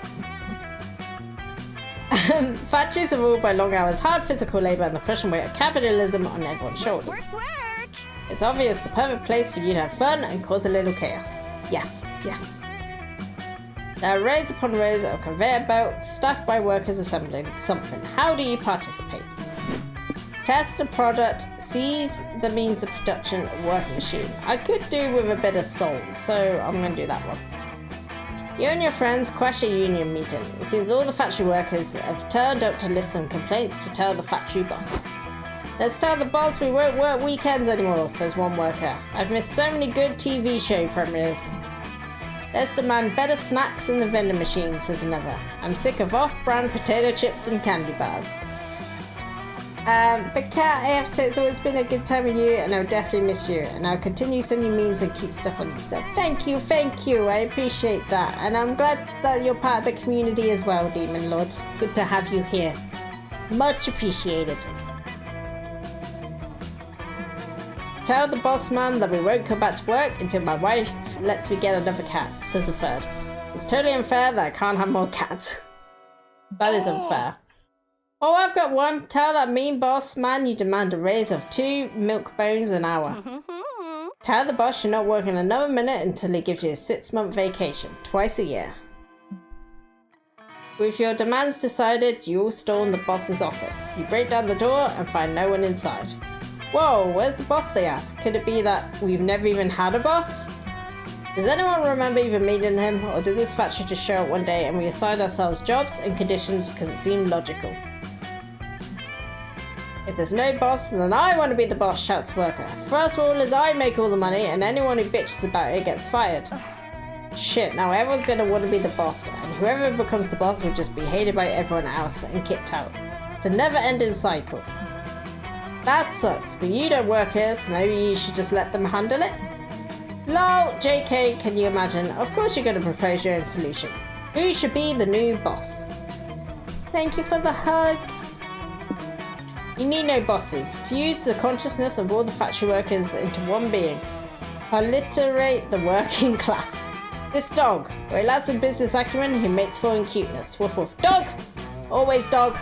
Factories are ruled by long hours, hard physical labour, and the crushing weight of capitalism on everyone's shoulders. Work! It's obvious the perfect place for you to have fun and cause a little chaos. Yes. There are rows upon rows of conveyor belts staffed by workers assembling something. How do you participate? Test the product, seize the means of production, working machine. I could do with a bit of soul, so I'm going to do that one. You and your friends crash a union meeting. It seems all the factory workers have turned up to listen complaints to tell the factory boss. Let's tell the boss we won't work weekends anymore, says one worker. I've missed so many good TV show premieres. Let's demand better snacks in the vending machine, says another. I'm sick of off-brand potato chips and candy bars. But Kat, I have to say it's always been a good time with you and I'll definitely miss you. And I'll continue sending memes and cute stuff on Insta. Thank you. I appreciate that. And I'm glad that you're part of the community as well, Demon Lord. It's good to have you here. Much appreciated. Tell the boss man that we won't come back to work until my wife lets me get another cat, says a third. It's totally unfair that I can't have more cats. That is unfair. Oh, I've got one. Tell that mean boss man you demand a raise of 2 milk bones an hour. Tell the boss you're not working another minute until he gives you a 6-month vacation, twice a year. With your demands decided, you all storm the boss's office. You break down the door and find no one inside. Whoa, where's the boss, they ask? Could it be that we've never even had a boss? Does anyone remember even meeting him, or did this factory just show up one day and we assigned ourselves jobs and conditions because it seemed logical? If there's no boss, then I want to be the boss, shouts worker. First rule is I make all the money and anyone who bitches about it gets fired. Shit, now everyone's going to want to be the boss, and whoever becomes the boss will just be hated by everyone else and kicked out. It's a never-ending cycle. That sucks, but you don't work here, so maybe you should just let them handle it? Lol, JK, can you imagine? Of course you're going to propose your own solution. Who should be the new boss? Thank you for the hug. You need no bosses. Fuse the consciousness of all the factory workers into one being. Obliterate the working class. This dog, well, lads of business acumen who mates for in cuteness. Woof woof. Dog! Always dog.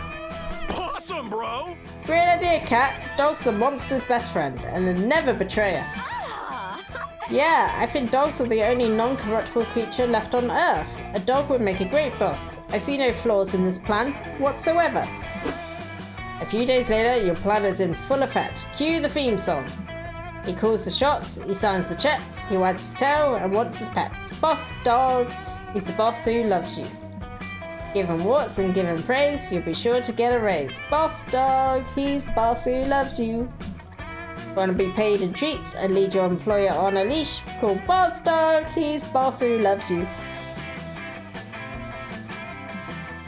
Awesome, bro! Great idea, Cat. Dogs are monster's best friend and they never betray us. Yeah, I think dogs are the only non-corruptible creature left on Earth. A dog would make a great boss. I see no flaws in this plan whatsoever. A few days later, your plan is in full effect. Cue the theme song. He calls the shots, he signs the checks, he wags his tail and wants his pets. Boss dog, he's the boss who loves you. Give him warts and give him praise, you'll be sure to get a raise. Boss dog, he's the boss who loves you. Want to be paid in treats and lead your employer on a leash? Call Boss Dog, he's the boss who loves you.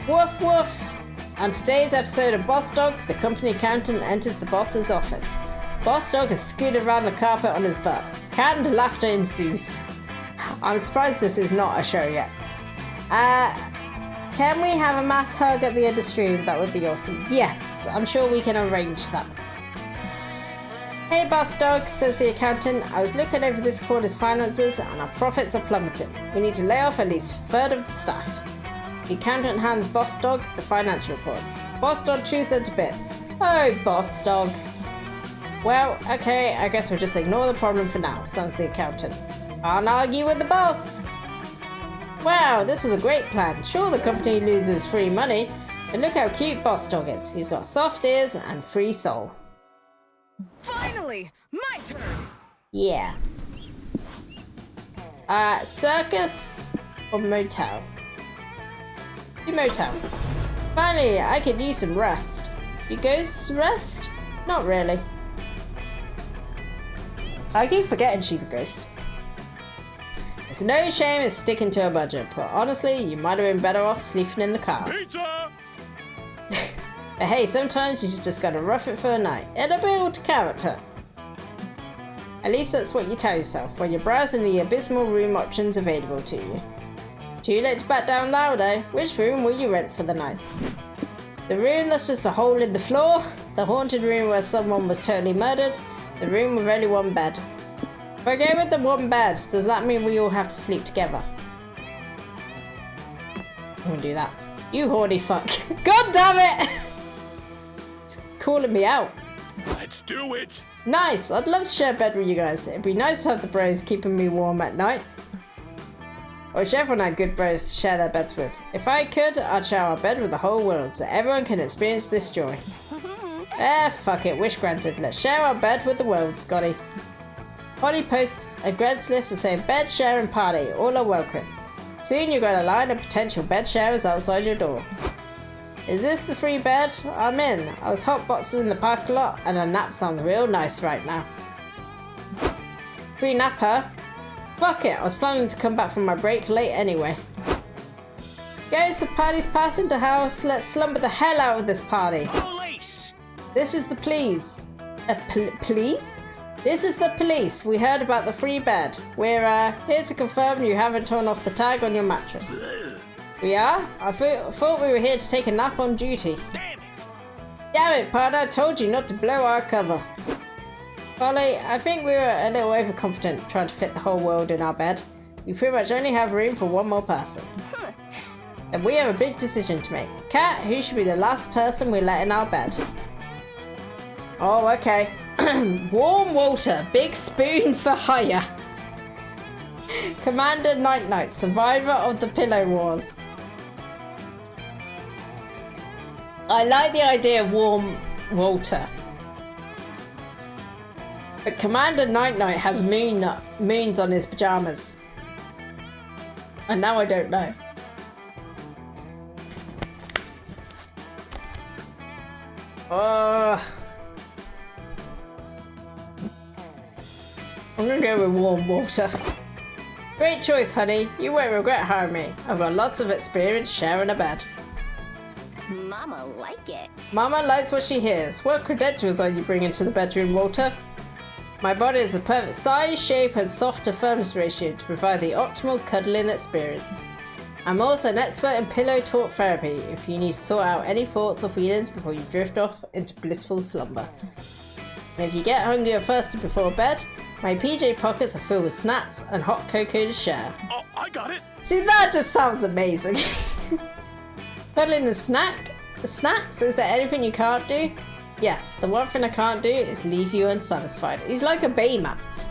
Woof woof! On today's episode of Boss Dog, the company accountant enters the boss's office. Boss Dog is scooted around the carpet on his butt. Canned laughter ensues. I'm surprised this is not a show yet. Can we have a mass hug at the end of the stream? That would be awesome. Yes, I'm sure we can arrange that. Hey Boss Dog, says the accountant, I was looking over this quarter's finances and our profits are plummeting. We need to lay off at least a third of the staff. The accountant hands Boss Dog the financial reports. Boss Dog chews them to bits. Oh, Boss Dog. Well, okay, I guess we'll just ignore the problem for now, sounds the accountant. Can't argue with the boss. Wow, this was a great plan. Sure, the company loses free money, but look how cute Boss Dog is. He's got soft ears and free soul. Finally, my turn. Yeah. Circus or motel? Do motel. Finally, I could use some rest. Do ghosts rest? Not really. I keep forgetting she's a ghost. It's no shame in sticking to a budget, but honestly, you might have been better off sleeping in the car. Pizza! But hey, sometimes you just gotta rough it for a night. It'll build character. At least that's what you tell yourself when you're browsing the abysmal room options available to you. Too late to back down now though. Which room will you rent for the night? The room that's just a hole in the floor? The haunted room where someone was totally murdered? The room with only one bed? If I go with the one bed, does that mean we all have to sleep together? I'm gonna do that. You horny fuck. God damn it! Calling me out. Let's do it! Nice! I'd love to share a bed with you guys. It'd be nice to have the bros keeping me warm at night. I wish everyone had good bros to share their beds with. If I could, I'd share our bed with the whole world so everyone can experience this joy. Fuck it. Wish granted. Let's share our bed with the world, Scotty. Holly posts a guest list saying bed sharing party. All are welcome. Soon you're going to line of potential bed sharers outside your door. Is this the free bed? I'm in. I was hotboxing in the parking lot and a nap sounds real nice right now. Free nap, huh? Fuck it. I was planning to come back from my break late anyway. Guys, the party's passing to house. Let's slumber the hell out of this party. Police! This is the police. Police? This is the police. We heard about the free bed. We're here to confirm you haven't torn off the tag on your mattress. We are? I thought we were here to take a nap on duty. Damn it! Damn it, partner. I told you not to blow our cover. Polly, I think we were a little overconfident trying to fit the whole world in our bed. We pretty much only have room for one more person. And we have a big decision to make. Kat, who should be the last person we let in our bed? Oh, okay. Warm water, big spoon for hire. Commander Night Night, survivor of the Pillow Wars. I like the idea of warm water. But Commander Night Night has moons on his pajamas. And now I don't know. I'm gonna go with warm water. Great choice, honey. You won't regret hiring me. I've got lots of experience sharing a bed. Mama like it. Mama likes what she hears. What credentials are you bringing to the bedroom, Walter? My body is the perfect size, shape, and soft to firmness ratio to provide the optimal cuddling experience. I'm also an expert in pillow talk therapy if you need to sort out any thoughts or feelings before you drift off into blissful slumber. And if you get hungry or thirsty before bed, my PJ pockets are filled with snacks and hot cocoa to share. Oh, I got it! See, that just sounds amazing. Cuddling and snacks? Is there anything you can't do? Yes, the one thing I can't do is leave you unsatisfied. He's like a Baymax.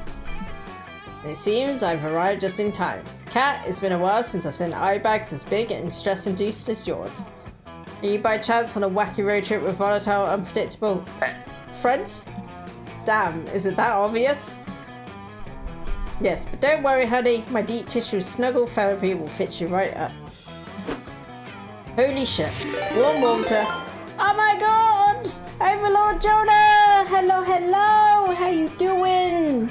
And it seems I've arrived just in time. Kat, it's been a while since I've seen eye bags as big and stress-induced as yours. Are you by chance on a wacky road trip with volatile, unpredictable friends? Damn, is it that obvious? Yes, but don't worry, honey. My deep tissue snuggle therapy will fit you right up. Holy shit. Warm water. Oh my god! Overlord Jonah! Hello, hello! How you doing?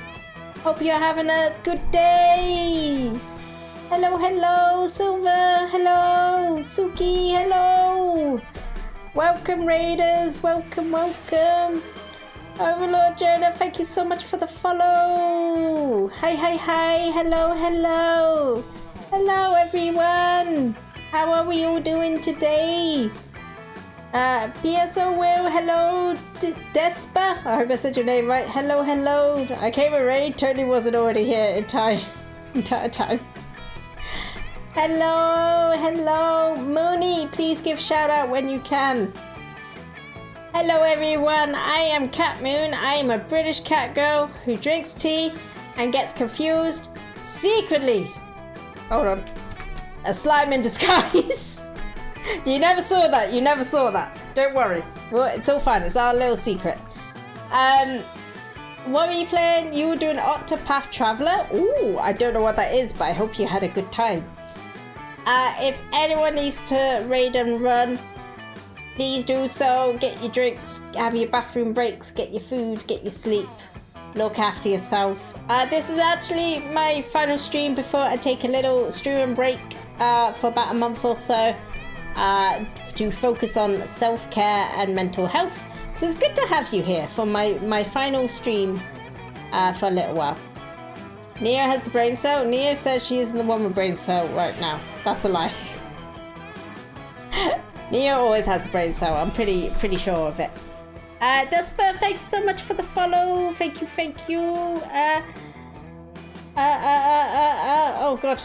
Hope you're having a good day. Hello, hello, Silver. Hello, Suki. Hello. Welcome, Raiders. Welcome, welcome. Overlord Jonah, thank you so much for the follow. Hi, hi, hi. Hello, hello. Hello, everyone. How are we all doing today? PSO Will, hello, Despa. I hope I said your name right. Hello, hello. I came a raid, totally wasn't already here in time. Hello, hello. Mooney, please give shout out when you can. Hello everyone, I am Cat Moon. I am a British cat girl who drinks tea and gets confused secretly. Hold on. A slime in disguise. You never saw that. You never saw that. Don't worry. Well, it's all fine. It's our little secret. What were you playing? You were doing Octopath Traveler? Ooh, I don't know what that is, but I hope you had a good time. If anyone needs to raid and run, please do so. Get your drinks, have your bathroom breaks, get your food, get your sleep. Look after yourself. This is actually my final stream before I take a little stream break for about a month or so to focus on self-care and mental health. So it's good to have you here for my final stream for a little while. Neo has the brain cell. Neo says she isn't the one with brain cell right now. That's a lie. Neo always has the brain cell. I'm pretty sure of it. Despa, thank you so much for the follow. Thank you. Oh god.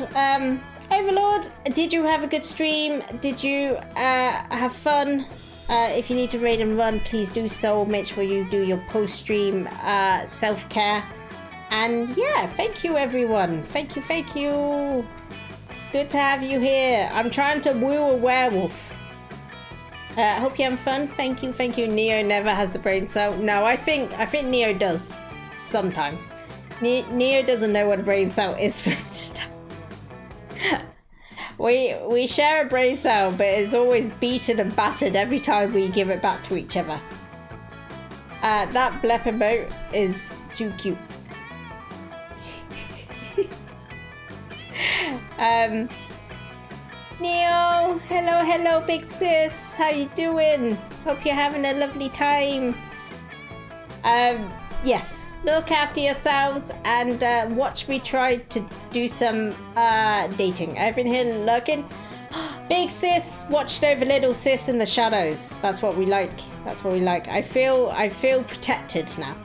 Overlord, did you have a good stream? Did you have fun? If you need to raid and run, please do so. Make sure you do your post-stream self-care. And yeah, thank you everyone. Thank you. Good to have you here. I'm trying to woo a werewolf. Hope you're having fun. Thank you, thank you. Neo never has the brain cell. No, I think Neo does sometimes. Neo doesn't know what a brain cell is supposed to do. We share a brain cell, but it's always beaten and battered every time we give it back to each other. That blep emote is too cute. Neo, hello, big sis. How you doing? Hope you're having a lovely time. Yes, look after yourselves and watch me try to do some dating. I've been here lurking. Big sis watched over little sis in the shadows. That's what we like. That's what we like. I feel protected now.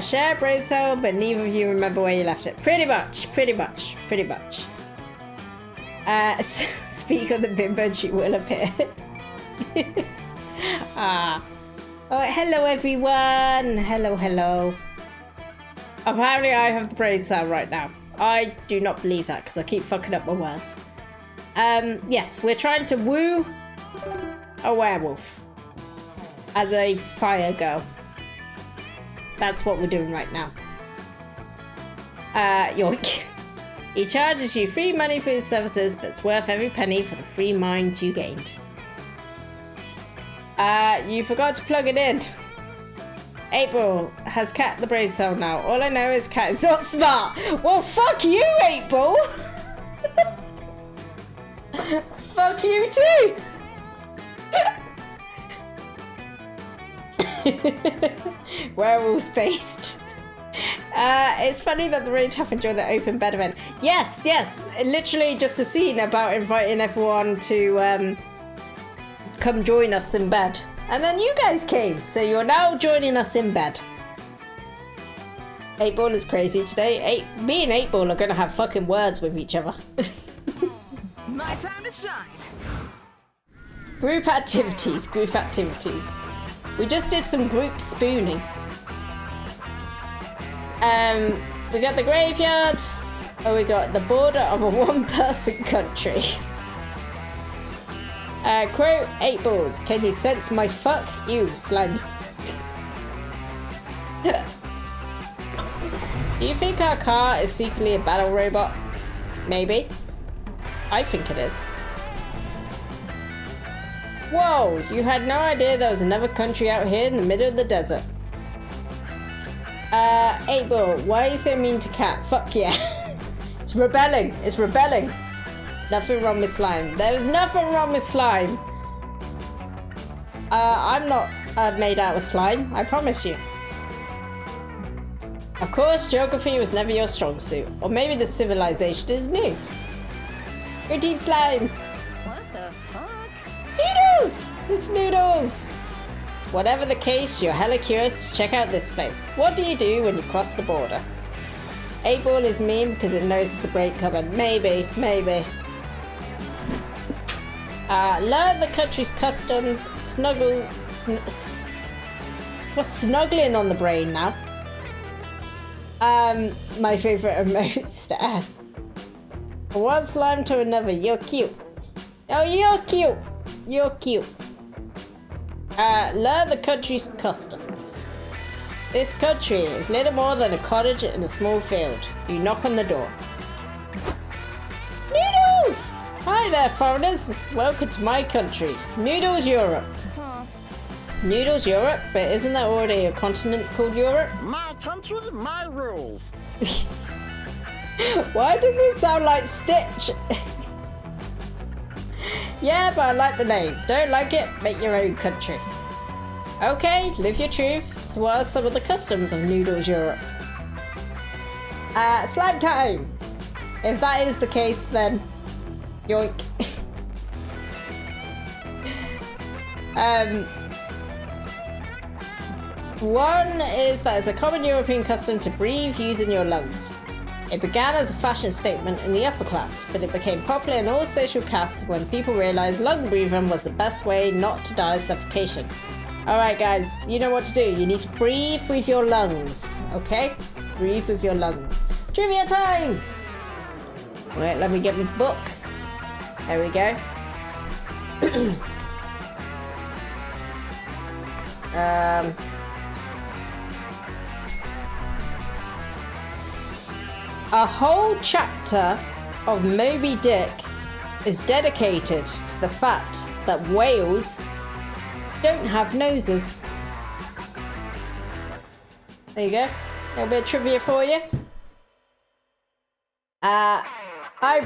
Share a brain cell, but neither of you remember where you left it. Pretty much. Speak on the bimbo and she will appear. Oh, hello everyone. Hello. Apparently I have the brain cell right now. I do not believe that because I keep fucking up my words. Yes, we're trying to woo a werewolf as a fire girl. That's what we're doing right now. Yoink. He charges you free money for his services, but it's worth every penny for the free mind you gained. You forgot to plug it in. April has Cat the brain cell now. All I know is Cat is not smart. Well, fuck you, April. Fuck you too. Werewolves based. It's funny that the raid happened during the open bed event. Yes. Literally just a scene about inviting everyone to come join us in bed. And then you guys came, so you're now joining us in bed. 8-Ball is crazy today. Me and 8-Ball are gonna have fucking words with each other. My time to shine. Group activities. We just did some group spooning. We got the graveyard, and we got the border of a one-person country. Quote 8-Balls, can you sense my fuck you, slimy? Do you think our car is secretly a battle robot? Maybe. I think it is. Whoa, you had no idea there was another country out here in the middle of the desert. 8-Ball, why are you so mean to Cat? Fuck yeah. It's rebelling. Nothing wrong with slime. There is nothing wrong with slime. I'm not made out of slime, I promise you. Of course, geography was never your strong suit. Or maybe the civilization is new. You're Team Slime. What the fuck? Noodles! It's Noodles! Whatever the case, you're hella curious to check out this place. What do you do when you cross the border? 8-Ball is mean because it knows that the break coming. Maybe. Learn the country's customs, what's snuggling on the brain now? My favourite emotes to add. From one slime to another, you're cute. Oh, you're cute. Learn the country's customs. This country is little more than a cottage in a small field. You knock on the door. Noodles! Hi there, foreigners. Welcome to my country, Noodles Europe. Noodles Europe? But isn't there already a continent called Europe? My country, my rules. Why does it sound like Stitch? Yeah, but I like the name. Don't like it? Make your own country. Okay, live your truth. So what are some of the customs of Noodles Europe? Slime time! If that is the case, then yoink. One is that it's a common European custom to breathe using your lungs. It began as a fashion statement in the upper class, but it became popular in all social castes when people realized lung breathing was the best way not to die of suffocation. Alright guys, you know what to do. You need to breathe with your lungs, okay? Breathe with your lungs. Trivia time! Alright, let me get my book. There we go. A whole chapter of Moby Dick is dedicated to the fact that whales don't have noses. There you go. A little bit of trivia for you. I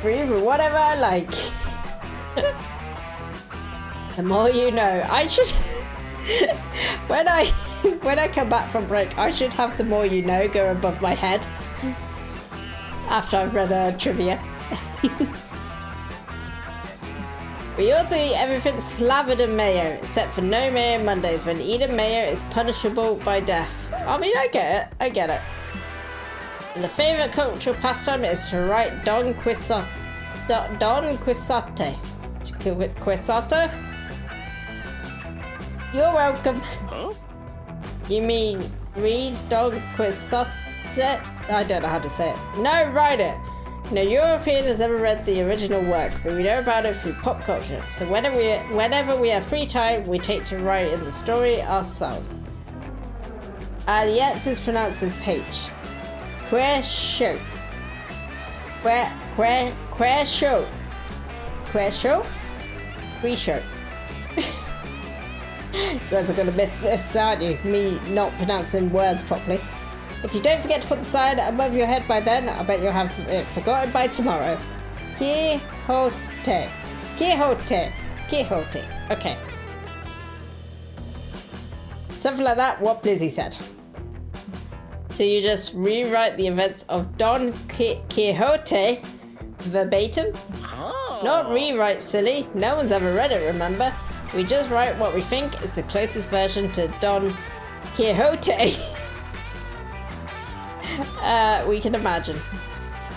breathe with whatever I like. The more you know. I should... when I come back from break, I should have the more you know go above my head. After I've read trivia. We also eat everything slathered in mayo, except for no mayo Mondays, when eating mayo is punishable by death. I mean, I get it. And the favourite cultural pastime is to write Don Quixote. Quixote? You're welcome. Huh? You mean read Don Quixote? I don't know how to say it. No, write it. No European has ever read the original work, but we know about it through pop culture. So whenever we have free time, we take to write in the story ourselves. The X is pronounced as H. Quershow. Quershow. Quershow? Quershow. You guys are going to miss this, aren't you? Me not pronouncing words properly. If you don't forget to put the sign above your head by then, I bet you'll have it forgotten by tomorrow. Quixote. Quixote. Quixote. Okay. Something like that, what Blizzy said. So you just rewrite the events of Don Quixote verbatim? Oh. Not rewrite, silly. No one's ever read it, remember? We just write what we think is the closest version to Don Quixote. We can imagine.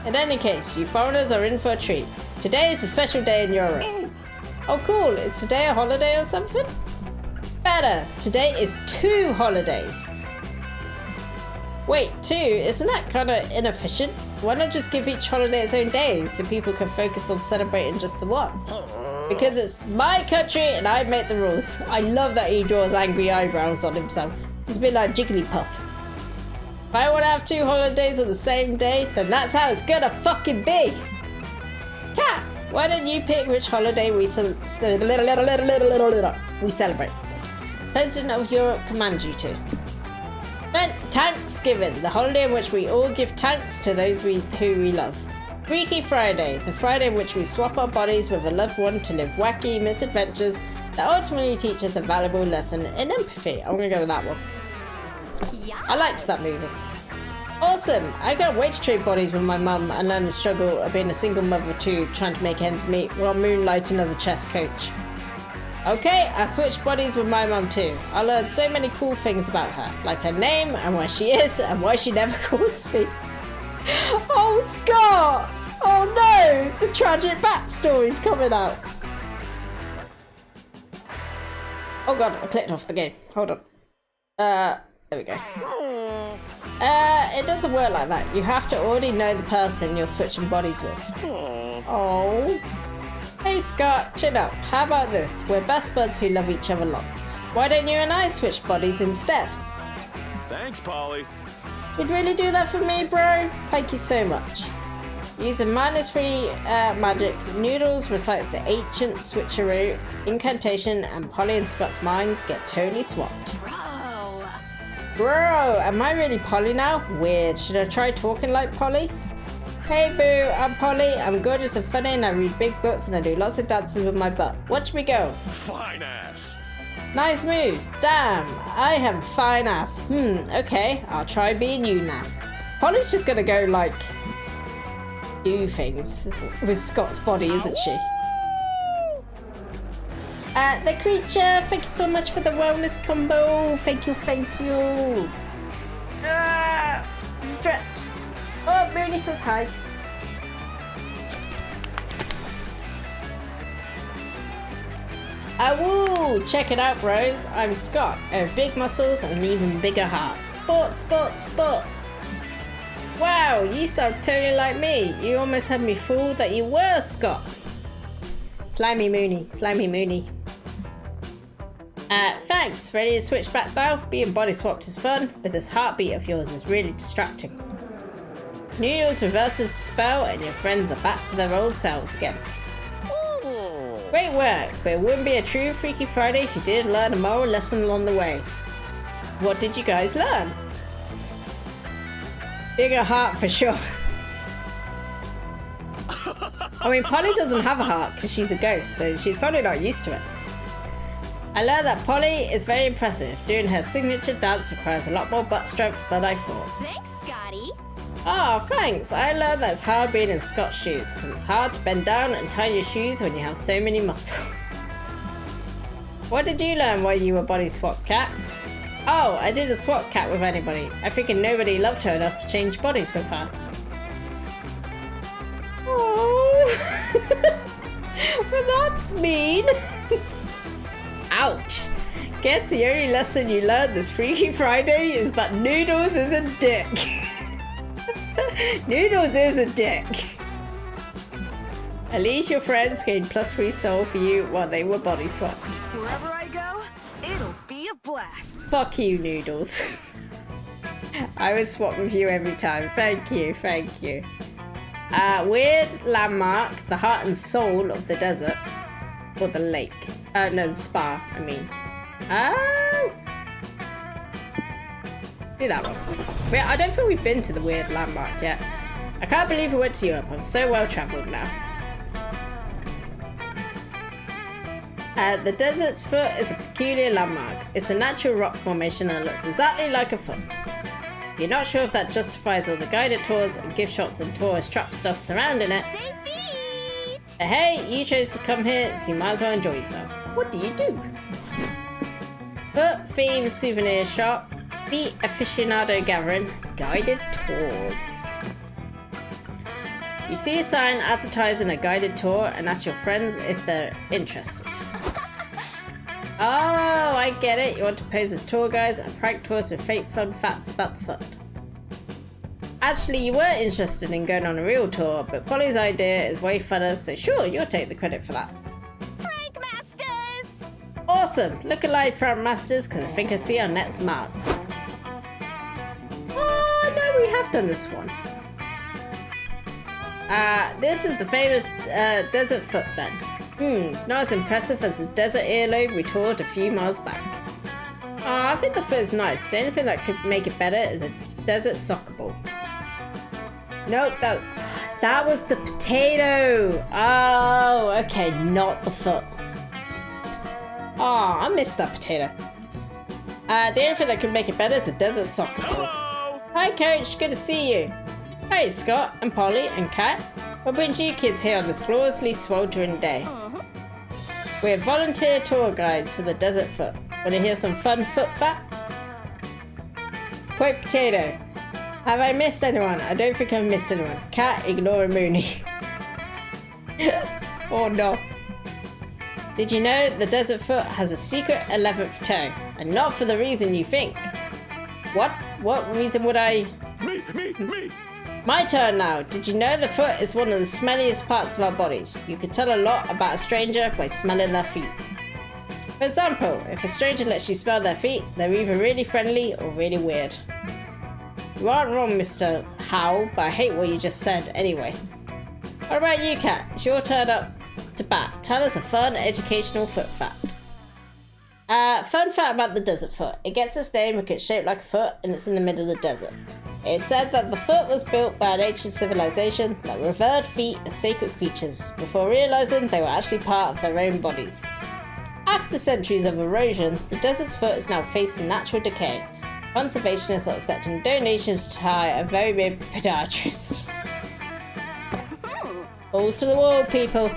In any case, you foreigners are in for a treat. Today is a special day in Europe. Oh cool, is today a holiday or something? Better, today is 2 holidays. Wait, 2? Isn't that kind of inefficient? Why not just give each holiday its own days so people can focus on celebrating just the one? Because it's my country and I make the rules. I love that he draws angry eyebrows on himself. He's a bit like Jigglypuff. If I want to have 2 holidays on the same day, then that's how it's gonna fucking be. Cat, why don't you pick which holiday we celebrate? President of Europe commands you to. Thanksgiving, the holiday in which we all give thanks to those who we love. Freaky Friday, the Friday in which we swap our bodies with a loved one to live wacky misadventures that ultimately teach us a valuable lesson in empathy. I'm gonna go with that one. I liked that movie. Awesome! I can't wait to trade bodies with my mum and learn the struggle of being a single mother of 2 trying to make ends meet while moonlighting as a chess coach. Okay, I switched bodies with my mum too. I learned so many cool things about her, like her name and where she is and why she never calls me. Oh, Scott! Oh no! The tragic backstory's coming out. Oh god, I clicked off the game. Hold on. There we go. It doesn't work like that. You have to already know the person you're switching bodies with. Oh. Hey Scott, chill up. How about this? We're best buds who love each other lots. Why don't you and I switch bodies instead? Thanks, Polly. You'd really do that for me, bro? Thank you so much. Using -3 magic, Noodles recites the ancient switcheroo incantation and Polly and Scott's minds get totally swapped. Bro, am I really Polly now? Weird. Should I try talking like Polly? Hey boo, I'm Polly. I'm gorgeous and funny and I read big books and I do lots of dances with my butt. Watch me go. Fine ass. Nice moves. Damn, I have a fine ass. Okay, I'll try being you now. Polly's just gonna go like do things with Scott's body, isn't she? The creature, thank you so much for the wellness combo. Thank you. Stretch. Oh, Mooney says hi. Woo! Check it out, bros. I'm Scott. I have big muscles and an even bigger heart. Sports. Wow, you sound totally like me. You almost had me fooled that you were Scott. Slimy Mooney, Slimy Mooney. Thanks. Ready to switch back now? Being body swapped is fun, but this heartbeat of yours is really distracting. Noodles reverses the spell and your friends are back to their old selves again. Ooh. Great work, but it wouldn't be a true Freaky Friday if you didn't learn a moral lesson along the way. What did you guys learn? Bigger heart for sure. I mean, Polly doesn't have a heart because she's a ghost, so she's probably not used to it. I learned that Polly is very impressive. Doing her signature dance requires a lot more butt strength than I thought. Thanks, Scotty. Oh, thanks. I learned that it's hard being in Scott's shoes because it's hard to bend down and tie your shoes when you have so many muscles. What did you learn while you were body swap, Cat? Oh, I did a swap Cat with anybody. I figured nobody loved her enough to change bodies with her. Oh, well, that's mean. Ouch. Guess the only lesson you learned this Freaky Friday is that Noodles is a dick. Noodles is a dick. At least your friends gained +3 soul for you while they were body swapped. Wherever I go, it'll be a blast. Fuck you, Noodles. I would swap with you every time. Thank you, thank you. Weird landmark, the heart and soul of the desert. Or the lake. No, the spa, I mean. Oh! Do that one. Wait, I don't think we've been to the weird landmark yet. I can't believe we went to Europe. I'm so well travelled now. The desert's foot is a peculiar landmark. It's a natural rock formation and looks exactly like a foot. You're not sure if that justifies all the guided tours and gift shops and tourist trap stuff surrounding it. Say feet. But hey, you chose to come here, so you might as well enjoy yourself. What do you do? Foot themed souvenir shop, feet aficionado gathering, guided tours. You see a sign advertising a guided tour and ask your friends if they're interested. Oh, I get it. You want to pose as tour guides and prank tours with fake fun facts about the foot. Actually, you were interested in going on a real tour, but Polly's idea is way funner, so sure, you'll take the credit for that. Prank Masters. Awesome! Look alive, Prom Masters, because I think I see our next marks. Oh, no, we have done this one. This is the famous desert foot then. It's not as impressive as the desert earlobe we toured a few miles back. I think the foot is nice. The only thing that could make it better is a desert soccer ball. Nope, that was the potato. Oh, okay, not the foot. Oh, I missed that potato. The only thing that could make it better is a desert soccer ball. Hello! Hi, Coach. Good to see you. Hey, Scott and Polly and Kat. What brings you kids here on this gloriously sweltering day? We're volunteer tour guides for the desert foot. Want to hear some fun foot facts? Quick potato. Have I missed anyone? I don't think I've missed anyone. Cat, ignore Mooney. Oh no. Did you know the desert foot has a secret 11th toe? And not for the reason you think. What? What reason would I... Me! My turn now. Did you know the foot is one of the smelliest parts of our bodies? You can tell a lot about a stranger by smelling their feet. For example, if a stranger lets you smell their feet, they're either really friendly or really weird. You aren't wrong, Mr. Howe, but I hate what you just said anyway. What about you, Kat? It's your turn up to bat. Tell us a fun, educational foot fact. Fun fact about the desert foot. It gets its name because it's shaped like a foot and it's in the middle of the desert. It's said that the foot was built by an ancient civilization that revered feet as sacred creatures before realizing they were actually part of their own bodies. After centuries of erosion, the desert's foot is now facing natural decay. Conservationists are accepting donations to hire a very big podiatrist. Balls to the wall, people!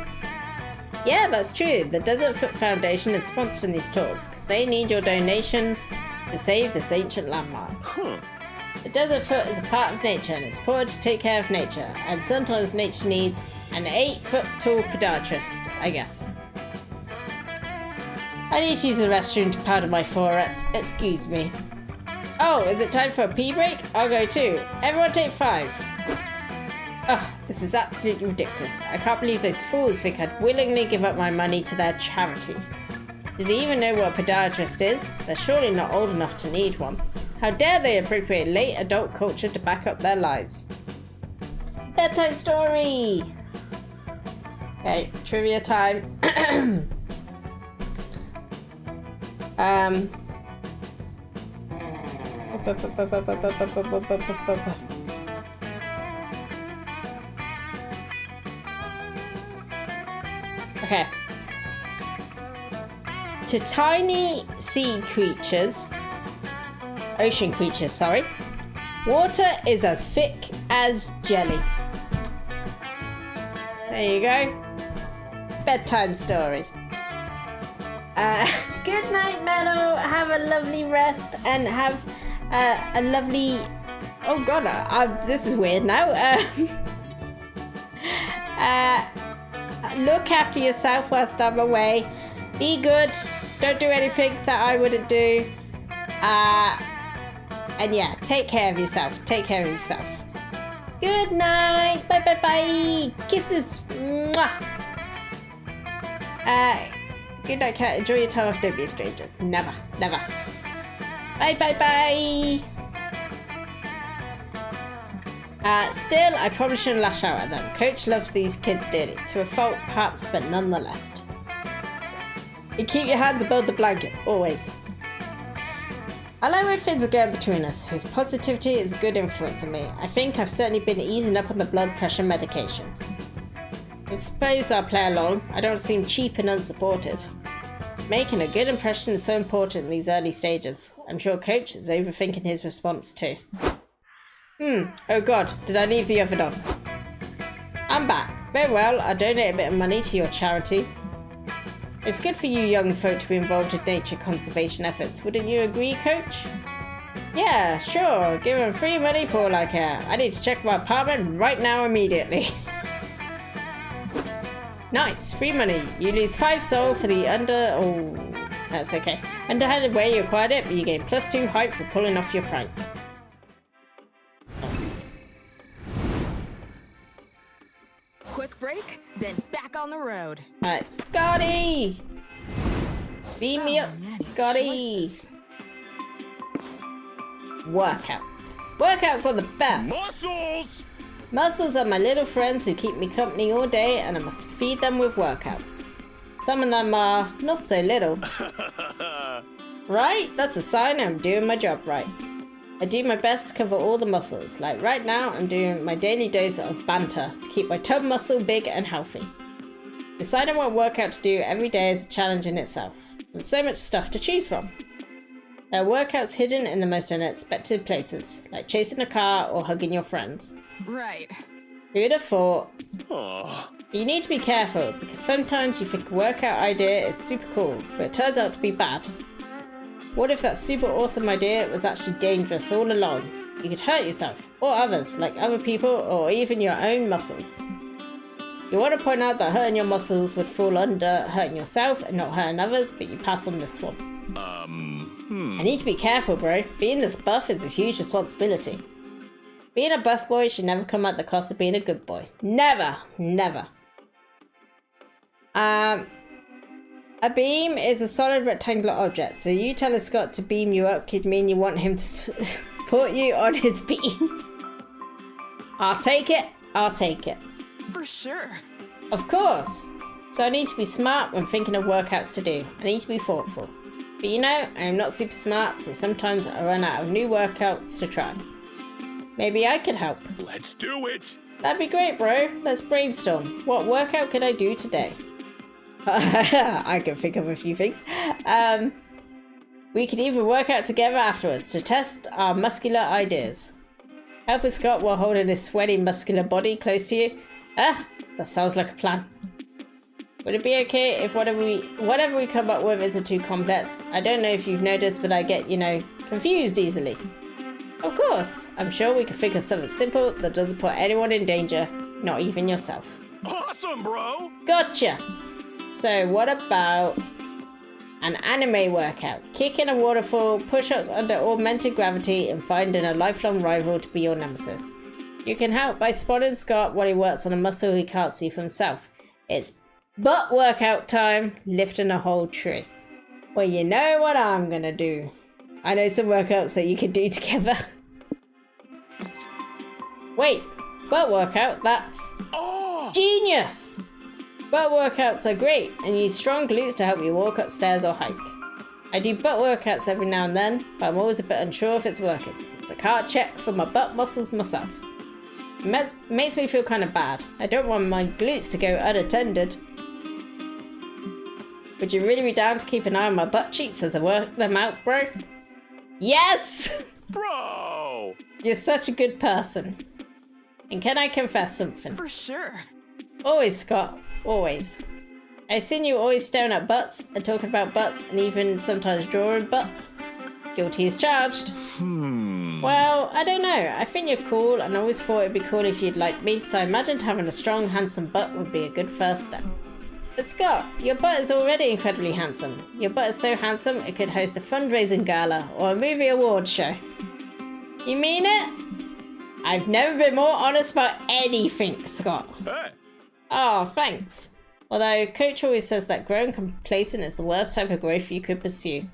Yeah, that's true. The Desert Foot Foundation is sponsoring these tours because they need your donations to save this ancient landmark. The desert foot is a part of nature and it's important to take care of nature, and sometimes nature needs an 8-foot tall podiatrist, I guess. I need to use the restroom to powder my foreheads. Excuse me. Oh, is it time for a pee break? I'll go too. Everyone take 5. Ugh, this is absolutely ridiculous. I can't believe those fools think I'd willingly give up my money to their charity. Do they even know what a podiatrist is? They're surely not old enough to need one. How dare they appropriate late adult culture to back up their lies? Bedtime story! Okay, trivia time. Okay. To tiny sea creatures, ocean creatures, sorry, water is as thick as jelly. There you go. Bedtime story. Good night, Mellow. Have a lovely rest and have a lovely... Oh god, this is weird now. Look after yourself whilst I'm away. Be good. Don't do anything that I wouldn't do. And yeah, take care of yourself. Take care of yourself. Good night. Bye bye bye. Kisses. Mwah. Good night, cat. Enjoy your time off. Don't be a stranger. Never. Never. Bye bye bye. Still, I probably shouldn't lash out at them. Coach loves these kids dearly. To a fault, perhaps, but nonetheless. And keep your hands above the blanket, always. I like where things are going between us. His positivity is a good influence on me. I think I've certainly been easing up on the blood pressure medication. I suppose I'll play along. I don't seem cheap and unsupportive. Making a good impression is so important in these early stages. I'm sure Coach is overthinking his response too. Oh god, did I leave the oven on? I'm back. Very well, I'll donate a bit of money to your charity. It's good for you young folk to be involved in nature conservation efforts. Wouldn't you agree, Coach? Yeah, sure. Give them free money for all I care. I need to check my apartment right now immediately. Nice, free money. You lose 5 soul for the Oh, that's okay. Underhanded way you acquired it, but you gain +2 height for pulling off your prank. Nice. Quick break, then back on the road. Alright, Scotty! Beam me up, Scotty! Workout. Workouts are the best! Muscles! Muscles are my little friends who keep me company all day, and I must feed them with workouts. Some of them are not so little. Right? That's a sign I'm doing my job right. I do my best to cover all the muscles. Like right now, I'm doing my daily dose of banter to keep my tub muscle big and healthy. Deciding what workout to do every day is a challenge in itself. There's so much stuff to choose from. There are workouts hidden in the most unexpected places, like chasing a car or hugging your friends. Right. Who'd have thought? Oh. You need to be careful, because sometimes you think a workout idea is super cool, but it turns out to be bad. What if that super awesome idea was actually dangerous all along? You could hurt yourself, or others, like other people, or even your own muscles. You want to point out that hurting your muscles would fall under hurting yourself and not hurting others, but you pass on this one. I need to be careful, bro. Being this buff is a huge responsibility. Being a buff boy should never come at the cost of being a good boy. Never! Never. A beam is a solid rectangular object, so you telling Scott to beam you up could mean you want him to support you on his beam. I'll take it. I'll take it. For sure. Of course. So I need to be smart when thinking of workouts to do. I need to be thoughtful. But you know, I am not super smart, so sometimes I run out of new workouts to try. Maybe I could help. Let's do it! That'd be great, bro. Let's brainstorm. What workout could I do today? I can think of a few things. We could even work out together afterwards to test our muscular ideas. Helping Scott while holding his sweaty muscular body close to you. That sounds like a plan. Would it be okay if whatever we come up with isn't too complex? I don't know if you've noticed, but I get, confused easily. Of course, I'm sure we can think of something simple that doesn't put anyone in danger, not even yourself. Awesome, bro! Gotcha! So what about an anime workout? Kick in a waterfall, push-ups under augmented gravity, and finding a lifelong rival to be your nemesis. You can help by spotting Scott while he works on a muscle he can't see for himself. It's butt workout time, lifting a whole tree. Well, you know what I'm gonna do. I know some workouts that you can do together. Wait, butt workout? That's genius! Butt workouts are great and use strong glutes to help you walk upstairs or hike. I do butt workouts every now and then, but I'm always a bit unsure if it's working, since I can't check for my butt muscles myself. It makes me feel kind of bad. I don't want my glutes to go unattended. Would you really be down to keep an eye on my butt cheeks as I work them out, bro? Yes! Bro! You're such a good person. And can I confess something? For sure. Always, Scott. Always. I've seen you always staring at butts and talking about butts and even sometimes drawing butts. Guilty as charged. Well, I don't know. I think you're cool and I always thought it'd be cool if you'd like me, so I imagined having a strong, handsome butt would be a good first step. But Scott, your butt is already incredibly handsome. Your butt is so handsome it could host a fundraising gala or a movie award show. You mean it? I've never been more honest about anything, Scott. Hey! Oh, thanks. Although Coach always says that growing complacent is the worst type of growth you could pursue.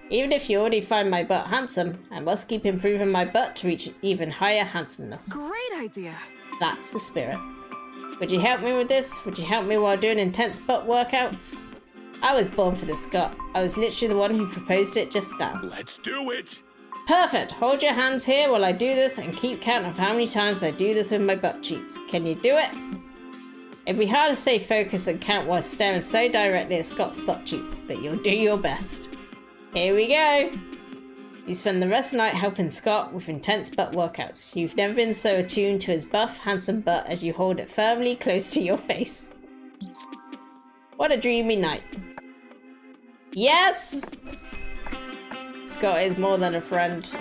Even if you already find my butt handsome, I must keep improving my butt to reach even higher handsomeness. Great idea. That's the spirit. Would you help me with this? Would you help me while doing intense butt workouts? I was born for this, Scott. I was literally the one who proposed it just now. Let's do it! Perfect. Hold your hands here while I do this and keep count of how many times I do this with my butt cheeks. Can you do it? It'd be hard to stay focused and count while staring so directly at Scott's butt cheeks, but you'll do your best. Here we go. You spend the rest of the night helping Scott with intense butt workouts. You've never been so attuned to his buff, handsome butt as you hold it firmly close to your face. What a dreamy night. Yes! Scott is more than a friend.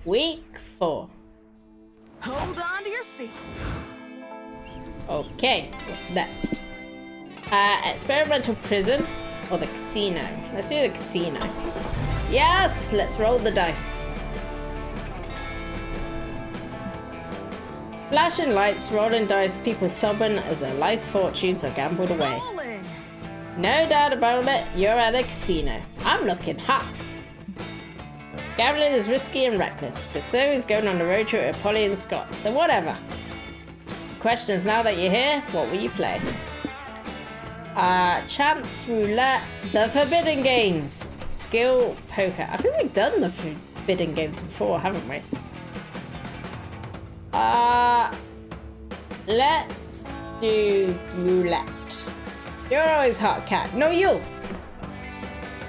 Week 4. Hold on to your seats. Okay, what's next? Experimental prison or the casino? Let's do the casino. Yes, let's roll the dice. Flashing lights, rolling dice, people sobbing as their life's fortunes are gambled away. Rolling. No doubt about it, you're at a casino. I'm looking hot. Gambling is risky and reckless, but so is going on the road trip with Polly and Scott, so whatever. The question is, now that you're here, what will you play? Chance, roulette, the forbidden games, skill, poker. I think we've done the forbidden games before, haven't we? Let's do roulette. You're always hot, Cat. No, you!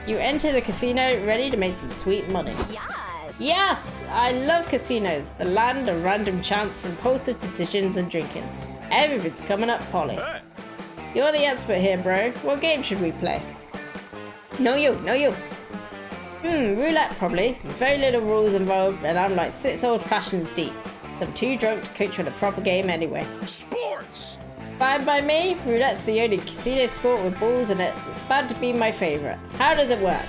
You enter the casino ready to make some sweet money. Yes. Yes! I love casinos. The land of random chance, impulsive decisions, and drinking. Everything's coming up, Polly. Hey! You're the expert here, bro. What game should we play? No, you. No, you. Roulette, probably. There's very little rules involved, and I'm like 6 old fashions deep. So I'm too drunk to coach with a proper game anyway. Sports! Fine by me. Roulette's the only casino sport with balls in it, so it's bound to be my favourite. How does it work?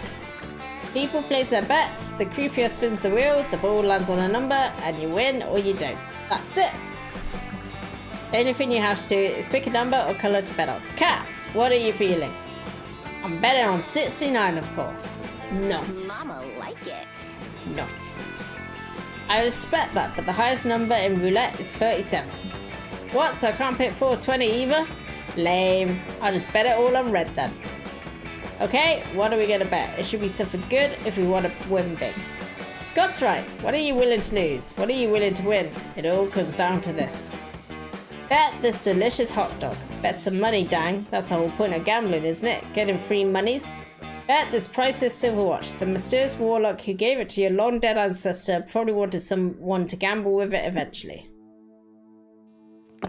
People place their bets, the croupier spins the wheel, the ball lands on a number, and you win or you don't. That's it. The only thing you have to do is pick a number or colour to bet on. Cat, what are you feeling? I'm betting on 69, of course. Nice. Mama like it. Nice. I respect that, but the highest number in roulette is 37. What, so I can't pick 420 either? Lame. I'll just bet it all on red then. Okay, what are we going to bet? It should be something good if we want to win big. Scott's right. What are you willing to lose? What are you willing to win? It all comes down to this. Bet this delicious hot dog. Bet some money, dang. That's the whole point of gambling, isn't it? Getting free monies. Bet this priceless silver watch. The mysterious warlock who gave it to your long dead ancestor probably wanted someone to gamble with it eventually.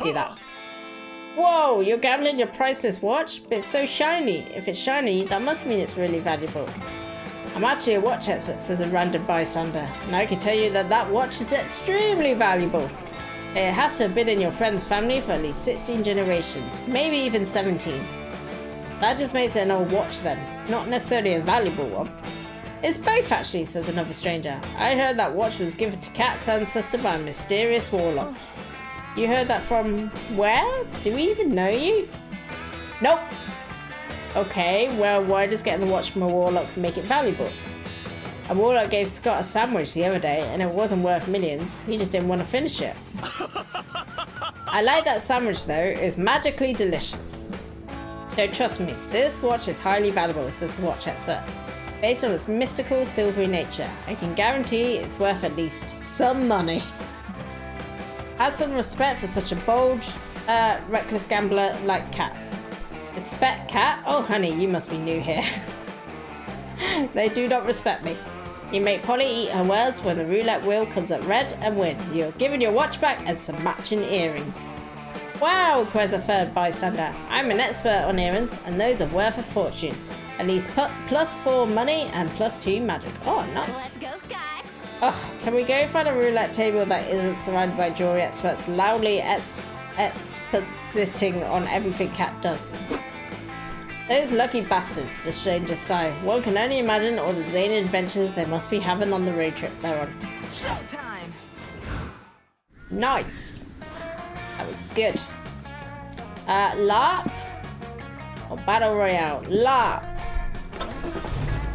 Do that. Whoa, you're gambling your priceless watch? But it's so shiny. If it's shiny, that must mean it's really valuable. I'm actually a watch expert, says a random bystander, and I can tell you that that watch is extremely valuable. It has to have been in your friend's family for at least 16 generations, maybe even 17. That just makes it an old watch then, not necessarily a valuable one. It's both actually, says another stranger. I heard that watch was given to Kat's ancestor by a mysterious warlock. You heard that from where? Do we even know you? Nope. Okay, well, why does getting the watch from a warlock make it valuable? A warlock gave Scott a sandwich the other day and it wasn't worth millions. He just didn't want to finish it. I like that sandwich though, it's magically delicious. Don't trust me, this watch is highly valuable, says the watch expert. Based on its mystical, silvery nature, I can guarantee it's worth at least some money. Have some respect for such a bold, reckless gambler like Kat. Respect Kat? Oh honey, you must be new here. They do not respect me. You make Polly eat her words when the roulette wheel comes up red and win. You're given your watch back and some matching earrings. Wow, cries a third bystander. I'm an expert on earrings and those are worth a fortune. At least +4 money and +2 magic. Oh, nice. Let's go, Scott. Oh, can we go find a roulette table that isn't surrounded by jewelry experts loudly expositing on everything Kat does? Those lucky bastards, the strangers sigh. One can only imagine all the zany adventures they must be having on the road trip they're on. Showtime! Nice. That was good. LARP or Battle Royale? LARP.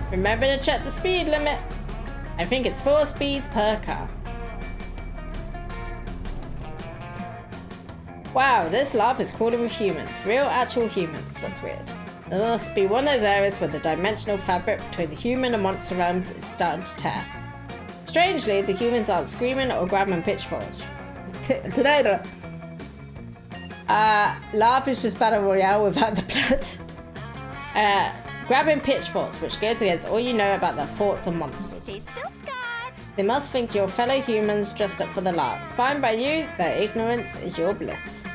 Remember to check the speed limit. I think it's 4 speeds per car. Wow, this LARP is crawling with humans. Real actual humans. That's weird. There must be one of those areas where the dimensional fabric between the human and monster realms is starting to tear. Strangely, the humans aren't screaming or grabbing pitchforks. LARP is just Battle Royale without the blood. Grabbing pitchforks, which goes against all you know about their forts and monsters. Stay still, Scott. They must think you're fellow humans dressed up for the LARP. Fine by you, their ignorance is your bliss.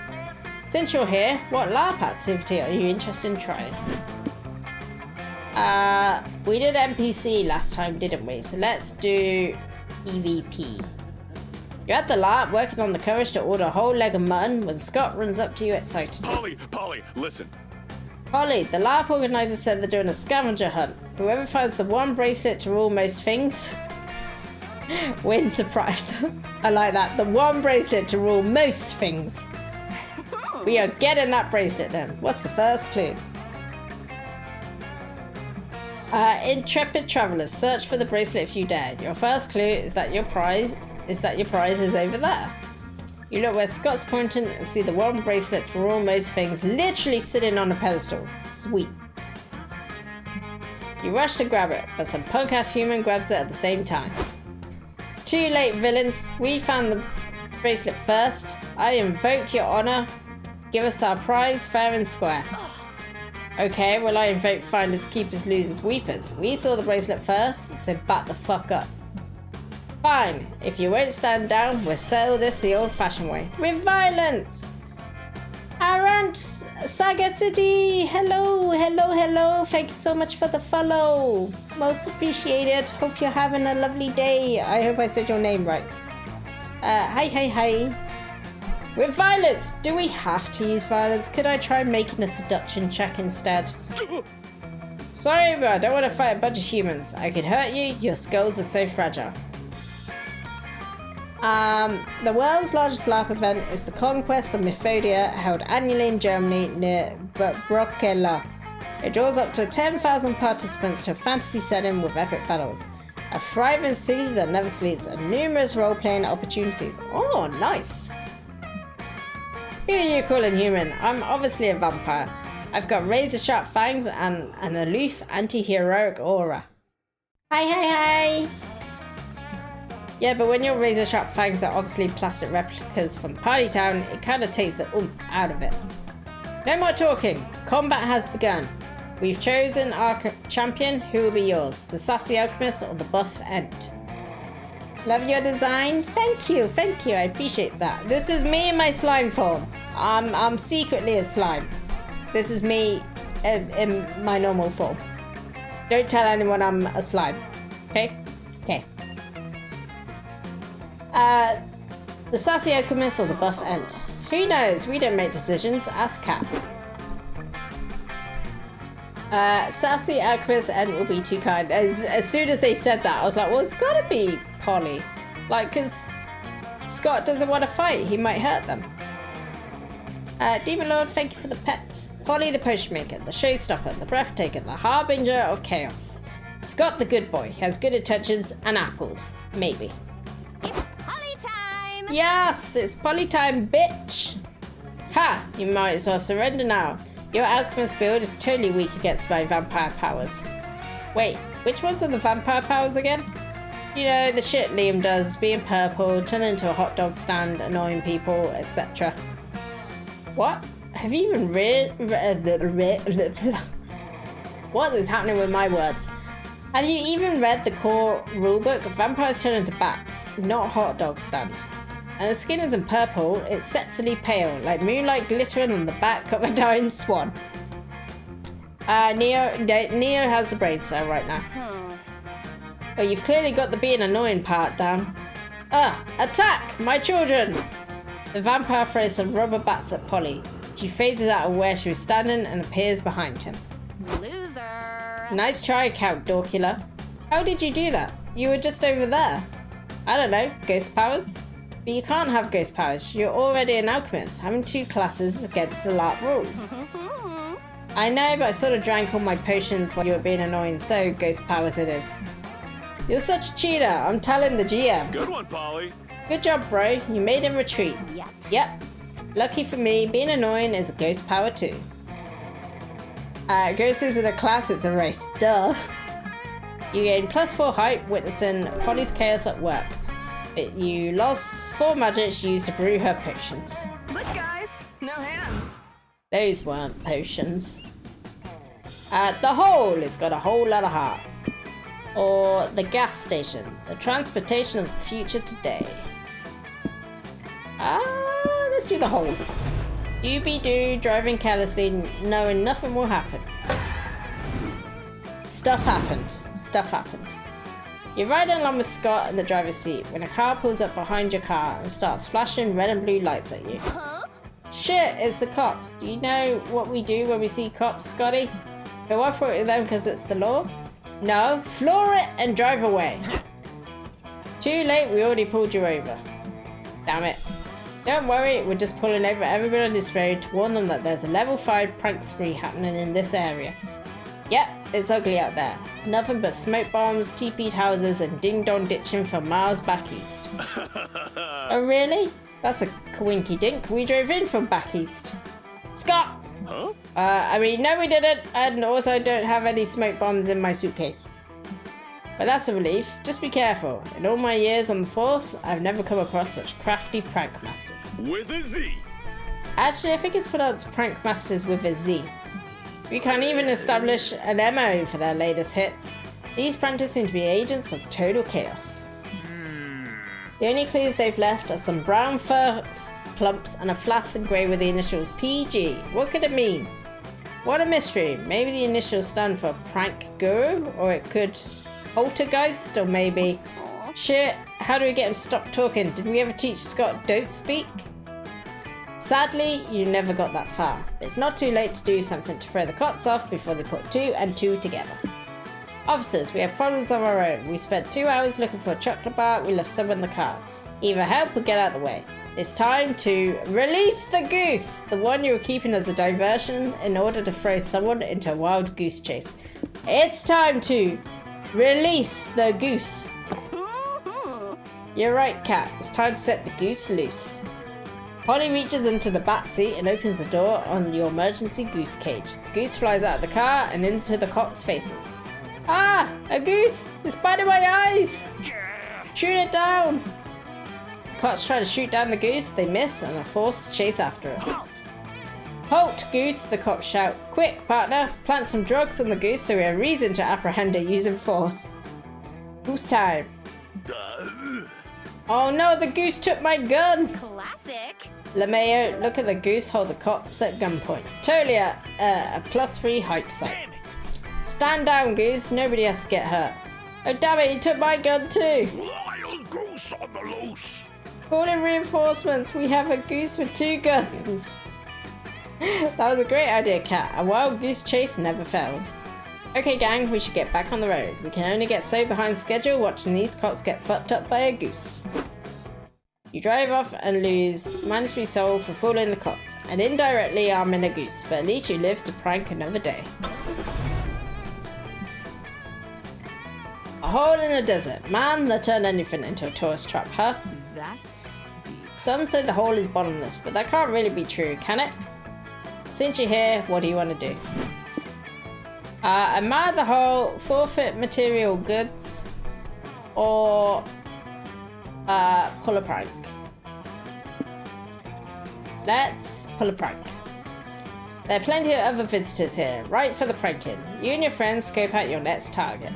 Since you're here, what LARP activity are you interested in trying? We did NPC last time, didn't we? So let's do PvP. You're at the LARP working on the courage to order a whole leg of mutton when Scott runs up to you excited. Polly, listen. Polly, the LARP organizer said they're doing a scavenger hunt. Whoever finds the one bracelet to rule most things wins the prize. I like that. The one bracelet to rule most things. We are getting that bracelet then. What's the first clue? Intrepid travelers, search for the bracelet if you dare. Your first clue is that your prize is over there. You look where Scott's pointing and see the one bracelet to rule most things literally sitting on a pedestal. Sweet. You rush to grab it, but some punk-ass human grabs it at the same time. It's too late, villains. We found the bracelet first. I invoke your honor. Give us our prize fair and square. Okay, well I invoke finders, keepers, losers, weepers. We saw the bracelet first, so back the fuck up. Fine, if you won't stand down, we'll settle this the old-fashioned way. With violence! Arant Saga City! Hello! Thank you so much for the follow. Most appreciated. Hope you're having a lovely day. I hope I said your name right. Hi. With violence! Do we have to use violence? Could I try making a seduction check instead? Sorry, but I don't want to fight a bunch of humans. I could hurt you. Your skulls are so fragile. The world's largest LARP event is the Conquest of Mythodia, held annually in Germany near Brockela. It draws up to 10,000 participants to a fantasy setting with epic battles. A thriving city that never sleeps and numerous role-playing opportunities. Oh, nice! Who are you calling human? I'm obviously a vampire. I've got razor-sharp fangs and an aloof, anti-heroic aura. Hi! Yeah, but when your razor-sharp fangs are obviously plastic replicas from Party Town, it kind of takes the oomph out of it. No more talking. Combat has begun. We've chosen our champion. Who will be yours? The sassy alchemist or the buff ent? Love your design. Thank you. I appreciate that. This is me in my slime form. I'm secretly a slime. This is me in my normal form. Don't tell anyone I'm a slime. Okay? The sassy alchemist or the buff ent? Who knows? We don't make decisions. Ask Kat. Sassy alchemist and will be too kind. As soon as they said that, I was like, well, it's gotta be Polly. Like, because Scott doesn't want to fight. He might hurt them. Demon Lord, thank you for the pets. Polly the potion maker, the showstopper, the breathtaker, the harbinger of chaos. Scott the good boy, he has good intentions and apples. Maybe. It's Polly time. Yes, it's Polly time, bitch. Ha! You might as well surrender now. Your alchemist build is totally weak against my vampire powers. Wait, which ones are the vampire powers again? You know, the shit Liam does, being purple, turn into a hot dog stand, annoying people, etc. What? Have you even read... What is happening with my words? Have you even read the core rulebook? Vampires turn into bats, not hot dog stands. And the skin isn't purple, it's sexily pale, like moonlight glittering on the back of a dying swan. Neo has the brain cell right now. Oh, you've clearly got the being annoying part down. Attack! My children! The vampire throws some rubber bats at Polly. She phases out of where she was standing and appears behind him. Loser. Nice try, Count Dorkula. How did you do that? You were just over there. I don't know, ghost powers? But you can't have ghost powers. You're already an alchemist, having 2 classes against the LARP rules. I know, but I sort of drank all my potions while you were being annoying, so ghost powers it is. You're such a cheater. I'm telling the GM. Good one, Polly. Good job, bro. You made him retreat. Yep. Lucky for me, being annoying is a ghost power too. Ghost isn't a class, it's a race. Duh. You gain +4 hype witnessing Polly's chaos at work. But you lost 4 magics used to brew her potions. Look, guys, no hands. Those weren't potions. The hole has got a whole lot of heart. Or the gas station, the transportation of the future today. Let's do the hole. Doobie-doo, driving carelessly, knowing nothing will happen. Stuff happened. Stuff happened. You're riding along with Scott in the driver's seat when a car pulls up behind your car and starts flashing red and blue lights at you. Shit, it's the cops. Do you know what we do when we see cops, Scotty? Cooperate with them because it's the law? No, floor it and drive away. Too late, we already pulled you over. Damn it. Don't worry, we're just pulling over everybody on this road to warn them that there's a level 5 prank spree happening in this area. Yep, it's ugly out there. Nothing but smoke bombs, teepeed houses, and ding-dong ditching for miles back east. Oh really? That's a coinky dink. We drove in from back east. Scott! Huh? No we didn't, and also I don't have any smoke bombs in my suitcase. But that's a relief. Just be careful. In all my years on the force, I've never come across such crafty prank masters. With a Z. Actually, I think it's pronounced prank masters with a Z. We can't even establish an MO for their latest hits. These pranksters seem to be agents of total chaos. The only clues they've left are some brown fur clumps and a flask grey with the initials PG. What could it mean? What a mystery. Maybe the initials stand for prank guru, or it could poltergeist, or maybe... Shit, how do we get him to stop talking? Did we ever teach Scott don't speak? Sadly, you never got that far. It's not too late to do something to throw the cops off before they put 2 and 2 together. Officers, we have problems of our own. We spent 2 hours looking for a chocolate bar, we left some in the car. Either help or get out of the way. It's time to release the goose! The one you were keeping as a diversion in order to throw someone into a wild goose chase. It's time to release the goose! You're right, Cat. It's time to set the goose loose. Polly reaches into the back seat and opens the door on your emergency goose cage. The goose flies out of the car and into the cops' faces. Ah! A goose! It's biting my eyes! Shoot it down! Cops try to shoot down the goose, they miss and are forced to chase after it. Halt, goose! The cops shout. Quick, partner! Plant some drugs on the goose so we have reason to apprehend it using force. Goose time! Oh no, the goose took my gun! Classic. LeMayo, look at the goose hold the cops at gunpoint. Totally a +3 hype site. Stand down, goose. Nobody has to get hurt. Oh damn it, he took my gun too! Wild goose on the loose. Call in reinforcements. We have a goose with 2 guns. That was a great idea, Cat. A wild goose chase never fails. Okay gang, we should get back on the road. We can only get so behind schedule watching these cops get fucked up by a goose. You drive off and lose -3 soul for fooling the cops, and indirectly arming a goose, but at least you live to prank another day. A hole in the desert. Man, they'll turn anything into a tourist trap, huh? That's deep. Some say the hole is bottomless, but that can't really be true, can it? Since you're here, what do you want to do? Admire the hole, forfeit material goods, or pull a prank. Let's pull a prank. There are plenty of other visitors here, right for the pranking. You and your friends scope out your next target.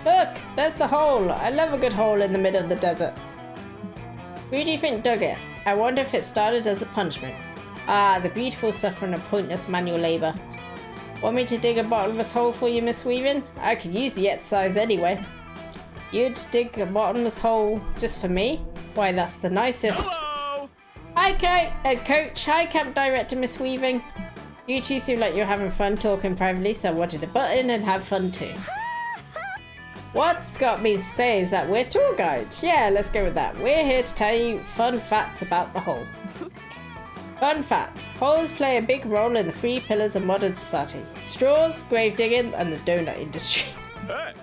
Look, there's the hole. I love a good hole in the middle of the desert. Who do you think dug it? I wonder if it started as a punishment. Ah, the beautiful suffering of pointless manual labor. Want me to dig a bottomless hole for you, Miss Weaving? I could use the exercise anyway. You'd dig a bottomless hole just for me? Why, that's the nicest. Hello! Hi, Head Coach. Hi, Camp Director, Miss Weaving. You two seem like you're having fun talking privately, so I wanted to butt in and have fun too. What's got me to say is that we're tour guides. Yeah, let's go with that. We're here to tell you fun facts about the hole. Fun fact. Holes play a big role in the 3 pillars of modern society. Straws, grave digging, and the donut industry. Hey!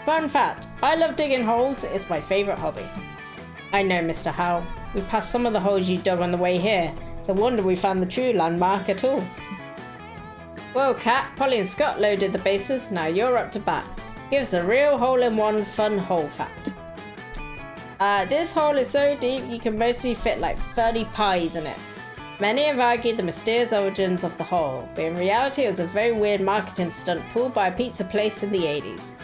Fun fact. I love digging holes. It's my favourite hobby. I know, Mr. Howell. We passed some of the holes you dug on the way here. It's a wonder we found the true landmark at all. Well, Kat, Polly and Scott loaded the bases. Now you're up to bat. Give us a real hole-in-one fun hole fact. This hole is so deep you can mostly fit like 30 pies in it. Many have argued the mysterious origins of the hole, but in reality it was a very weird marketing stunt pulled by a pizza place in the 80s.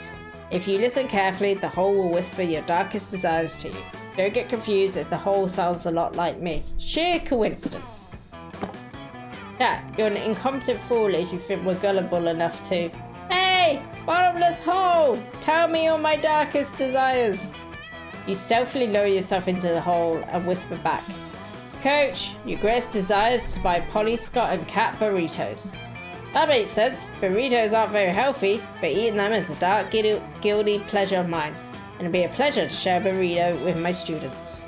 If you listen carefully, the hole will whisper your darkest desires to you. Don't get confused if the hole sounds a lot like me. Sheer coincidence. Cat, you're an incompetent fool if you think we're gullible enough to... Hey! Bottomless hole! Tell me all my darkest desires! You stealthily lower yourself into the hole and whisper back. Coach, your greatest desires is to buy Polly, Scott and Cat burritos. That makes sense. Burritos aren't very healthy, but eating them is a dark, guilty pleasure of mine. And it'll be a pleasure to share a burrito with my students.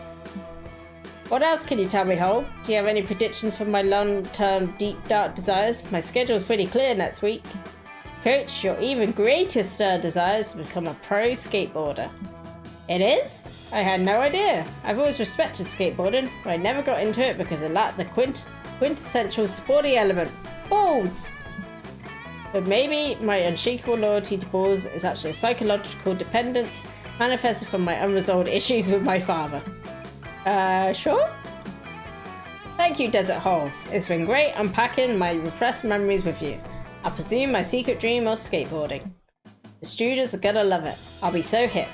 What else can you tell me, Hole? Do you have any predictions for my long-term, deep, dark desires? My schedule's pretty clear next week. Coach, your even greatest desire is to become a pro skateboarder. It is? I had no idea. I've always respected skateboarding, but I never got into it because it lacked the quintessential sporty element. Balls! But maybe my unshakable loyalty to balls is actually a psychological dependence manifested from my unresolved issues with my father. Sure? Thank you, Desert Hole. It's been great unpacking my repressed memories with you. I presume my secret dream of skateboarding. The students are gonna love it. I'll be so hip.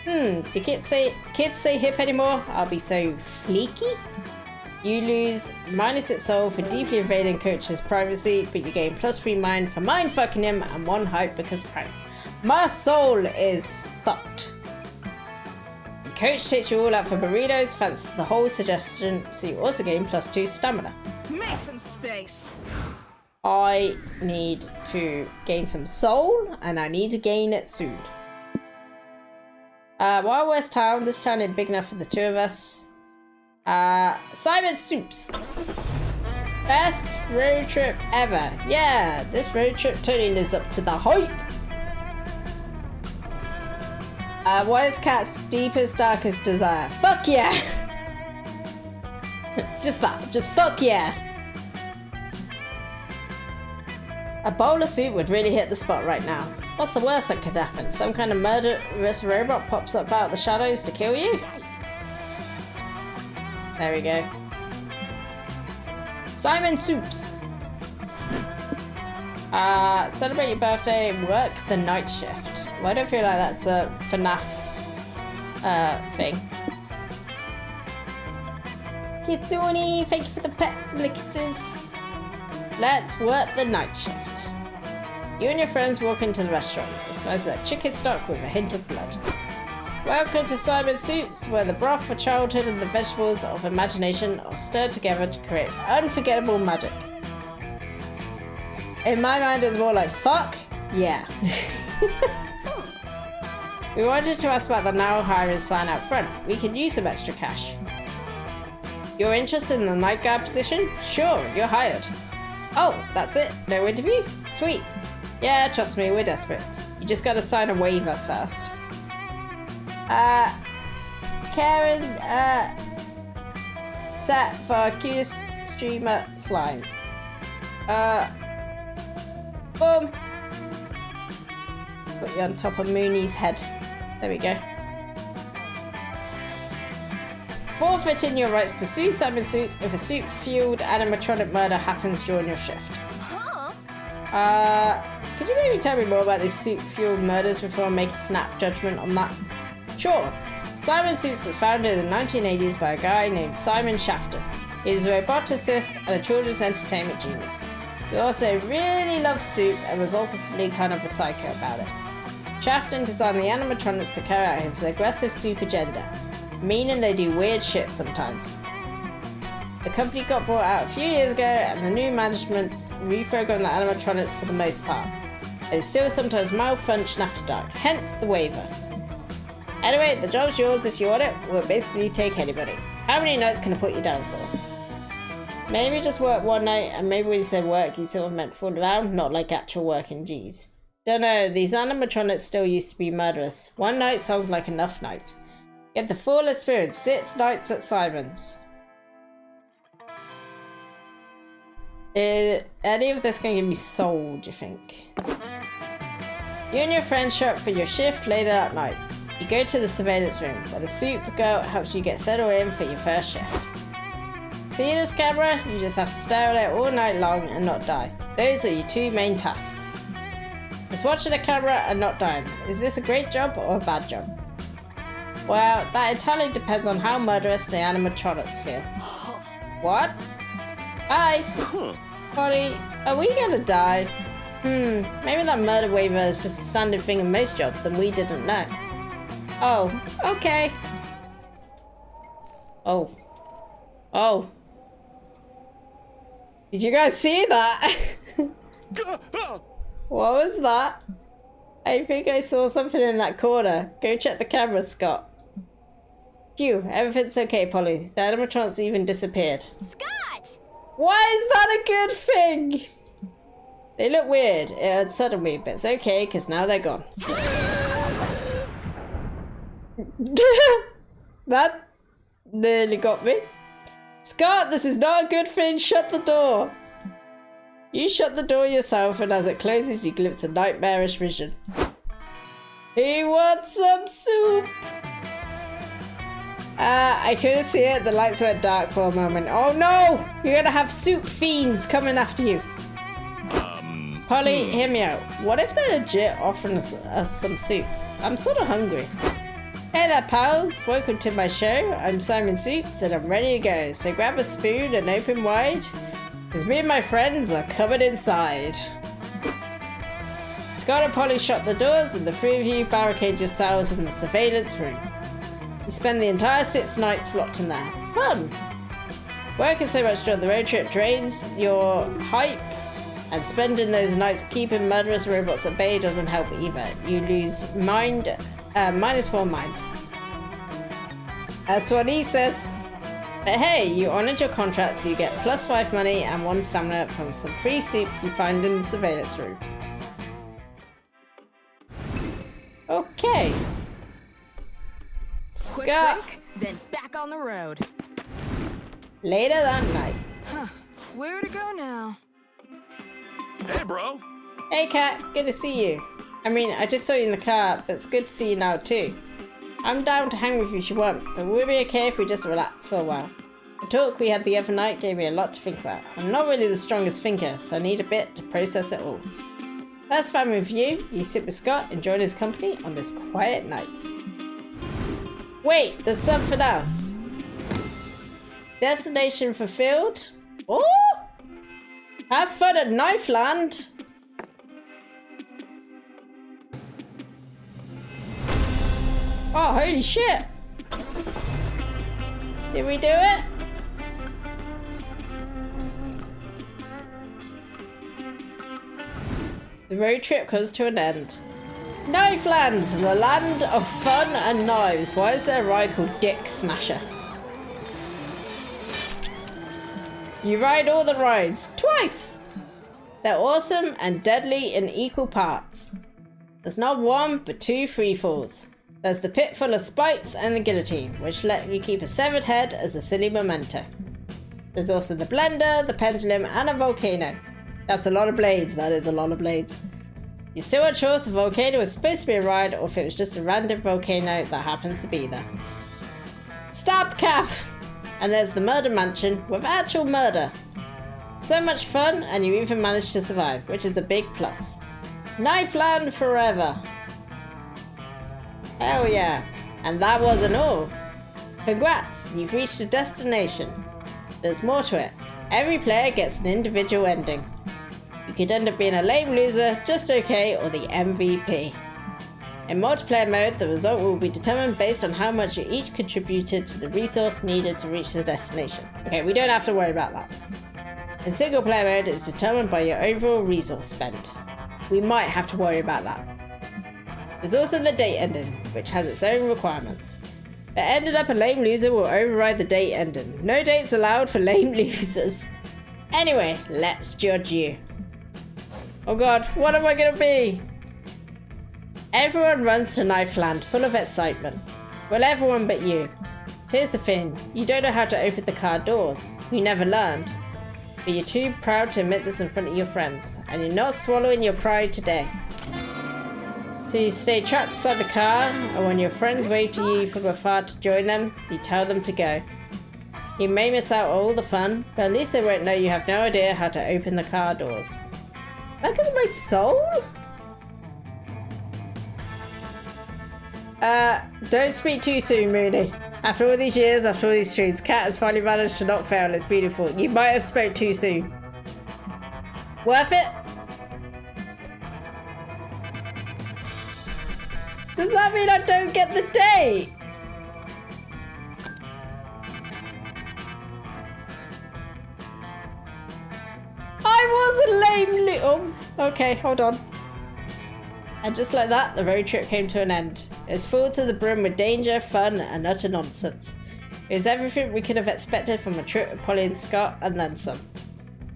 Do kids say hip anymore? I'll be so fleeky? You lose -6 soul for deeply invading Coach's privacy, but you gain +3 mind for mind fucking him and 1 hype because pranks. My soul is fucked. And Coach takes you all out for burritos, thanks to the whole suggestion, so you also gain +2 stamina. Make some space. I need to gain some soul, and I need to gain it soon. Wild West Town. This town is big enough for the 2 of us. Simon Soups. Best road trip ever. Yeah, this road trip totally lives up to the hype. What is Cat's deepest, darkest desire? Fuck yeah! Just that. Just fuck yeah. A bowl of soup would really hit the spot right now. What's the worst that could happen? Some kind of murderous robot pops up out of the shadows to kill you? There we go. Simon Soups. Celebrate your birthday and work the night shift. Well, I don't feel like that's a FNAF thing. Kitsune, thank you for the pets and the kisses. Let's work the night shift. You and your friends walk into the restaurant. It smells like chicken stock with a hint of blood. Welcome to Simon Soups, where the broth of childhood and the vegetables of imagination are stirred together to create unforgettable magic. In my mind, it's more like fuck Yeah. We wanted to ask about the now hiring sign out front. We could use some extra cash. You're interested in the night guard position? Sure, you're hired. Oh, that's it? No interview? Sweet. Yeah, trust me, we're desperate. You just gotta sign a waiver first. Karen, set for cutest streamer slime. Boom. Put you on top of Mooney's head. There we go. Forfeiting your rights to sue Simon Suits if a soup-fueled animatronic murder happens during your shift. Huh? Could you maybe tell me more about these soup-fueled murders before I make a snap judgment on that? Sure. Simon Suits was founded in the 1980s by a guy named Simon Shafton. He is a roboticist and a children's entertainment genius. He also really loves soup and was ultimately kind of a psycho about it. Shafton designed the animatronics to carry out his aggressive soup agenda, meaning they do weird shit sometimes. The company got bought out a few years ago and the new management's reprogrammed the animatronics for the most part. It's still sometimes malfunction after dark, hence the waiver. Anyway, the job's yours if you want it. We'll basically take anybody. How many nights can I put you down for? Maybe just work one night, and maybe when you say work, you sort of meant fall down, not like actual working G's. Don't know, these animatronics still used to be murderous. One night sounds like enough nights. Get the full experience, 6 nights at Simon's. Any of this going to be sold, do you think? You and your friends show up for your shift later that night. You go to the surveillance room, where the soup girl helps you get settled in for your first shift. See this camera? You just have to stare at it all night long and not die. Those are your 2 main tasks. Just watching the camera and not dying. Is this a great job or a bad job? Well, that entirely depends on how murderous the animatronics feel. What? Bye! Polly, are we gonna die? Maybe that murder waiver is just a standard thing in most jobs and we didn't know. Oh, okay. Oh. Oh. Did you guys see that? What was that? I think I saw something in that corner. Go check the camera, Scott. Phew, everything's okay, Polly. The animatronics even disappeared. Scott! Why is that a good thing? They look weird. It unsettled me, but it's okay, because now they're gone. That nearly got me. Scott, this is not a good thing. Shut the door. You shut the door yourself, and as it closes, you glimpse a nightmarish vision. He wants some soup. I couldn't see it. The lights went dark for a moment. Oh no! You're gonna have soup fiends coming after you. Polly, hear me out. What if they're legit offering us some soup? I'm sort of hungry. Hey there, pals. Welcome to my show. I'm Simon Soups, and I'm ready to go. So grab a spoon and open wide, because me and my friends are coming inside. Scott and Polly shut the doors, and the 3 of you barricade yourselves in the surveillance room. You spend the entire 6 nights locked in there. Fun! Working so much during the road trip drains your hype, and spending those nights keeping murderous robots at bay doesn't help either. You lose -4 mind. That's what he says. But hey, you honoured your contract, so you get +5 money and 1 stamina from some free soup you find in the surveillance room. Okay. Quick Scott. break, then back on the road. Later that night. Where to go now? Hey, bro. Hey Kat, good to see you. I mean, I just saw you in the car, but it's good to see you now too. I'm down to hang with you if you want, but we'll be okay if we just relax for a while. The talk we had the other night gave me a lot to think about. I'm not really the strongest thinker, so I need a bit to process it all. That's fine with you. You sit with Scott and join his company on this quiet night. Wait, there's something else. Destination fulfilled? Oh! Have fun at Knifeland! Oh, holy shit! Did we do it? The road trip comes to an end. Knife-land, the land of fun and knives. Why is there a ride called Dick Smasher? You ride all the rides, twice! They're awesome and deadly in equal parts. There's not one, but two freefalls. There's the pit full of spikes and the guillotine, which let you keep a severed head as a silly memento. There's also the blender, the pendulum, and a volcano. That's a lot of blades, that is a lot of blades. You're still not sure if the volcano was supposed to be a ride or if it was just a random volcano that happens to be there. Stab cap! And there's the murder mansion with actual murder. So much fun, and you even managed to survive, which is a big plus. Knife-land forever! Hell yeah! And that wasn't all. Congrats, you've reached a destination. There's more to it. Every player gets an individual ending. You could end up being a lame loser, just okay, or the MVP. In multiplayer mode, the result will be determined based on how much you each contributed to the resource needed to reach the destination. Okay, we don't have to worry about that. In single player mode, it's determined by your overall resource spend. We might have to worry about that. There's also the date ending, which has its own requirements. If it ended up a lame loser will override the date ending. No dates allowed for lame losers. Anyway, let's judge you. Oh god, what am I gonna be? Everyone runs to Knife-land, full of excitement. Well, everyone but you. Here's the thing, you don't know how to open the car doors. You never learned. But you're too proud to admit this in front of your friends, and you're not swallowing your pride today. So you stay trapped inside the car, and when your friends wave to you from afar to join them, you tell them to go. You may miss out all the fun, but at least they won't know you have no idea how to open the car doors. Look at my soul? Don't speak too soon, Mooney. After all these years, after all these streams, Kat has finally managed to not fail. It's beautiful. You might have spoke too soon. Worth it? Does that mean I don't get the date? I was a lame oh, okay, hold on. And just like that, the road trip came to an end. It was full to the brim with danger, fun, and utter nonsense. It was everything we could have expected from a trip with Polly and Scott, and then some.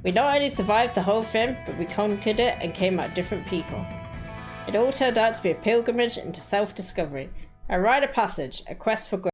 We not only survived the whole thing, but we conquered it and came out different people. It all turned out to be a pilgrimage into self-discovery, a rite of passage, a quest for growth.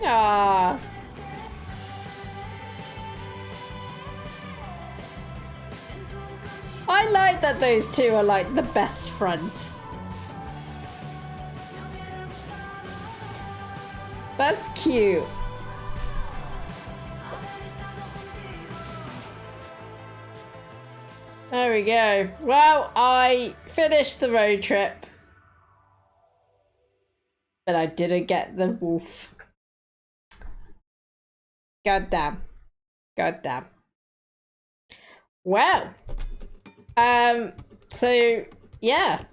Ah. I like that those two are like the best friends. That's cute. There we go. Well, I finished the road trip. But I didn't get the wolf. God damn. God damn. Well. So yeah.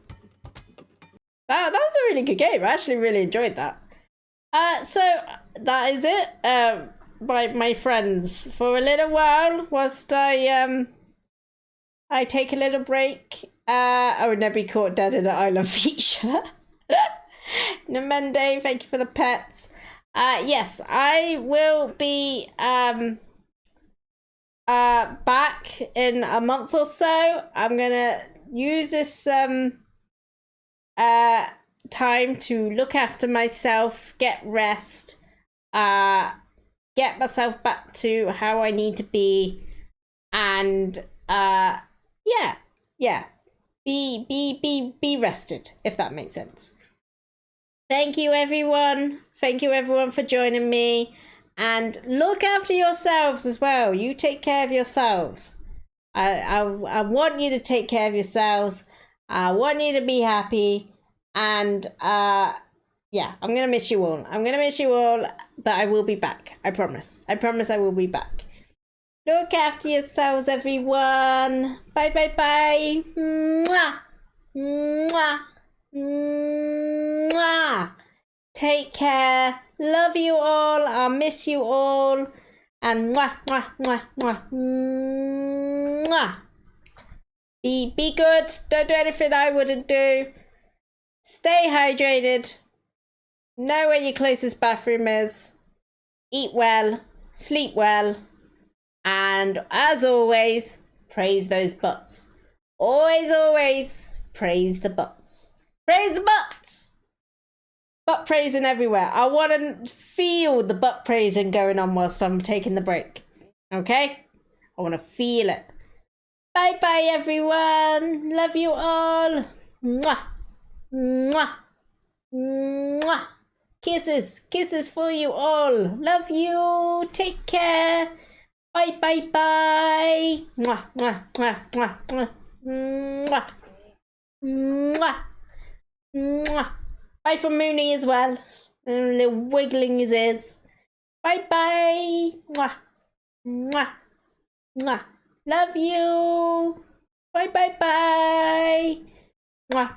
That was a really good game. I actually really enjoyed that. So that is it. My friends, for a little while, whilst I take a little break. I would never be caught dead in an island feature. Namende, thank you for the pets. Yes, I will be back in a month or so. I'm gonna use this time to look after myself, get rest, get myself back to how I need to be, and be rested, if that makes sense. Thank you everyone. Thank you everyone for joining me, and look after yourselves as well. You take care of yourselves. I want you to take care of yourselves. I want you to be happy, and yeah, I'm gonna miss you all. I'm gonna miss you all, but I will be back. I promise. I promise I will be back. Look after yourselves, everyone. Bye, bye, bye. Mwah. Mwah. Mwah. Take care. Love you all. I'll miss you all. And mwah, mwah, mwah, mwah. Mwah. Be good. Don't do anything I wouldn't do. Stay hydrated. Know where your closest bathroom is. Eat well. Sleep well. And as always, praise those butts. Always, always praise the butts. Praise the butts! Butt praising everywhere. I want to feel the butt praising going on whilst I'm taking the break. Okay? I want to feel it. Bye bye, everyone. Love you all. Mwah. Mwah. Mwah. Kisses. Kisses for you all. Love you. Take care. Bye bye bye. Mwah, mwah, mwah, mwah, mwah. Mwah. Mwah. Mwah. Bye from Mooney as well. And a little wiggling his ears. Bye bye. Mwah. Mwah. Mwah. Love you. Bye bye bye. Mwah.